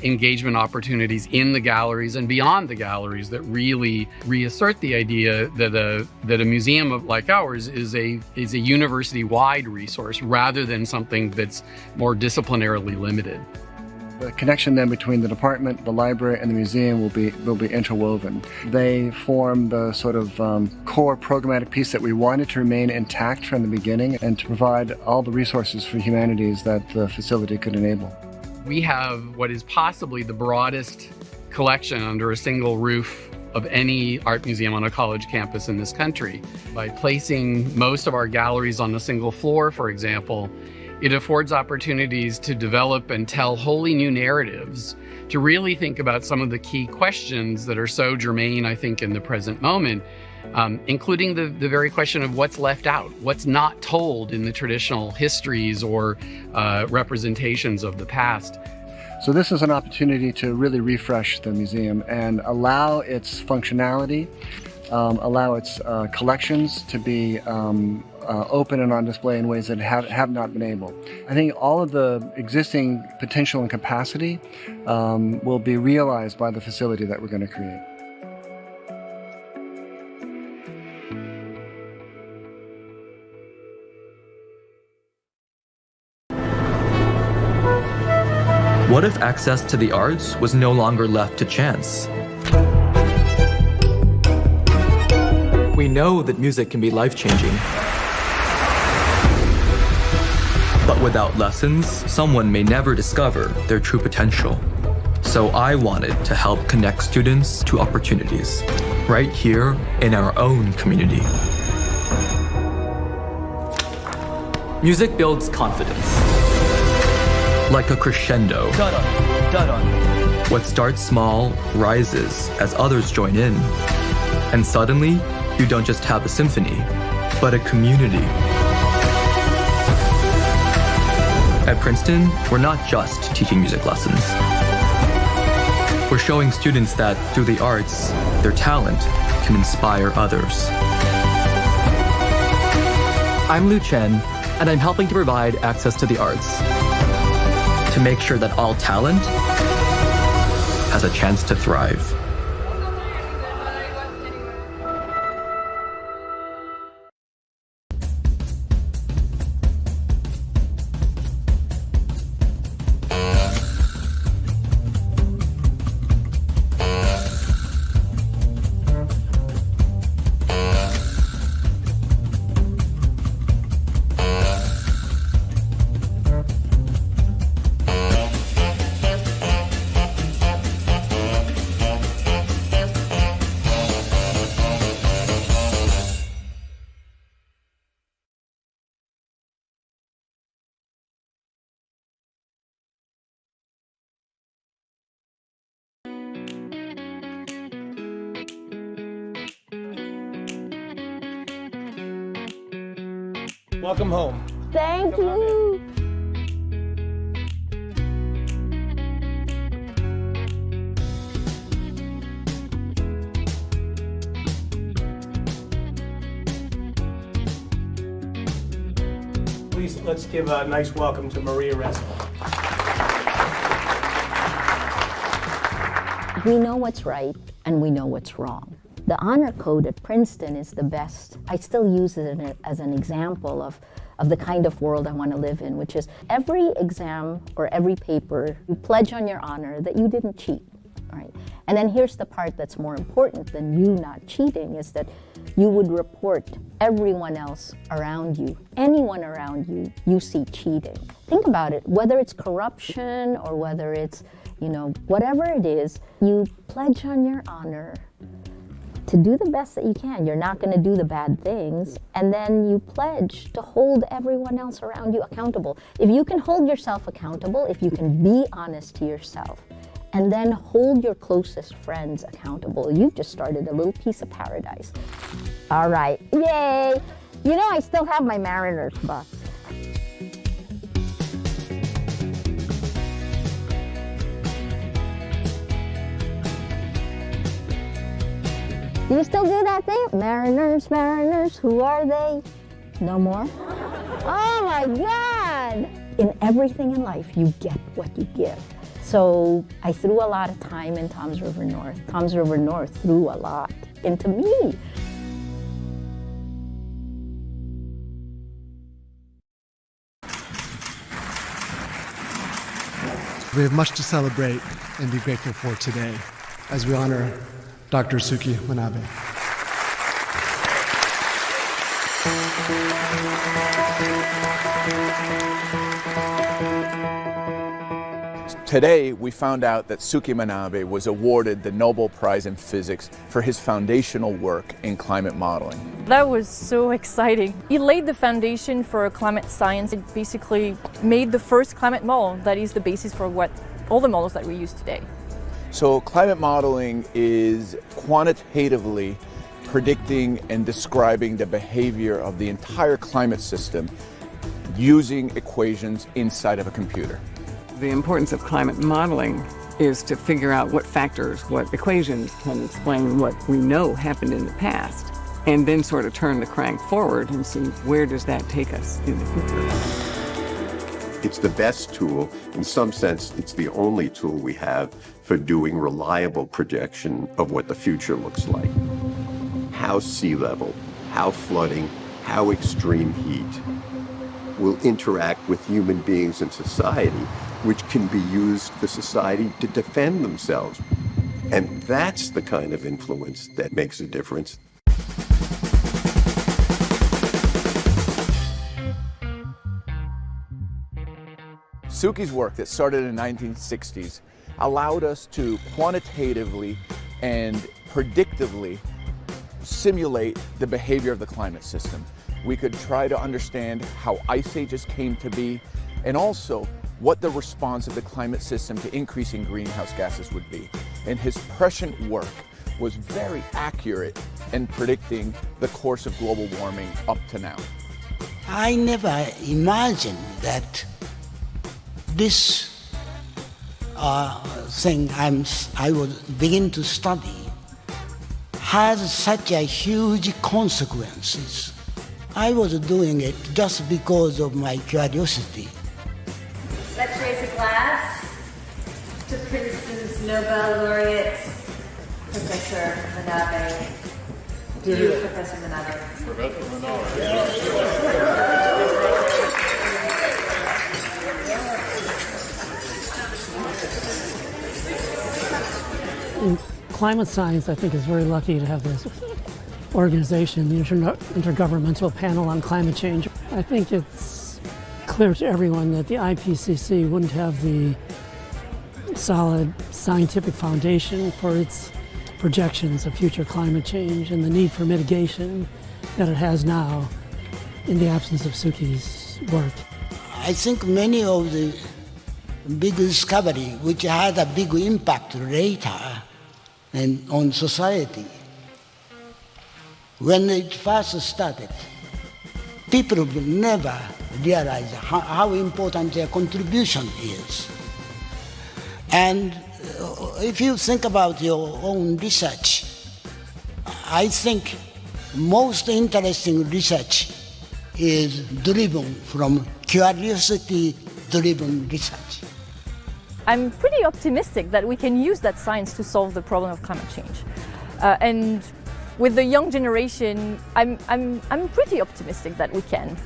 engagement opportunities in the galleries and beyond the galleries that really reassert the idea that a museum like ours is a university-wide resource rather than something that's more disciplinarily limited. The connection then between the department, the library, and the museum will be interwoven. They form the sort of core programmatic piece that we wanted to remain intact from the beginning and to provide all the resources for humanities that the facility could enable. We have what is possibly the broadest collection under a single roof of any art museum on a college campus in this country. By placing most of our galleries on a single floor, for example, it affords opportunities to develop and tell wholly new narratives, to really think about some of the key questions that are so germane, I think, in the present moment, including the very question of what's left out, what's not told in the traditional histories or representations of the past. So this is an opportunity to really refresh the museum and allow its functionality, allow its collections to be open and on display in ways that have not been able. I think all of the existing potential and capacity will be realized by the facility that we're going to create. What if access to the arts was no longer left to chance? We know that music can be life-changing. But without lessons, someone may never discover their true potential. So I wanted to help connect students to opportunities, right here in our own community. Music builds confidence. Like a crescendo. What starts small rises as others join in. And suddenly, you don't just have a symphony, but a community. At Princeton, we're not just teaching music lessons. We're showing students that through the arts, their talent can inspire others. I'm Lu Chen, and I'm helping to provide access to the arts, to make sure that all talent has a chance to thrive. Welcome home. Thank you. Please, let's give a nice welcome to Maria Ressa. We know what's right and we know what's wrong. The honor code at Princeton is the best. I still use it as an example of the kind of world I want to live in, which is every exam or every paper, you pledge on your honor that you didn't cheat, right? And then here's the part that's more important than you not cheating, is that you would report everyone else around you, anyone around you, you see cheating. Think about it, whether it's corruption or whether it's, whatever it is, you pledge on your honor to do the best that you can. You're not going to do the bad things, and then you pledge to hold everyone else around you accountable. If you can hold yourself accountable, if you can be honest to yourself, and then hold your closest friends accountable, you've just started a little piece of paradise. All right, yay! I still have my Mariners bucks. Do you still do that thing? Mariners, Mariners, who are they? No more? Oh my God! In everything in life, you get what you give. So I threw a lot of time in Toms River North. Toms River North threw a lot into me. We have much to celebrate and be grateful for today as we honor Dr. Suki Manabe. Today, we found out that Suki Manabe was awarded the Nobel Prize in Physics for his foundational work in climate modeling. That was so exciting. He laid the foundation for climate science. It basically made the first climate model that is the basis for all the models that we use today. So climate modeling is quantitatively predicting and describing the behavior of the entire climate system using equations inside of a computer. The importance of climate modeling is to figure out what factors, what equations can explain what we know happened in the past, and then sort of turn the crank forward and see where does that take us in the future. It's the best tool. In some sense, it's the only tool we have for doing reliable projection of what the future looks like. How sea level, how flooding, how extreme heat will interact with human beings and society, which can be used for society to defend themselves. And that's the kind of influence that makes a difference. Suki's work that started in the 1960s allowed us to quantitatively and predictively simulate the behavior of the climate system. We could try to understand how ice ages came to be, and also what the response of the climate system to increasing greenhouse gases would be. And his prescient work was very accurate in predicting the course of global warming up to now. I never imagined that this thing I would begin to study has such a huge consequences. I was doing it just because of my curiosity. Let's raise a glass to Princeton's Nobel laureate, Professor Manabe. To you, Professor Manabe. Professor Manabe. In climate science, I think, is very lucky to have this organization, the Intergovernmental Panel on Climate Change. I think it's clear to everyone that the IPCC wouldn't have the solid scientific foundation for its projections of future climate change and the need for mitigation that it has now in the absence of Suki's work. I think many of the big discovery which had a big impact later and on society, when it first started, people will never realize how important their contribution is. And if you think about your own research, I think most interesting research is driven from curiosity-driven research. I'm pretty optimistic that we can use that science to solve the problem of climate change. And with the young generation, I'm pretty optimistic that we can.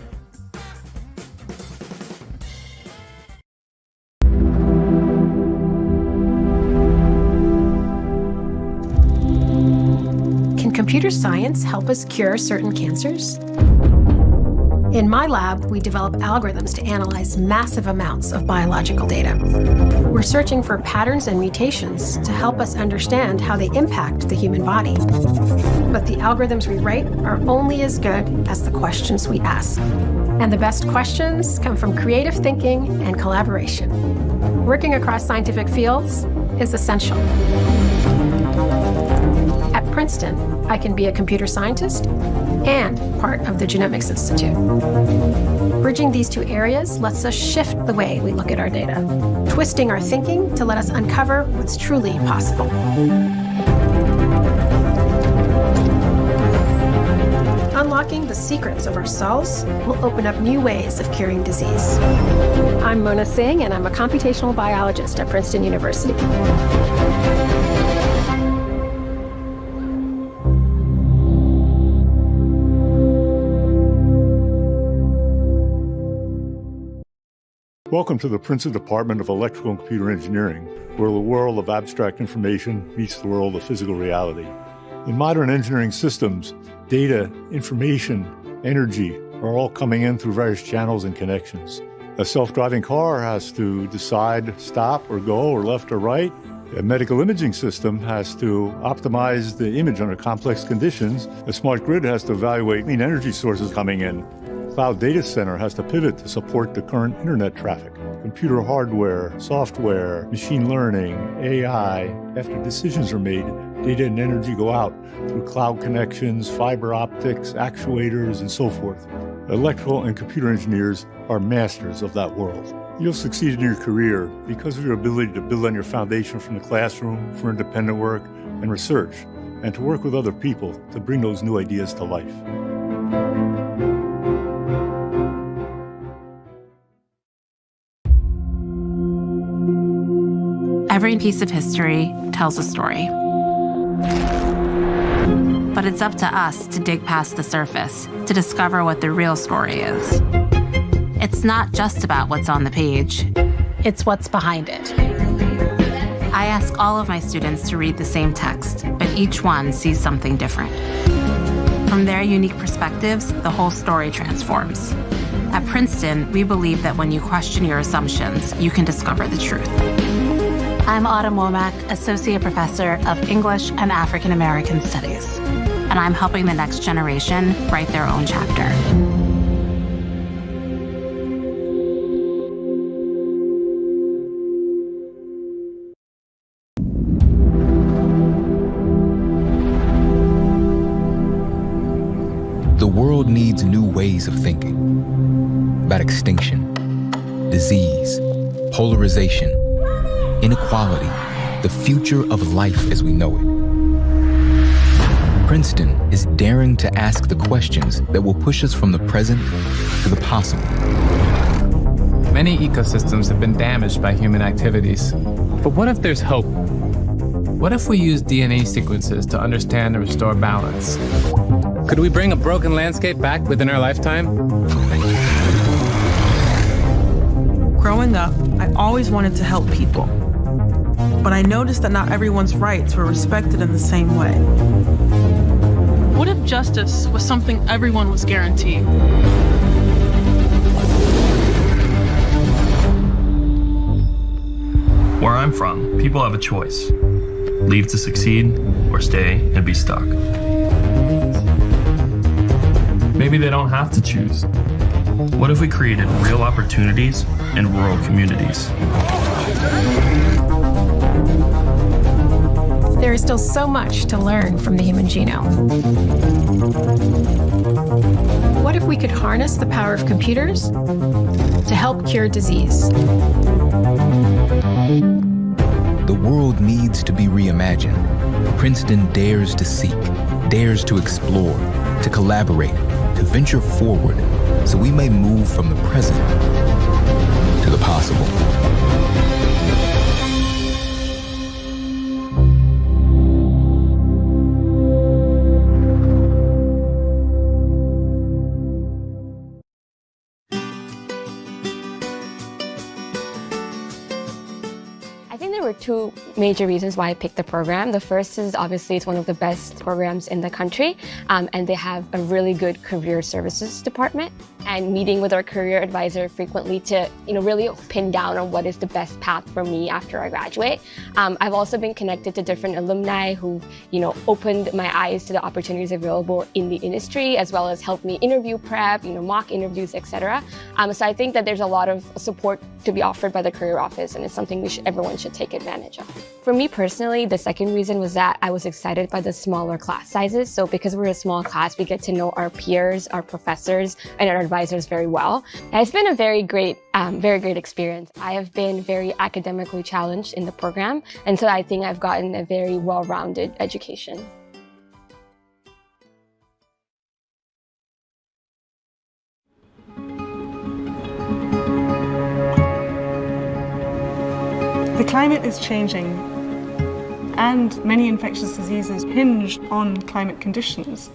Can computer science help us cure certain cancers? In my lab, we develop algorithms to analyze massive amounts of biological data. We're searching for patterns and mutations to help us understand how they impact the human body. But the algorithms we write are only as good as the questions we ask. And the best questions come from creative thinking and collaboration. Working across scientific fields is essential. At Princeton, I can be a computer scientist and part of the Genomics Institute. Bridging these two areas lets us shift the way we look at our data, twisting our thinking to let us uncover what's truly possible. Unlocking the secrets of our cells will open up new ways of curing disease. I'm Mona Singh, and I'm a computational biologist at Princeton University. Welcome to the Princeton Department of Electrical and Computer Engineering, where the world of abstract information meets the world of physical reality. In modern engineering systems, data, information, energy are all coming in through various channels and connections. A self-driving car has to decide stop or go or left or right. A medical imaging system has to optimize the image under complex conditions. A smart grid has to evaluate clean energy sources coming in. Cloud data center has to pivot to support the current internet traffic. Computer hardware, software, machine learning, AI, after decisions are made, data and energy go out through cloud connections, fiber optics, actuators, and so forth. Electrical and computer engineers are masters of that world. You'll succeed in your career because of your ability to build on your foundation from the classroom for independent work and research, and to work with other people to bring those new ideas to life. Every piece of history tells a story. But it's up to us to dig past the surface, to discover what the real story is. It's not just about what's on the page, it's what's behind it. I ask all of my students to read the same text, but each one sees something different. From their unique perspectives, the whole story transforms. At Princeton, we believe that when you question your assumptions, you can discover the truth. I'm Autumn Womack, Associate Professor of English and African American Studies, and I'm helping the next generation write their own chapter. The world needs new ways of thinking about extinction, disease, polarization, inequality, the future of life as we know it. Princeton is daring to ask the questions that will push us from the present to the possible. Many ecosystems have been damaged by human activities. But what if there's hope? What if we use DNA sequences to understand and restore balance? Could we bring a broken landscape back within our lifetime? Growing up, I always wanted to help people. But I noticed that not everyone's rights were respected in the same way. What if justice was something everyone was guaranteed? Where I'm from, people have a choice. Leave to succeed or stay and be stuck. Maybe they don't have to choose. What if we created real opportunities in rural communities? There is still so much to learn from the human genome. What if we could harness the power of computers to help cure disease? The world needs to be reimagined. Princeton dares to seek, dares to explore, to collaborate, to venture forward, so we may move from the present to the possible. Two major reasons why I picked the program. The first is obviously it's one of the best programs in the country, and they have a really good career services department. And meeting with our career advisor frequently to really pin down on what is the best path for me after I graduate. I've also been connected to different alumni who opened my eyes to the opportunities available in the industry, as well as helped me interview prep, mock interviews, etc. So I think that there's a lot of support to be offered by the career office, and it's something everyone should take advantage of. For me personally, the second reason was that I was excited by the smaller class sizes. So because we're a small class, we get to know our peers, our professors, and our advisors very well. And it's been a very great experience. I have been very academically challenged in the program, and so I think I've gotten a very well-rounded education. The climate is changing, and many infectious diseases hinge on climate conditions.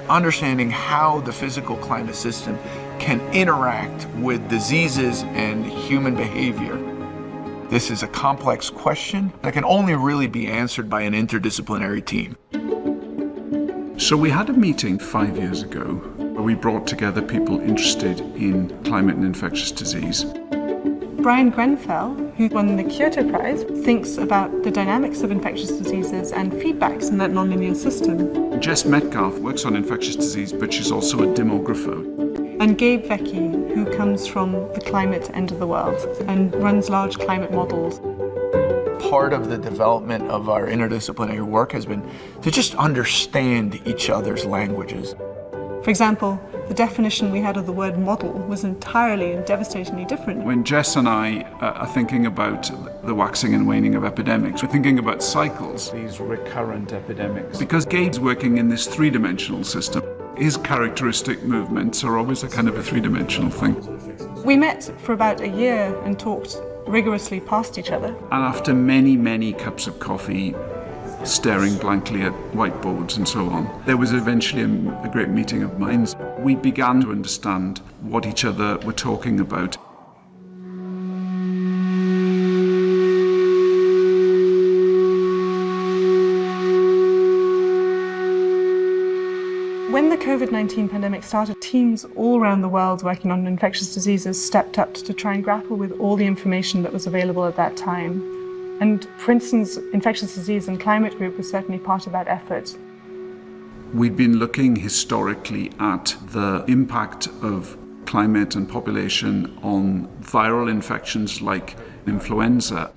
Understanding how the physical climate system can interact with diseases and human behavior. This is a complex question that can only really be answered by an interdisciplinary team. So we had a meeting 5 years ago where we brought together people interested in climate and infectious disease. Brian Grenfell, who won the Kyoto Prize, thinks about the dynamics of infectious diseases and feedbacks in that nonlinear system. Jess Metcalf works on infectious disease, but she's also a demographer. And Gabe Vecchi, who comes from the climate end of the world and runs large climate models. part of the development of our interdisciplinary work has been to just understand each other's languages. For example, the definition we had of the word model was entirely and devastatingly different. When Jess and I are thinking about the waxing and waning of epidemics, we're thinking about cycles, these recurrent epidemics. Because Gabe's working in this three-dimensional system, his characteristic movements are always a kind of a three-dimensional thing. We met for about a year and talked rigorously past each other. And after many, many cups of coffee, staring blankly at whiteboards and so on, there was eventually a great meeting of minds. We began to understand what each other were talking about. When the COVID-19 pandemic started, teams all around the world working on infectious diseases stepped up to try and grapple with all the information that was available at that time. And Princeton's infectious disease and climate group was certainly part of that effort. We've been looking historically at the impact of climate and population on viral infections like influenza.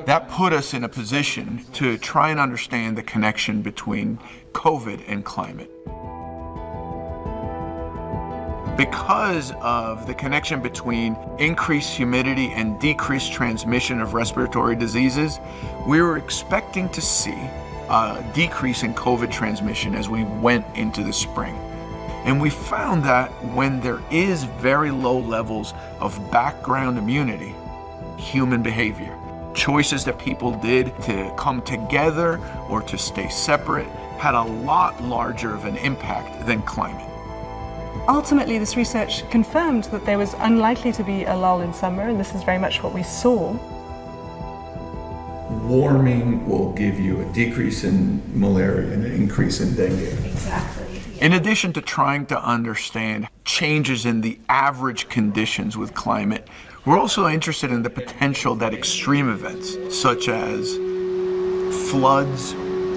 That put us in a position to try and understand the connection between COVID and climate. Because of the connection between increased humidity and decreased transmission of respiratory diseases, we were expecting to see a decrease in COVID transmission as we went into the spring. And we found that when there is very low levels of background immunity, human behavior, choices that people did to come together or to stay separate had a lot larger of an impact than climate. Ultimately, this research confirmed that there was unlikely to be a lull in summer, and this is very much what we saw. Warming will give you a decrease in malaria and an increase in dengue. Exactly. In addition to trying to understand changes in the average conditions with climate, we're also interested in the potential that extreme events, such as floods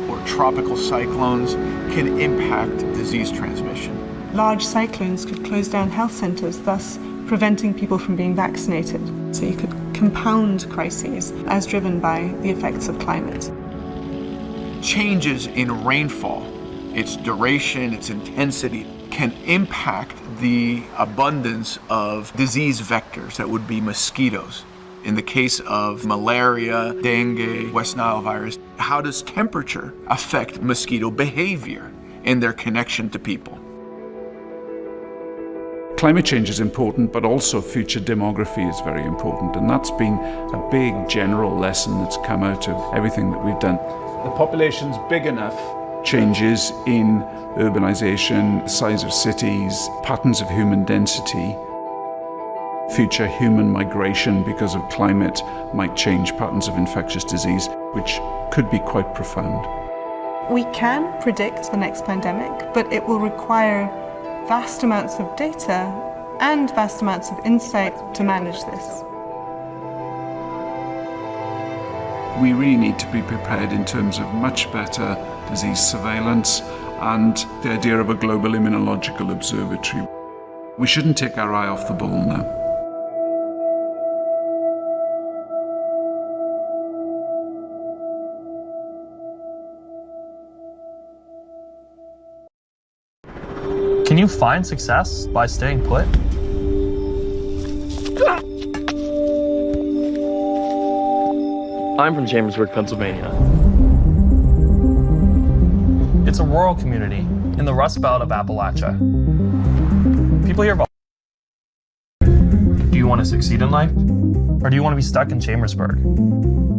or tropical cyclones, can impact disease transmission. Large cyclones could close down health centers, thus preventing people from being vaccinated. So you could compound crises as driven by the effects of climate. Changes in rainfall, its duration, its intensity, can impact the abundance of disease vectors that would be mosquitoes. In the case of malaria, dengue, West Nile virus, how does temperature affect mosquito behavior and their connection to people? Climate change is important, but also future demography is very important. And that's been a big general lesson that's come out of everything that we've done. The population's big enough. Changes in urbanization, size of cities, patterns of human density, future human migration because of climate might change patterns of infectious disease, which could be quite profound. We can predict the next pandemic, but it will require vast amounts of data and vast amounts of insight to manage this. We really need to be prepared in terms of much better disease surveillance and the idea of a global immunological observatory. We shouldn't take our eye off the ball now. Can you find success by staying put? I'm from Chambersburg, Pennsylvania. It's a rural community in the Rust Belt of Appalachia. People hear about. Do you want to succeed in life? Or do you want to be stuck in Chambersburg?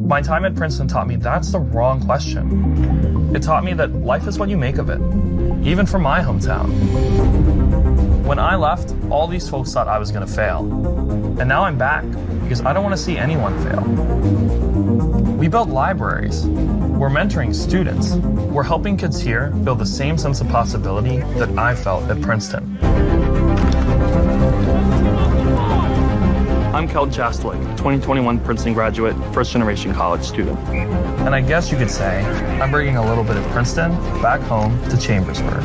My time at Princeton taught me that's the wrong question. It taught me that life is what you make of it, even from my hometown. When I left, all these folks thought I was going to fail. And now I'm back because I don't want to see anyone fail. We built libraries. We're mentoring students. We're helping kids here build the same sense of possibility that I felt at Princeton. I'm Kel Chastwick, 2021 Princeton graduate, first-generation college student. And I guess you could say I'm bringing a little bit of Princeton back home to Chambersburg.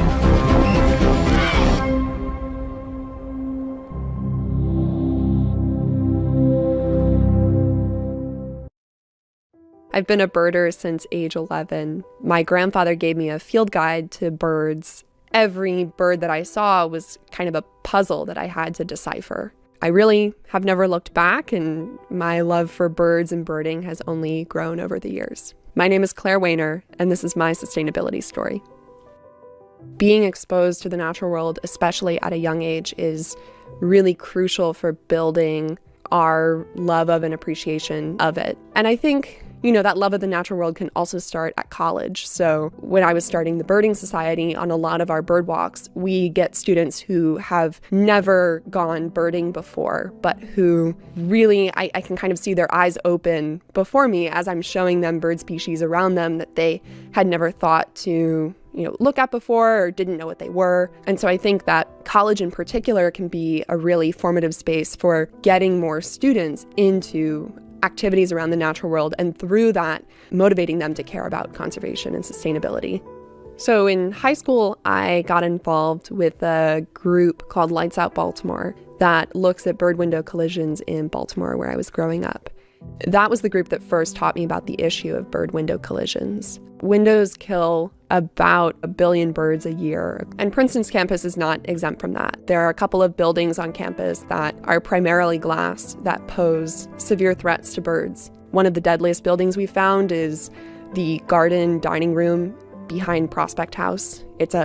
I've been a birder since age 11. My grandfather gave me a field guide to birds. Every bird that I saw was kind of a puzzle that I had to decipher. I really have never looked back, and my love for birds and birding has only grown over the years. My name is Claire Weiner, and this is my sustainability story. Being exposed to the natural world, especially at a young age, is really crucial for building our love of and appreciation of it. And I think, that love of the natural world can also start at college. So when I was starting the Birding Society, on a lot of our bird walks, we get students who have never gone birding before, but who really, I can kind of see their eyes open before me as I'm showing them bird species around them that they had never thought to look at before or didn't know what they were. And so I think that college in particular can be a really formative space for getting more students into activities around the natural world, and through that, motivating them to care about conservation and sustainability. So in high school, I got involved with a group called Lights Out Baltimore that looks at bird window collisions in Baltimore, where I was growing up. That was the group that first taught me about the issue of bird window collisions. Windows kill about 1 billion birds a year, and Princeton's campus is not exempt from that. There are a couple of buildings on campus that are primarily glass that pose severe threats to birds. One of the deadliest buildings we found is the garden dining room behind Prospect House. It's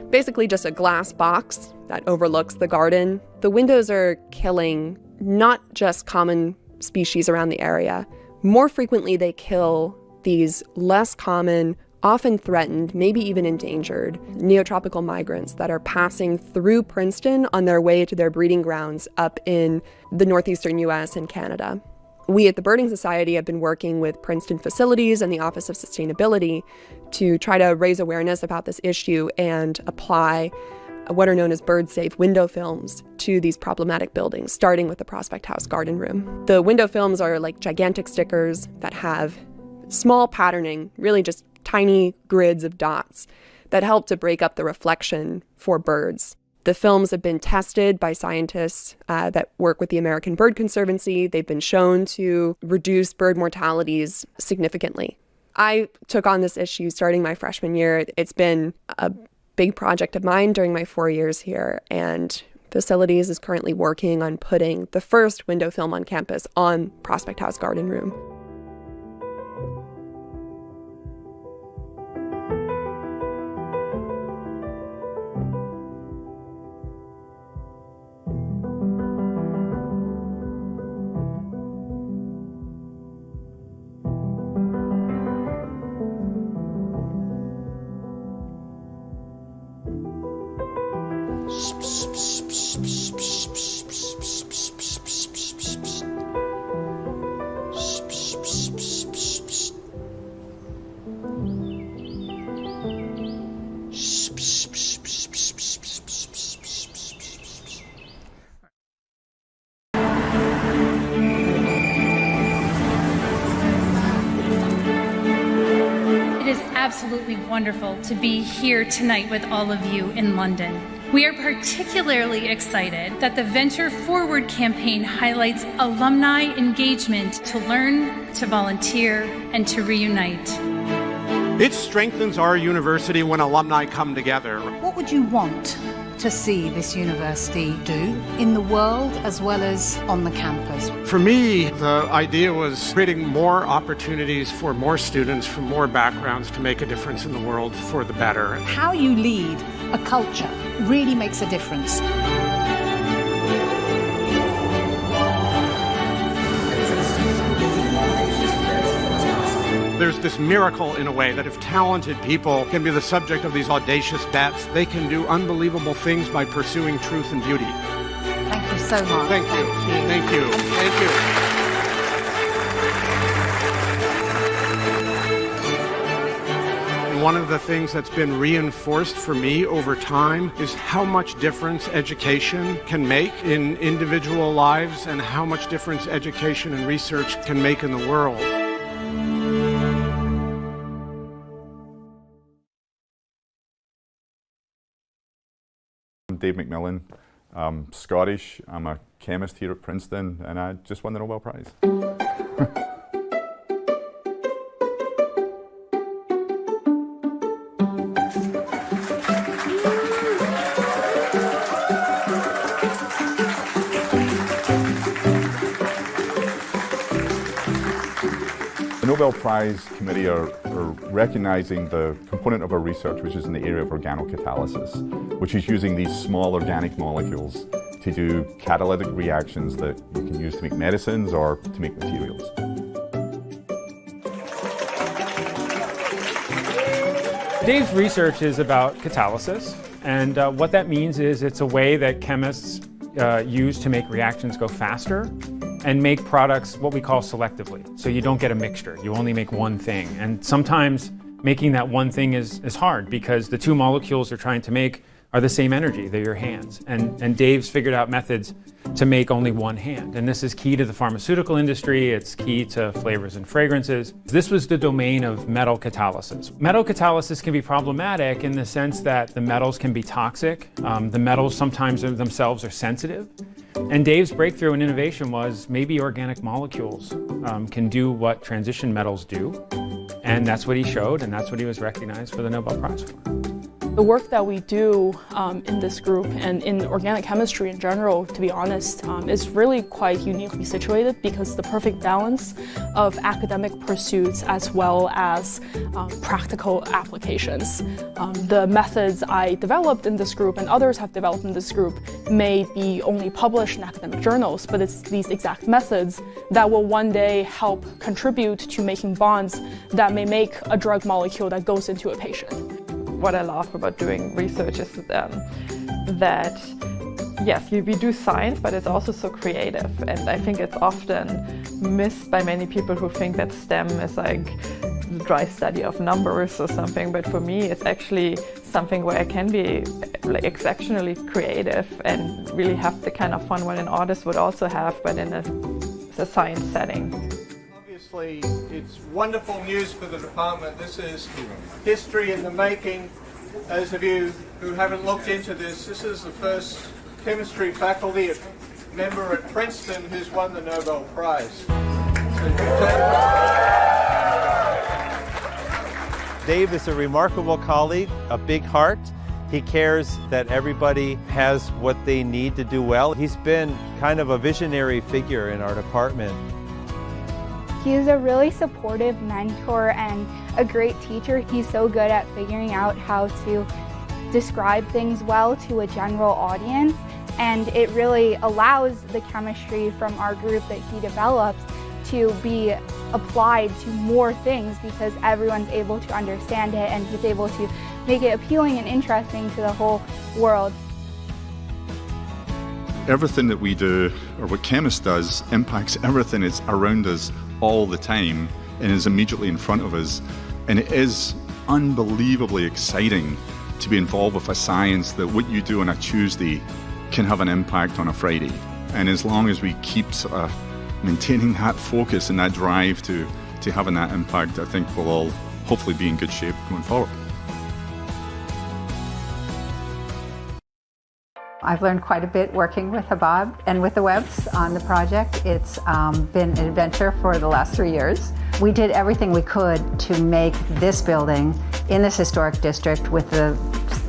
basically just a glass box that overlooks the garden. The windows are killing not just common species around the area. More frequently, they kill these less common, often threatened, maybe even endangered, neotropical migrants that are passing through Princeton on their way to their breeding grounds up in the northeastern US and Canada. We at the Birding Society have been working with Princeton facilities and the Office of Sustainability to try to raise awareness about this issue and apply what are known as bird-safe window films to these problematic buildings, starting with the Prospect House garden room. The window films are like gigantic stickers that have small patterning, really just tiny grids of dots that help to break up the reflection for birds. The films have been tested by scientists that work with the American Bird Conservancy. They've been shown to reduce bird mortalities significantly. I took on this issue starting my freshman year. It's been a big project of mine during my 4 years here, and Facilities is currently working on putting the first window film on campus on Prospect House garden room. Absolutely wonderful to be here tonight with all of you in London. We are particularly excited that the Venture Forward campaign highlights alumni engagement to learn, to volunteer, and to reunite. It strengthens our university when alumni come together. What would you want to see this university do in the world as well as on the campus? For me, the idea was creating more opportunities for more students from more backgrounds to make a difference in the world for the better. How you lead a culture really makes a difference. There's this miracle in a way that if talented people can be the subject of these audacious bets, they can do unbelievable things by pursuing truth and beauty. Thank you so much. Thank you. Thank you. Thank you. One of the things that's been reinforced for me over time is how much difference education can make in individual lives and how much difference education and research can make in the world. I'm Dave McMillan. I'm Scottish. I'm a chemist here at Princeton, and I just won the Nobel Prize. Nobel Prize Committee are recognizing the component of our research which is in the area of organocatalysis, which is using these small organic molecules to do catalytic reactions that you can use to make medicines or to make materials. Dave's research is about catalysis, and what that means is it's a way that chemists use to make reactions go faster and make products what we call selectively. So you don't get a mixture, you only make one thing. And sometimes making that one thing is hard because the two molecules they're trying to make are the same energy, they're your hands. And Dave's figured out methods to make only one hand. And this is key to the pharmaceutical industry, it's key to flavors and fragrances. This was the domain of metal catalysis. Metal catalysis can be problematic in the sense that the metals can be toxic. The metals sometimes themselves are sensitive. And Dave's breakthrough and innovation was maybe organic molecules can do what transition metals do. And that's what he showed, and that's what he was recognized for the Nobel Prize for. The work that we do in this group and in organic chemistry in general, to be honest, is really quite uniquely situated because the perfect balance of academic pursuits as well as practical applications. The methods I developed in this group and others have developed in this group may be only published in academic journals, but it's these exact methods that will one day help contribute to making bonds that may make a drug molecule that goes into a patient. What I love about doing research is that, yes, we do science, but it's also so creative. And I think it's often missed by many people who think that STEM is like the dry study of numbers or something. But for me, it's actually something where I can be like exceptionally creative and really have the kind of fun what an artist would also have, but in a science setting. Obviously, it's wonderful news for the department. This is history in the making. Those of you who haven't looked into this, this is the first chemistry faculty member at Princeton who's won the Nobel Prize. Dave is a remarkable colleague, a big heart. He cares that everybody has what they need to do well. He's been kind of a visionary figure in our department. He's a really supportive mentor and a great teacher. He's so good at figuring out how to describe things well to a general audience, and it really allows the chemistry from our group that he develops to be applied to more things because everyone's able to understand it and he's able to make it appealing and interesting to the whole world. Everything that we do, or what chemist does, impacts everything that's around us all the time and is immediately in front of us. And it is unbelievably exciting to be involved with a science that what you do on a Tuesday can have an impact on a Friday. And as long as we keep sort of maintaining that focus and that drive to having that impact, I think we'll all hopefully be in good shape going forward. I've learned quite a bit working with Habab and with the Webbs on the project. It's been an adventure for the last 3 years. We did everything we could to make this building in this historic district with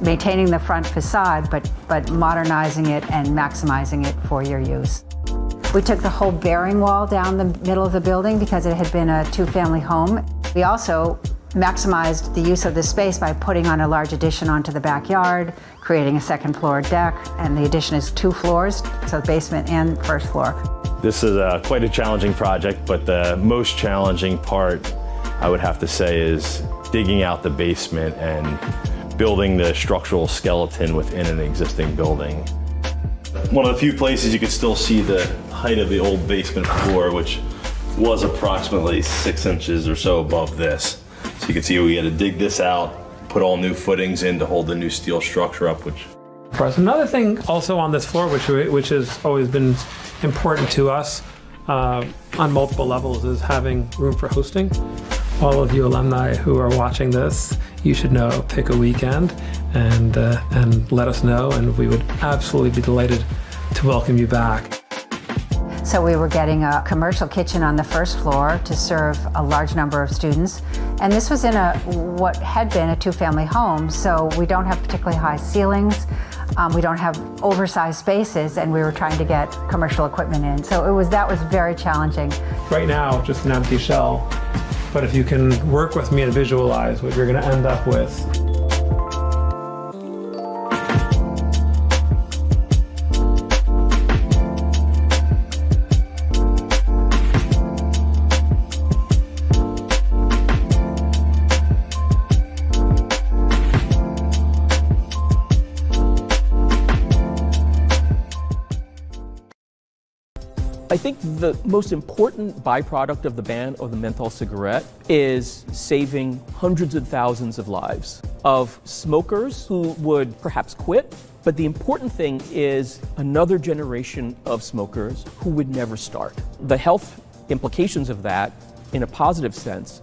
maintaining the front facade, but modernizing it and maximizing it for your use. We took the whole bearing wall down the middle of the building because it had been a two-family home. We also maximized the use of the space by putting on a large addition onto the backyard, creating a second floor deck, and the addition is 2 floors, so basement and first floor. This is quite a challenging project, but the most challenging part, I would have to say, is digging out the basement and building the structural skeleton within an existing building. One of the few places you could still see the height of the old basement floor, which was approximately 6 inches or so above this. So you can see we had to dig this out, put all new footings in to hold the new steel structure up, which... For us, another thing also on this floor, which has always been important to us on multiple levels, is having room for hosting. All of you alumni who are watching this, you should know, pick a weekend and let us know, and we would absolutely be delighted to welcome you back. So we were getting a commercial kitchen on the first floor to serve a large number of students. And this was in what had been a two-family home, so we don't have particularly high ceilings. We don't have oversized spaces, and we were trying to get commercial equipment in. So that was very challenging. Right now, just an empty shell. But if you can work with me and visualize what you're going to end up with, I think the most important byproduct of the ban of the menthol cigarette is saving hundreds of thousands of lives of smokers who would perhaps quit. But the important thing is another generation of smokers who would never start. The health implications of that, in a positive sense,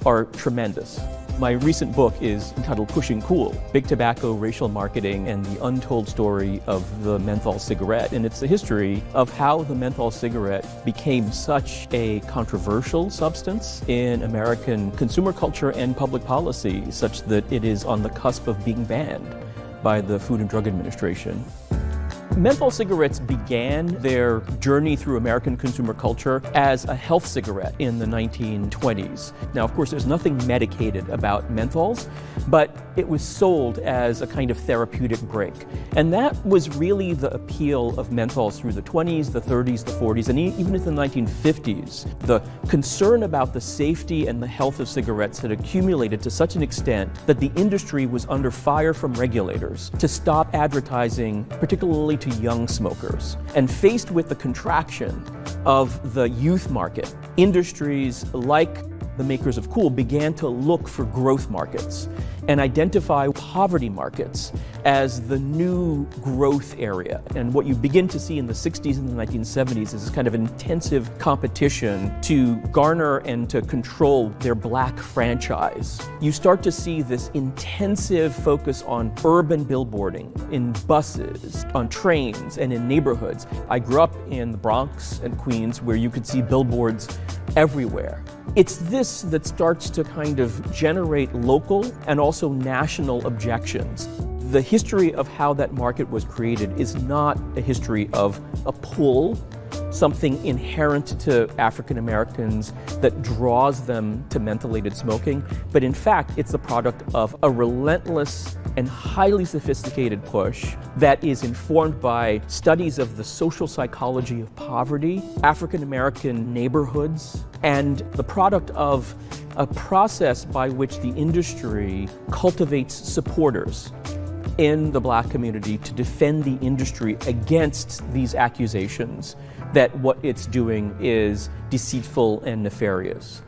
are tremendous. My recent book is entitled Pushing Cool, Big Tobacco, Racial Marketing, and the Untold Story of the Menthol Cigarette. And it's the history of how the menthol cigarette became such a controversial substance in American consumer culture and public policy, such that it is on the cusp of being banned by the Food and Drug Administration. Menthol cigarettes began their journey through American consumer culture as a health cigarette in the 1920s. Now, of course, there's nothing medicated about menthols, but it was sold as a kind of therapeutic break. And that was really the appeal of menthols through the 20s, the 30s, the 40s, and even in the 1950s. The concern about the safety and the health of cigarettes had accumulated to such an extent that the industry was under fire from regulators to stop advertising, particularly to young smokers. And faced with the contraction of the youth market, industries like the makers of Kool began to look for growth markets and identify poverty markets as the new growth area. And what you begin to see in the 60s and the 1970s is this kind of intensive competition to garner and to control their black franchise. You start to see this intensive focus on urban billboarding, in buses, on trains, and in neighborhoods. I grew up in the Bronx and Queens, where you could see billboards everywhere. It's this that starts to kind of generate local and also national objections. The history of how that market was created is not a history of a pull, something inherent to African Americans that draws them to mentholated smoking, but in fact, it's the product of a relentless and highly sophisticated push that is informed by studies of the social psychology of poverty, African American neighborhoods, and the product of a process by which the industry cultivates supporters in the black community to defend the industry against these accusations that what it's doing is deceitful and nefarious.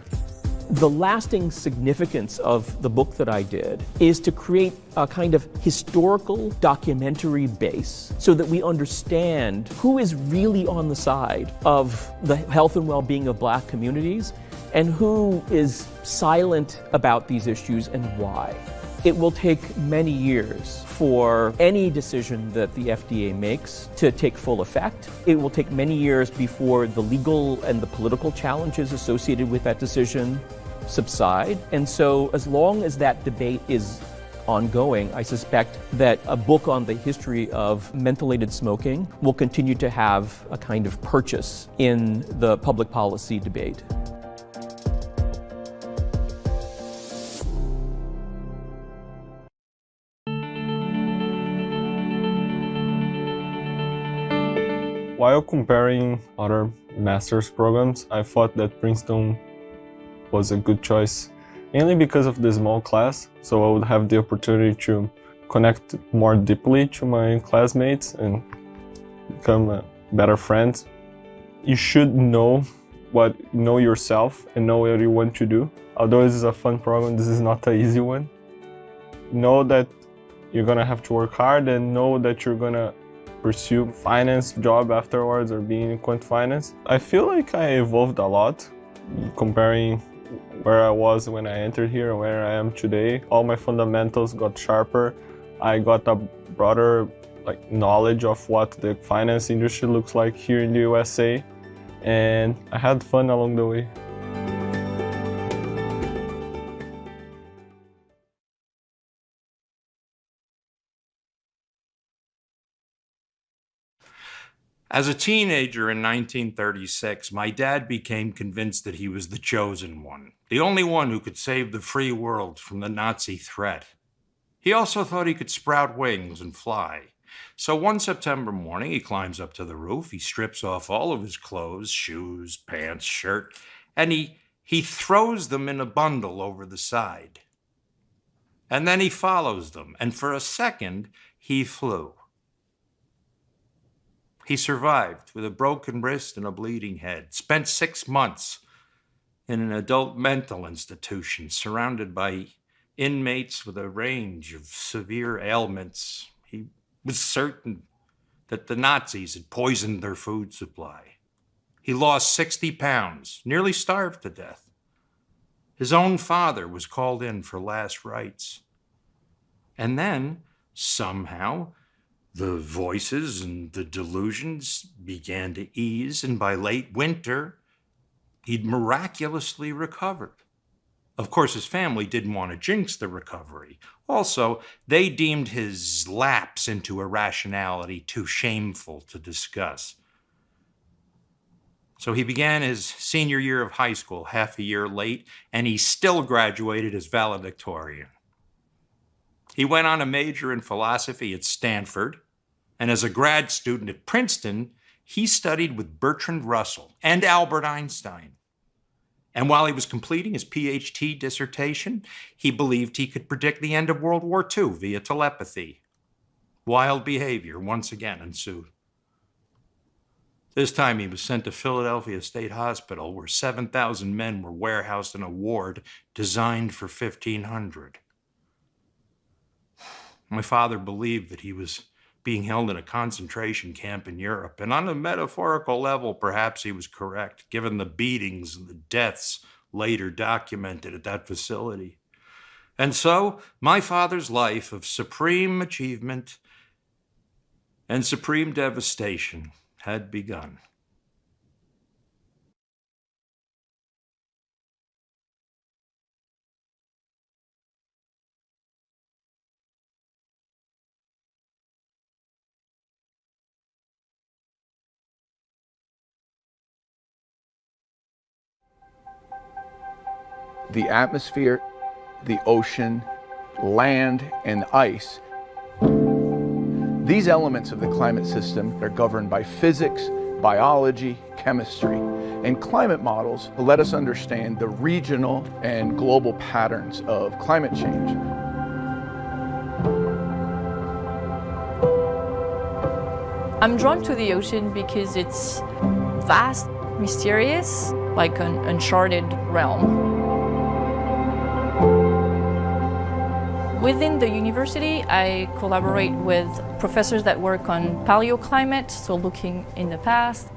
The lasting significance of the book that I did is to create a kind of historical documentary base so that we understand who is really on the side of the health and well-being of black communities and who is silent about these issues and why. It will take many years for any decision that the FDA makes to take full effect. It will take many years before the legal and the political challenges associated with that decision subside. And so as long as that debate is ongoing, I suspect that a book on the history of mentholated smoking will continue to have a kind of purchase in the public policy debate. While comparing other master's programs, I thought that Princeton was a good choice, mainly because of the small class, so I would have the opportunity to connect more deeply to my classmates and become better friends. You should know yourself and know what you want to do. Although this is a fun program, this is not an easy one. Know that you're gonna have to work hard and know that you're gonna pursue finance job afterwards or being in quant finance. I feel like I evolved a lot comparing where I was when I entered here and where I am today. All my fundamentals got sharper. I got a broader knowledge of what the finance industry looks like here in the USA, and I had fun along the way. As a teenager in 1936, my dad became convinced that he was the chosen one, the only one who could save the free world from the Nazi threat. He also thought he could sprout wings and fly. So one September morning, he climbs up to the roof, he strips off all of his clothes, shoes, pants, shirt, and he throws them in a bundle over the side. And then he follows them, and for a second, he flew. He survived with a broken wrist and a bleeding head, spent 6 months in an adult mental institution surrounded by inmates with a range of severe ailments. He was certain that the Nazis had poisoned their food supply. He lost 60 pounds, nearly starved to death. His own father was called in for last rites. And then, somehow, the voices and the delusions began to ease, and by late winter, he'd miraculously recovered. Of course, his family didn't want to jinx the recovery. Also, they deemed his lapse into irrationality too shameful to discuss. So he began his senior year of high school half a year late, and he still graduated as valedictorian. He went on to major in philosophy at Stanford, and as a grad student at Princeton, he studied with Bertrand Russell and Albert Einstein. And while he was completing his PhD dissertation, he believed he could predict the end of World War II via telepathy. Wild behavior once again ensued. This time he was sent to Philadelphia State Hospital, where 7,000 men were warehoused in a ward designed for 1,500. My father believed that he was being held in a concentration camp in Europe, and on a metaphorical level, perhaps he was correct, given the beatings and the deaths later documented at that facility. And so, my father's life of supreme achievement and supreme devastation had begun. The atmosphere, the ocean, land, and ice. These elements of the climate system are governed by physics, biology, chemistry, and climate models let us understand the regional and global patterns of climate change. I'm drawn to the ocean because it's vast, mysterious, like an uncharted realm. Within the university, I collaborate with professors that work on paleoclimate, so looking in the past.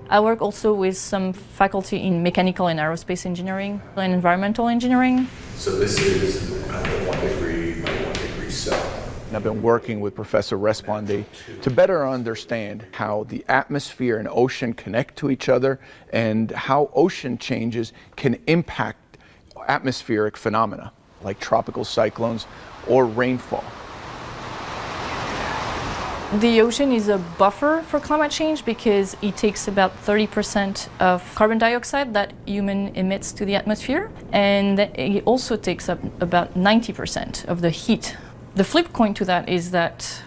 I work also with some faculty in mechanical and aerospace engineering and environmental engineering. So this is a 1 degree by 1 degree cell. I've been working with Professor Responde to better understand how the atmosphere and ocean connect to each other and how ocean changes can impact atmospheric phenomena like tropical cyclones or rainfall. The ocean is a buffer for climate change because it takes about 30% of carbon dioxide that human emits to the atmosphere, and it also takes up about 90% of the heat. The flip coin to that is that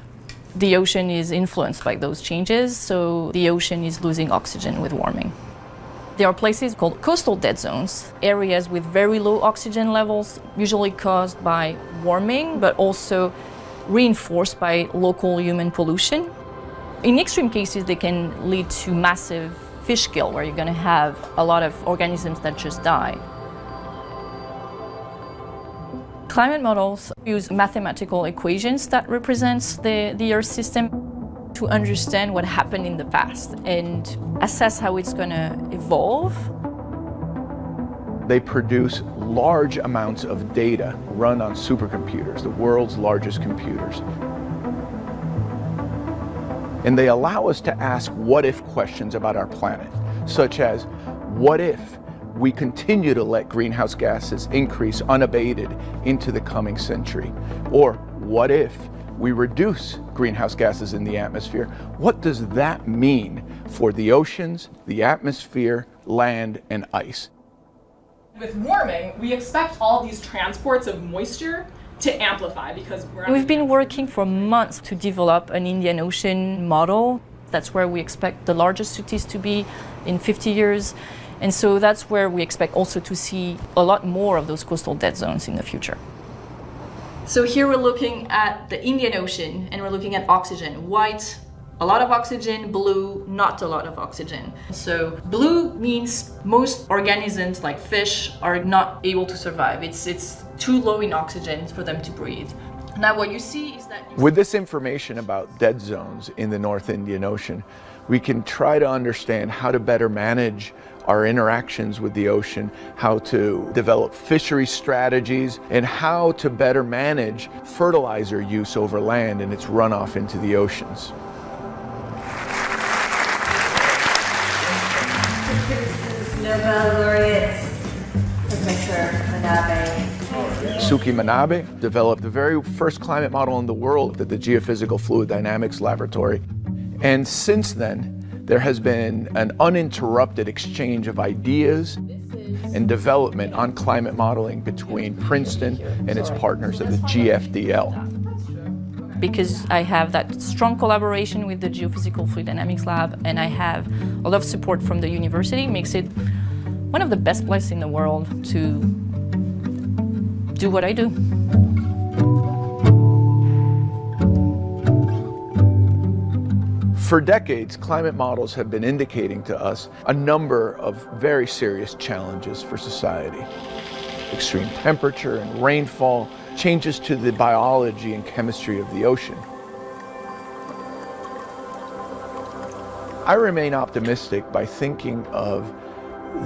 the ocean is influenced by those changes, so the ocean is losing oxygen with warming. There are places called coastal dead zones, areas with very low oxygen levels, usually caused by warming, but also reinforced by local human pollution. In extreme cases, they can lead to massive fish kill, where you're going to have a lot of organisms that just die. Climate models use mathematical equations that represents the Earth system to understand what happened in the past and assess how it's going to evolve. They produce large amounts of data run on supercomputers, the world's largest computers. And they allow us to ask what-if questions about our planet, such as, what if we continue to let greenhouse gases increase unabated into the coming century? Or what if we reduce greenhouse gases in the atmosphere. What does that mean for the oceans, the atmosphere, land, and ice? With warming, we expect all these transports of moisture to amplify because we've been working for months to develop an Indian Ocean model. That's where we expect the largest cities to be in 50 years. And so that's where we expect also to see a lot more of those coastal dead zones in the future. So here we're looking at the Indian Ocean and we're looking at oxygen. White, a lot of oxygen. Blue, not a lot of oxygen. So blue means most organisms like fish are not able to survive. It's too low in oxygen for them to breathe. Now what you see is that... With this information about dead zones in the North Indian Ocean, we can try to understand how to better manage our interactions with the ocean, how to develop fishery strategies, and how to better manage fertilizer use over land and its runoff into the oceans. Nobel laureate Professor Manabe. Suki Manabe developed the very first climate model in the world at the Geophysical Fluid Dynamics Laboratory. And since then, there has been an uninterrupted exchange of ideas and development on climate modeling between Princeton and its partners at the GFDL. Because I have that strong collaboration with the Geophysical Fluid Dynamics Lab and I have a lot of support from the university, makes it one of the best places in the world to do what I do. For decades, climate models have been indicating to us a number of very serious challenges for society. Extreme temperature and rainfall, changes to the biology and chemistry of the ocean. I remain optimistic by thinking of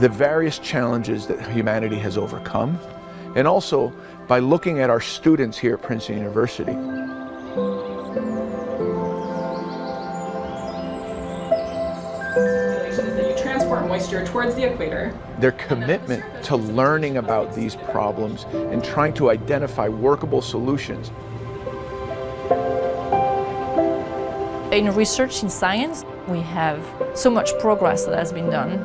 the various challenges that humanity has overcome, and also by looking at our students here at Princeton University. That you transport moisture towards the equator. Their commitment to learning about these problems and trying to identify workable solutions. In research in science, we have so much progress that has been done.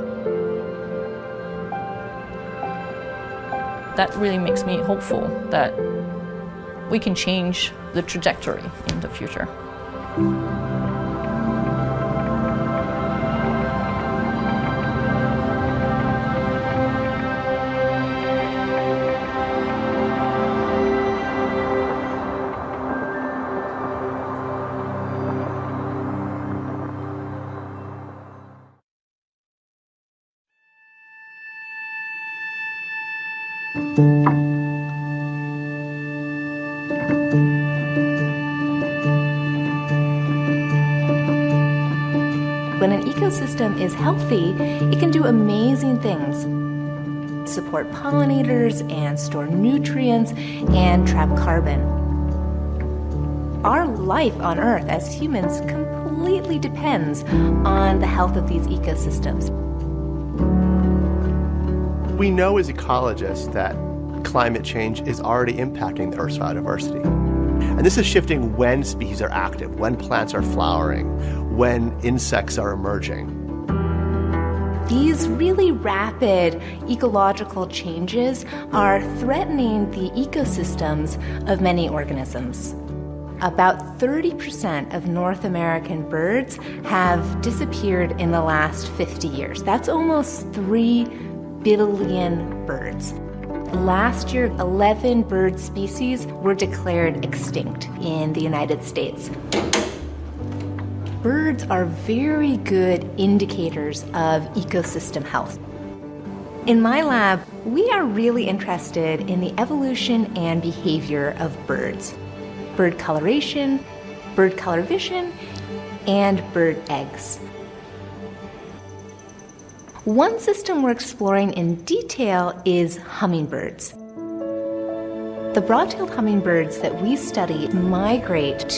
That really makes me hopeful that we can change the trajectory in the future. When an ecosystem is healthy, it can do amazing things. Support pollinators and store nutrients and trap carbon. Our life on Earth as humans completely depends on the health of these ecosystems. We know as ecologists that climate change is already impacting the Earth's biodiversity. And this is shifting when species are active, when plants are flowering, when insects are emerging. These really rapid ecological changes are threatening the ecosystems of many organisms. About 30% of North American birds have disappeared in the last 50 years. That's almost 3 billion birds. Last year, 11 bird species were declared extinct in the United States. Birds are very good indicators of ecosystem health. In my lab, we are really interested in the evolution and behavior of birds. Bird coloration, bird color vision, and bird eggs. One system we're exploring in detail is hummingbirds. The broad-tailed hummingbirds that we study migrate